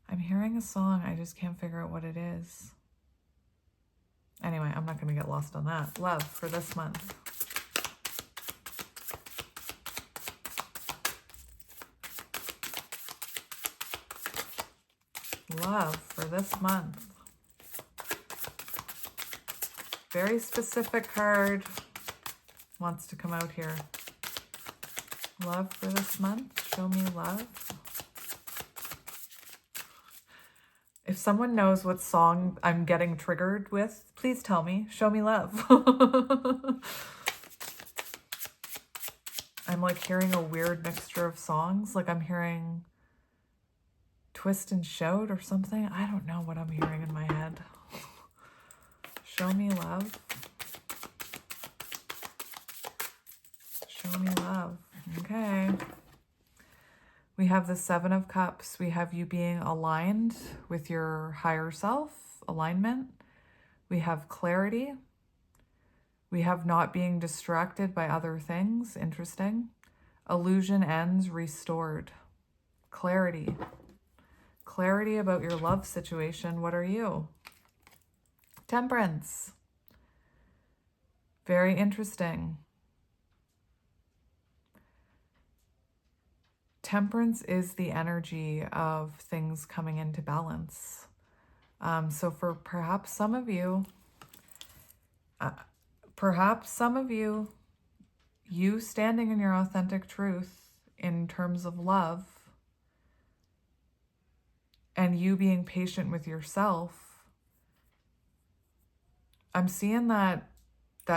I'm hearing a song. I just can't figure out what it is. Anyway, I'm not going to get lost on that. Love for this month. Love for this month. Very specific card wants to come out here. Love for this month. Show me love. If someone knows what song I'm getting triggered with, please tell me. Show me love. I'm like hearing a weird mixture of songs. Like I'm hearing Twist and Shout or something. I don't know what I'm hearing in my head. Show me love. Show me love. Okay. We have the Seven of Cups. We have you being aligned with your higher self, alignment. We have clarity. We have not being distracted by other things. Interesting. Illusion ends, restored. Clarity. Clarity about your love situation. What are you? Temperance. Very interesting. Temperance is the energy of things coming into balance. So for perhaps some of you, you standing in your authentic truth in terms of love and you being patient with yourself, I'm seeing that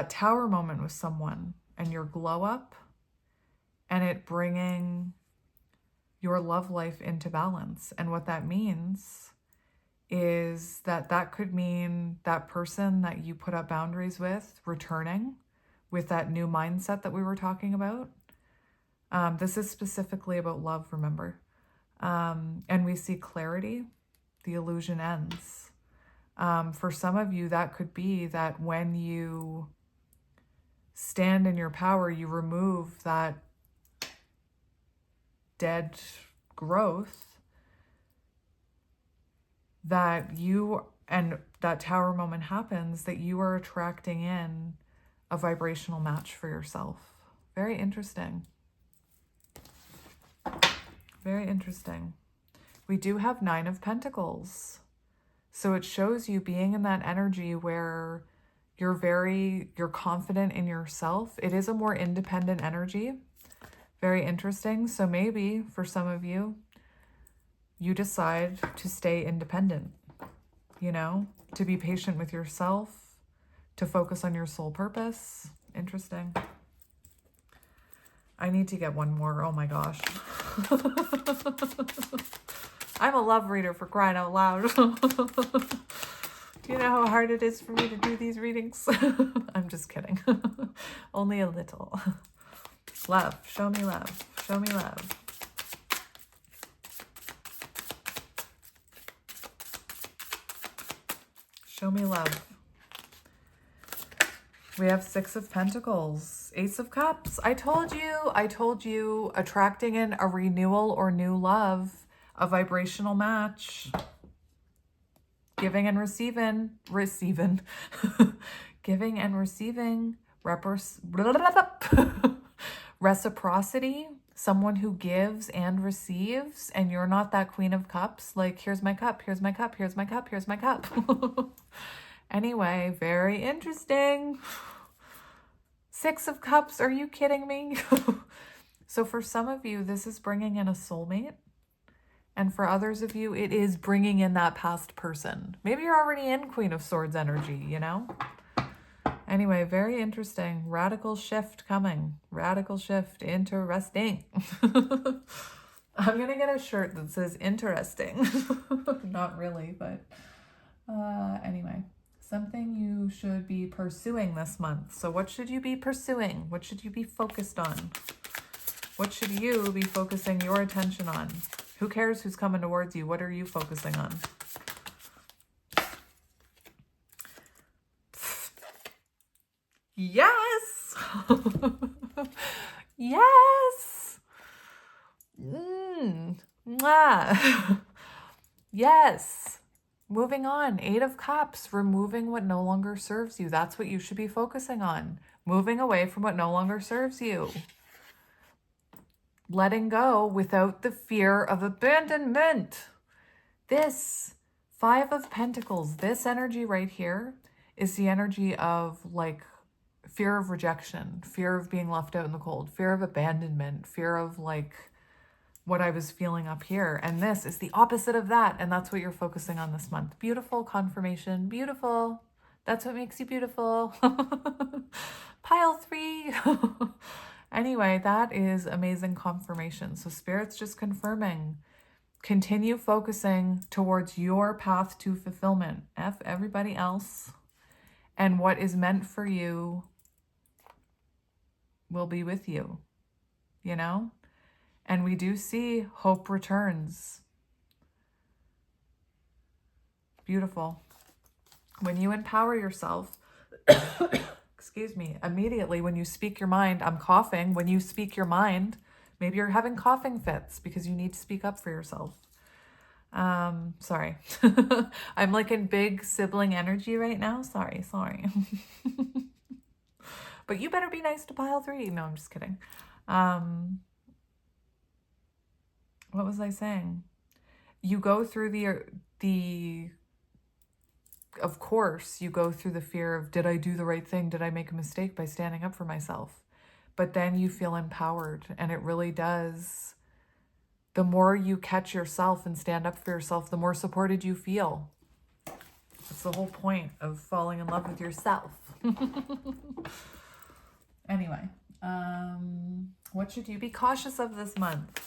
tower moment with someone and your glow up and it bringing your love life into balance. And what that means is that could mean that person that you put up boundaries with returning with that new mindset that we were talking about. This is specifically about love, remember. And we see clarity. The illusion ends. For some of you, that could be that when you stand in your power, you remove that dead growth, that you, and that tower moment happens, that you are attracting in a vibrational match for yourself. Very interesting. Very interesting. We do have 9 of Pentacles. So it shows you being in that energy where you're confident in yourself. It is a more independent energy. Very interesting. So maybe for some of you, you decide to stay independent, you know, to be patient with yourself, to focus on your soul purpose. Interesting. I need to get one more. Oh my gosh. I'm a love reader, for crying out loud. Do you know how hard it is for me to do these readings? I'm just kidding. Only a little. Love. Show me love. Show me love. Show me love. We have 6 of Pentacles, Ace of Cups. I told you, attracting in a renewal or new love, a vibrational match, giving and receiving, giving and receiving, reciprocity, someone who gives and receives, and you're not that Queen of Cups, like, here's my cup, here's my cup, here's my cup, here's my cup. Anyway, very interesting. 6 of Cups, are you kidding me? So for some of you, this is bringing in a soulmate. And for others of you, it is bringing in that past person. Maybe you're already in Queen of Swords energy, you know? Anyway, very interesting. Radical shift coming. Radical shift. Interesting. I'm going to get a shirt that says interesting. Not really, but anyway. Something you should be pursuing this month. So what should you be pursuing? What should you be focused on? What should you be focusing your attention on? Who cares who's coming towards you? What are you focusing on? Yes! Yes! Mwah. Yes! Moving on, 8 of Cups, removing what no longer serves you. That's what you should be focusing on. Moving away from what no longer serves you. Letting go without the fear of abandonment. This 5 of Pentacles, this energy right here is the energy of like fear of rejection, fear of being left out in the cold, fear of abandonment, fear of like what I was feeling up here. And this is the opposite of that. And that's what you're focusing on this month. Beautiful confirmation. Beautiful. That's what makes you beautiful. Pile 3. Anyway, that is amazing confirmation. So Spirit's just confirming. Continue focusing towards your path to fulfillment. F everybody else. And what is meant for you will be with you. You know? And we do see hope returns. Beautiful. When you empower yourself, excuse me, immediately when you speak your mind, I'm coughing, when you speak your mind, maybe you're having coughing fits because you need to speak up for yourself. Sorry. I'm like in big sibling energy right now. Sorry. But you better be nice to pile 3. No, I'm just kidding. What was I saying? You go through of course, you go through the fear of, did I do the right thing? Did I make a mistake by standing up for myself? But then you feel empowered, and it really does. The more you catch yourself and stand up for yourself, the more supported you feel. That's the whole point of falling in love with yourself. Anyway, what should you be cautious of this month?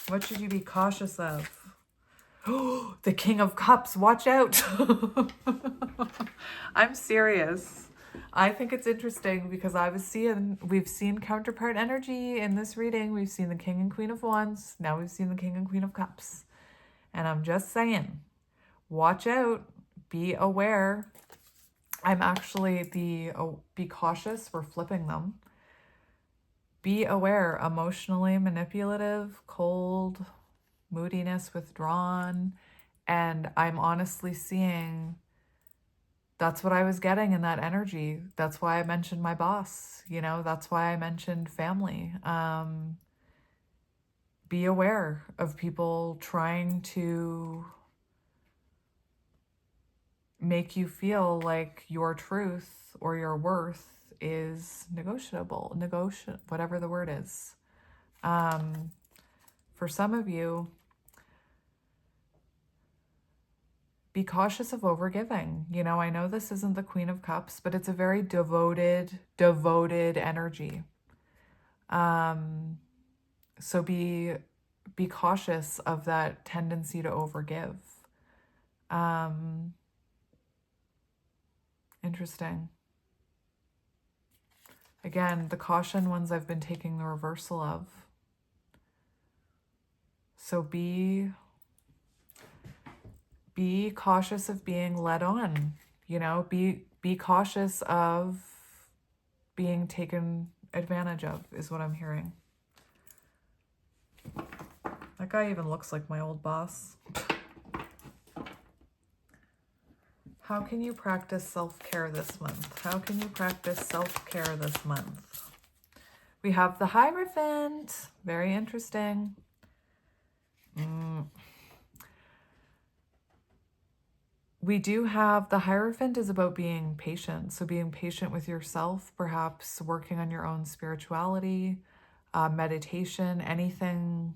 What should you be cautious of? Oh, the King of Cups, watch out. I'm serious. I think it's interesting because we've seen counterpart energy in this reading. We've seen the King and Queen of Wands. Now we've seen the King and Queen of Cups. And I'm just saying, watch out, be aware. I'm actually be cautious. We're flipping them. Be aware, emotionally manipulative, cold, moodiness, withdrawn. And I'm honestly seeing that's what I was getting in that energy. That's why I mentioned my boss, you know, that's why I mentioned family. be aware of people trying to make you feel like your truth or your worth is negotiable, whatever the word is. For some of you, be cautious of overgiving. You know, I know this isn't the Queen of Cups, but it's a very devoted energy. So be cautious of that tendency to overgive. Interesting. Again, the caution ones I've been taking the reversal of. So be cautious of being led on, you know, be cautious of being taken advantage of, is what I'm hearing. That guy even looks like my old boss. How can you practice self-care this month? How can you practice self-care this month? We have the Hierophant. Very interesting. We do have the Hierophant is about being patient. So being patient with yourself, perhaps working on your own spirituality, meditation, anything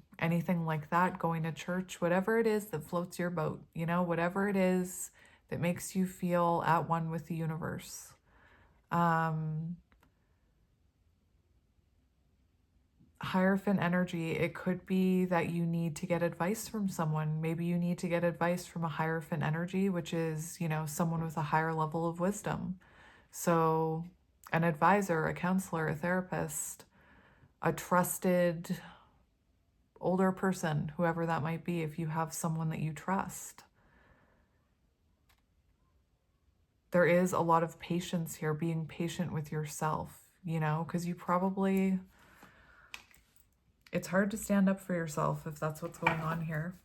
like that, going to church, whatever it is that floats your boat, you know, whatever it is that makes you feel at one with the universe. Hierophant energy, it could be that you need to get advice from someone. Maybe you need to get advice from a Hierophant energy, which is, you know, someone with a higher level of wisdom. So an advisor, a counselor, a therapist, a trusted older person, whoever that might be, if you have someone that you trust. There is a lot of patience here, being patient with yourself, you know, because you probably... It's hard to stand up for yourself if that's what's going on here.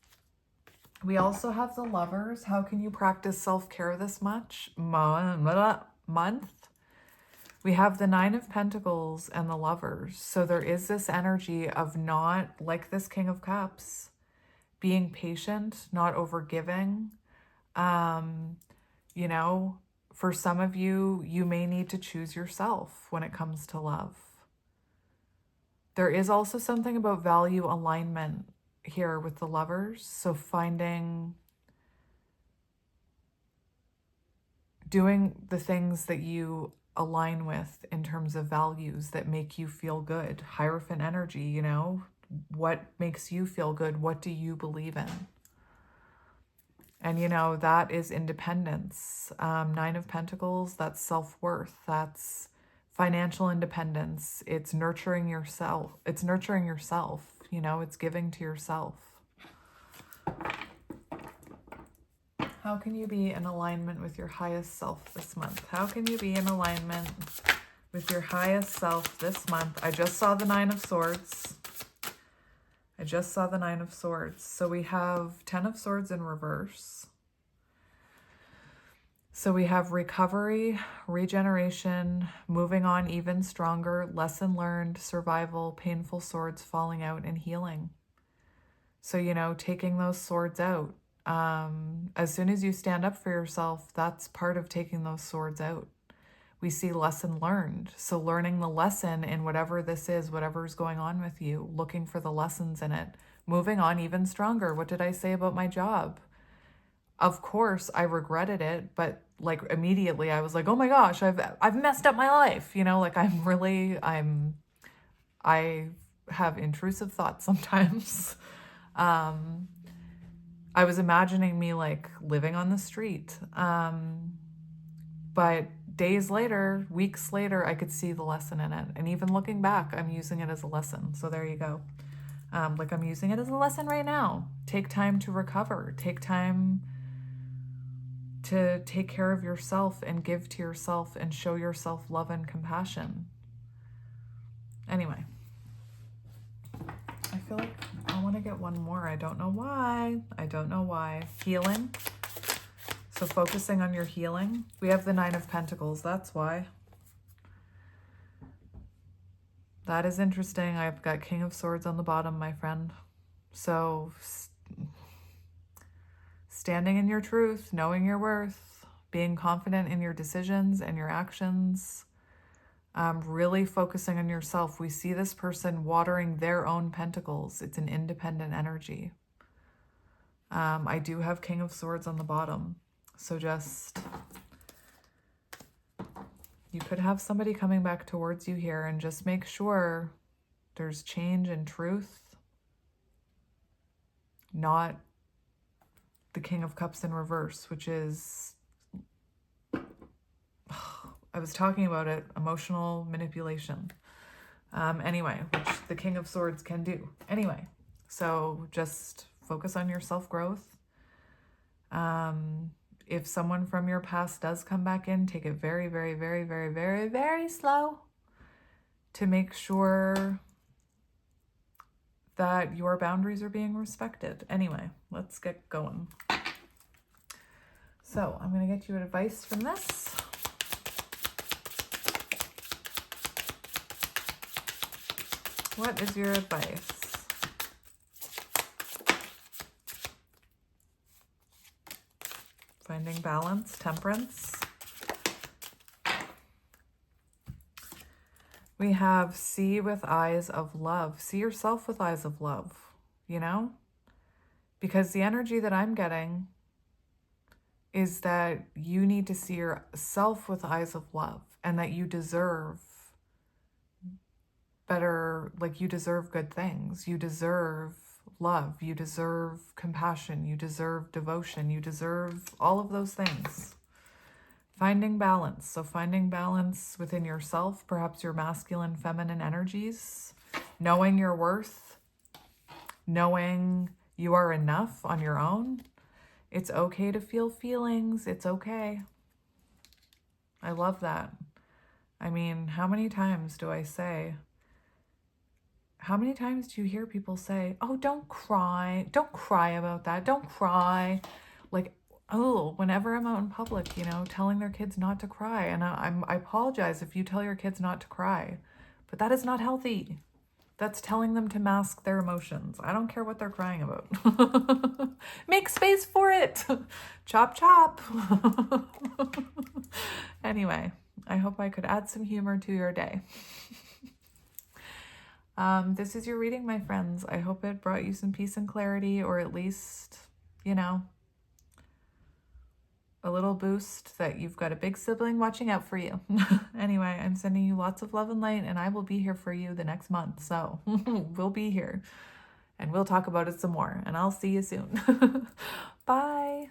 We also have the Lovers. How can you practice self-care this month? We have the Nine of Pentacles and the Lovers. So there is this energy of not, like this King of Cups, being patient, not overgiving. You know, for some of you, you may need to choose yourself when it comes to love. There is also something about value alignment here with the Lovers. So doing the things that you align with in terms of values that make you feel good. Hierophant energy, you know, what makes you feel good? What do you believe in? And, you know, that is independence. Nine of Pentacles, that's self-worth. That's financial independence. It's nurturing yourself. It's nurturing yourself, you know, it's giving to yourself. How can you be in alignment with your highest self this month? How can you be in alignment with your highest self this month? I just saw the Nine of Swords. So we have 10 of Swords in reverse. So we have recovery, regeneration, moving on even stronger, lesson learned, survival, painful swords falling out, and healing. So, you know, taking those swords out. As soon as you stand up for yourself, that's part of taking those swords out. We see lesson learned. So learning the lesson in whatever this is, whatever's going on with you, looking for the lessons in it, moving on even stronger. What did I say about my job? Of course, I regretted it, but like immediately I was like, oh my gosh, I've messed up my life. You know, like I have intrusive thoughts sometimes. I was imagining me like living on the street. But days later, weeks later, I could see the lesson in it. And even looking back, I'm using it as a lesson. So there you go. Like I'm using it as a lesson right now. Take time to recover. Take time to take care of yourself and give to yourself and show yourself love and compassion. Anyway, I feel like I want to get one more. I don't know why. Healing. So focusing on your healing. We have the Nine of Pentacles. That's why. That is interesting. I've got King of Swords on the bottom, my friend. So standing in your truth, knowing your worth, being confident in your decisions and your actions, really focusing on yourself. We see this person watering their own pentacles. It's an independent energy. I do have King of Swords on the bottom. So just, you could have somebody coming back towards you here, and just make sure there's change and truth, not the King of Cups in reverse, which is, I was talking about it, emotional manipulation. Anyway, which the King of Swords can do. Anyway, so just focus on your self-growth. If someone from your past does come back in, take it very, very, very, very, very, very slow to make sure that your boundaries are being respected. Anyway, let's get going. So I'm going to get you advice from this. What is your advice? Finding balance, temperance. We have see with eyes of love. See yourself with eyes of love, you know? Because the energy that I'm getting is that you need to see yourself with eyes of love, and that you deserve better, like you deserve good things. You deserve love. You deserve compassion. You deserve devotion. You deserve all of those things. Finding balance. So finding balance within yourself, perhaps your masculine, feminine energies, knowing your worth, knowing you are enough on your own. It's okay to feel feelings. It's okay. I love that. I mean, how many times do you hear people say, oh, don't cry. Don't cry about that. Don't cry. Like, oh, whenever I'm out in public, you know, telling their kids not to cry. And I apologize if you tell your kids not to cry, but that is not healthy. That's telling them to mask their emotions. I don't care what they're crying about. Make space for it. Chop, chop. Anyway, I hope I could add some humor to your day. This is your reading, my friends. I hope it brought you some peace and clarity, or at least, you know, a little boost that you've got a big sibling watching out for you. Anyway, I'm sending you lots of love and light, and I will be here for you the next month. So we'll be here and we'll talk about it some more, and I'll see you soon. Bye.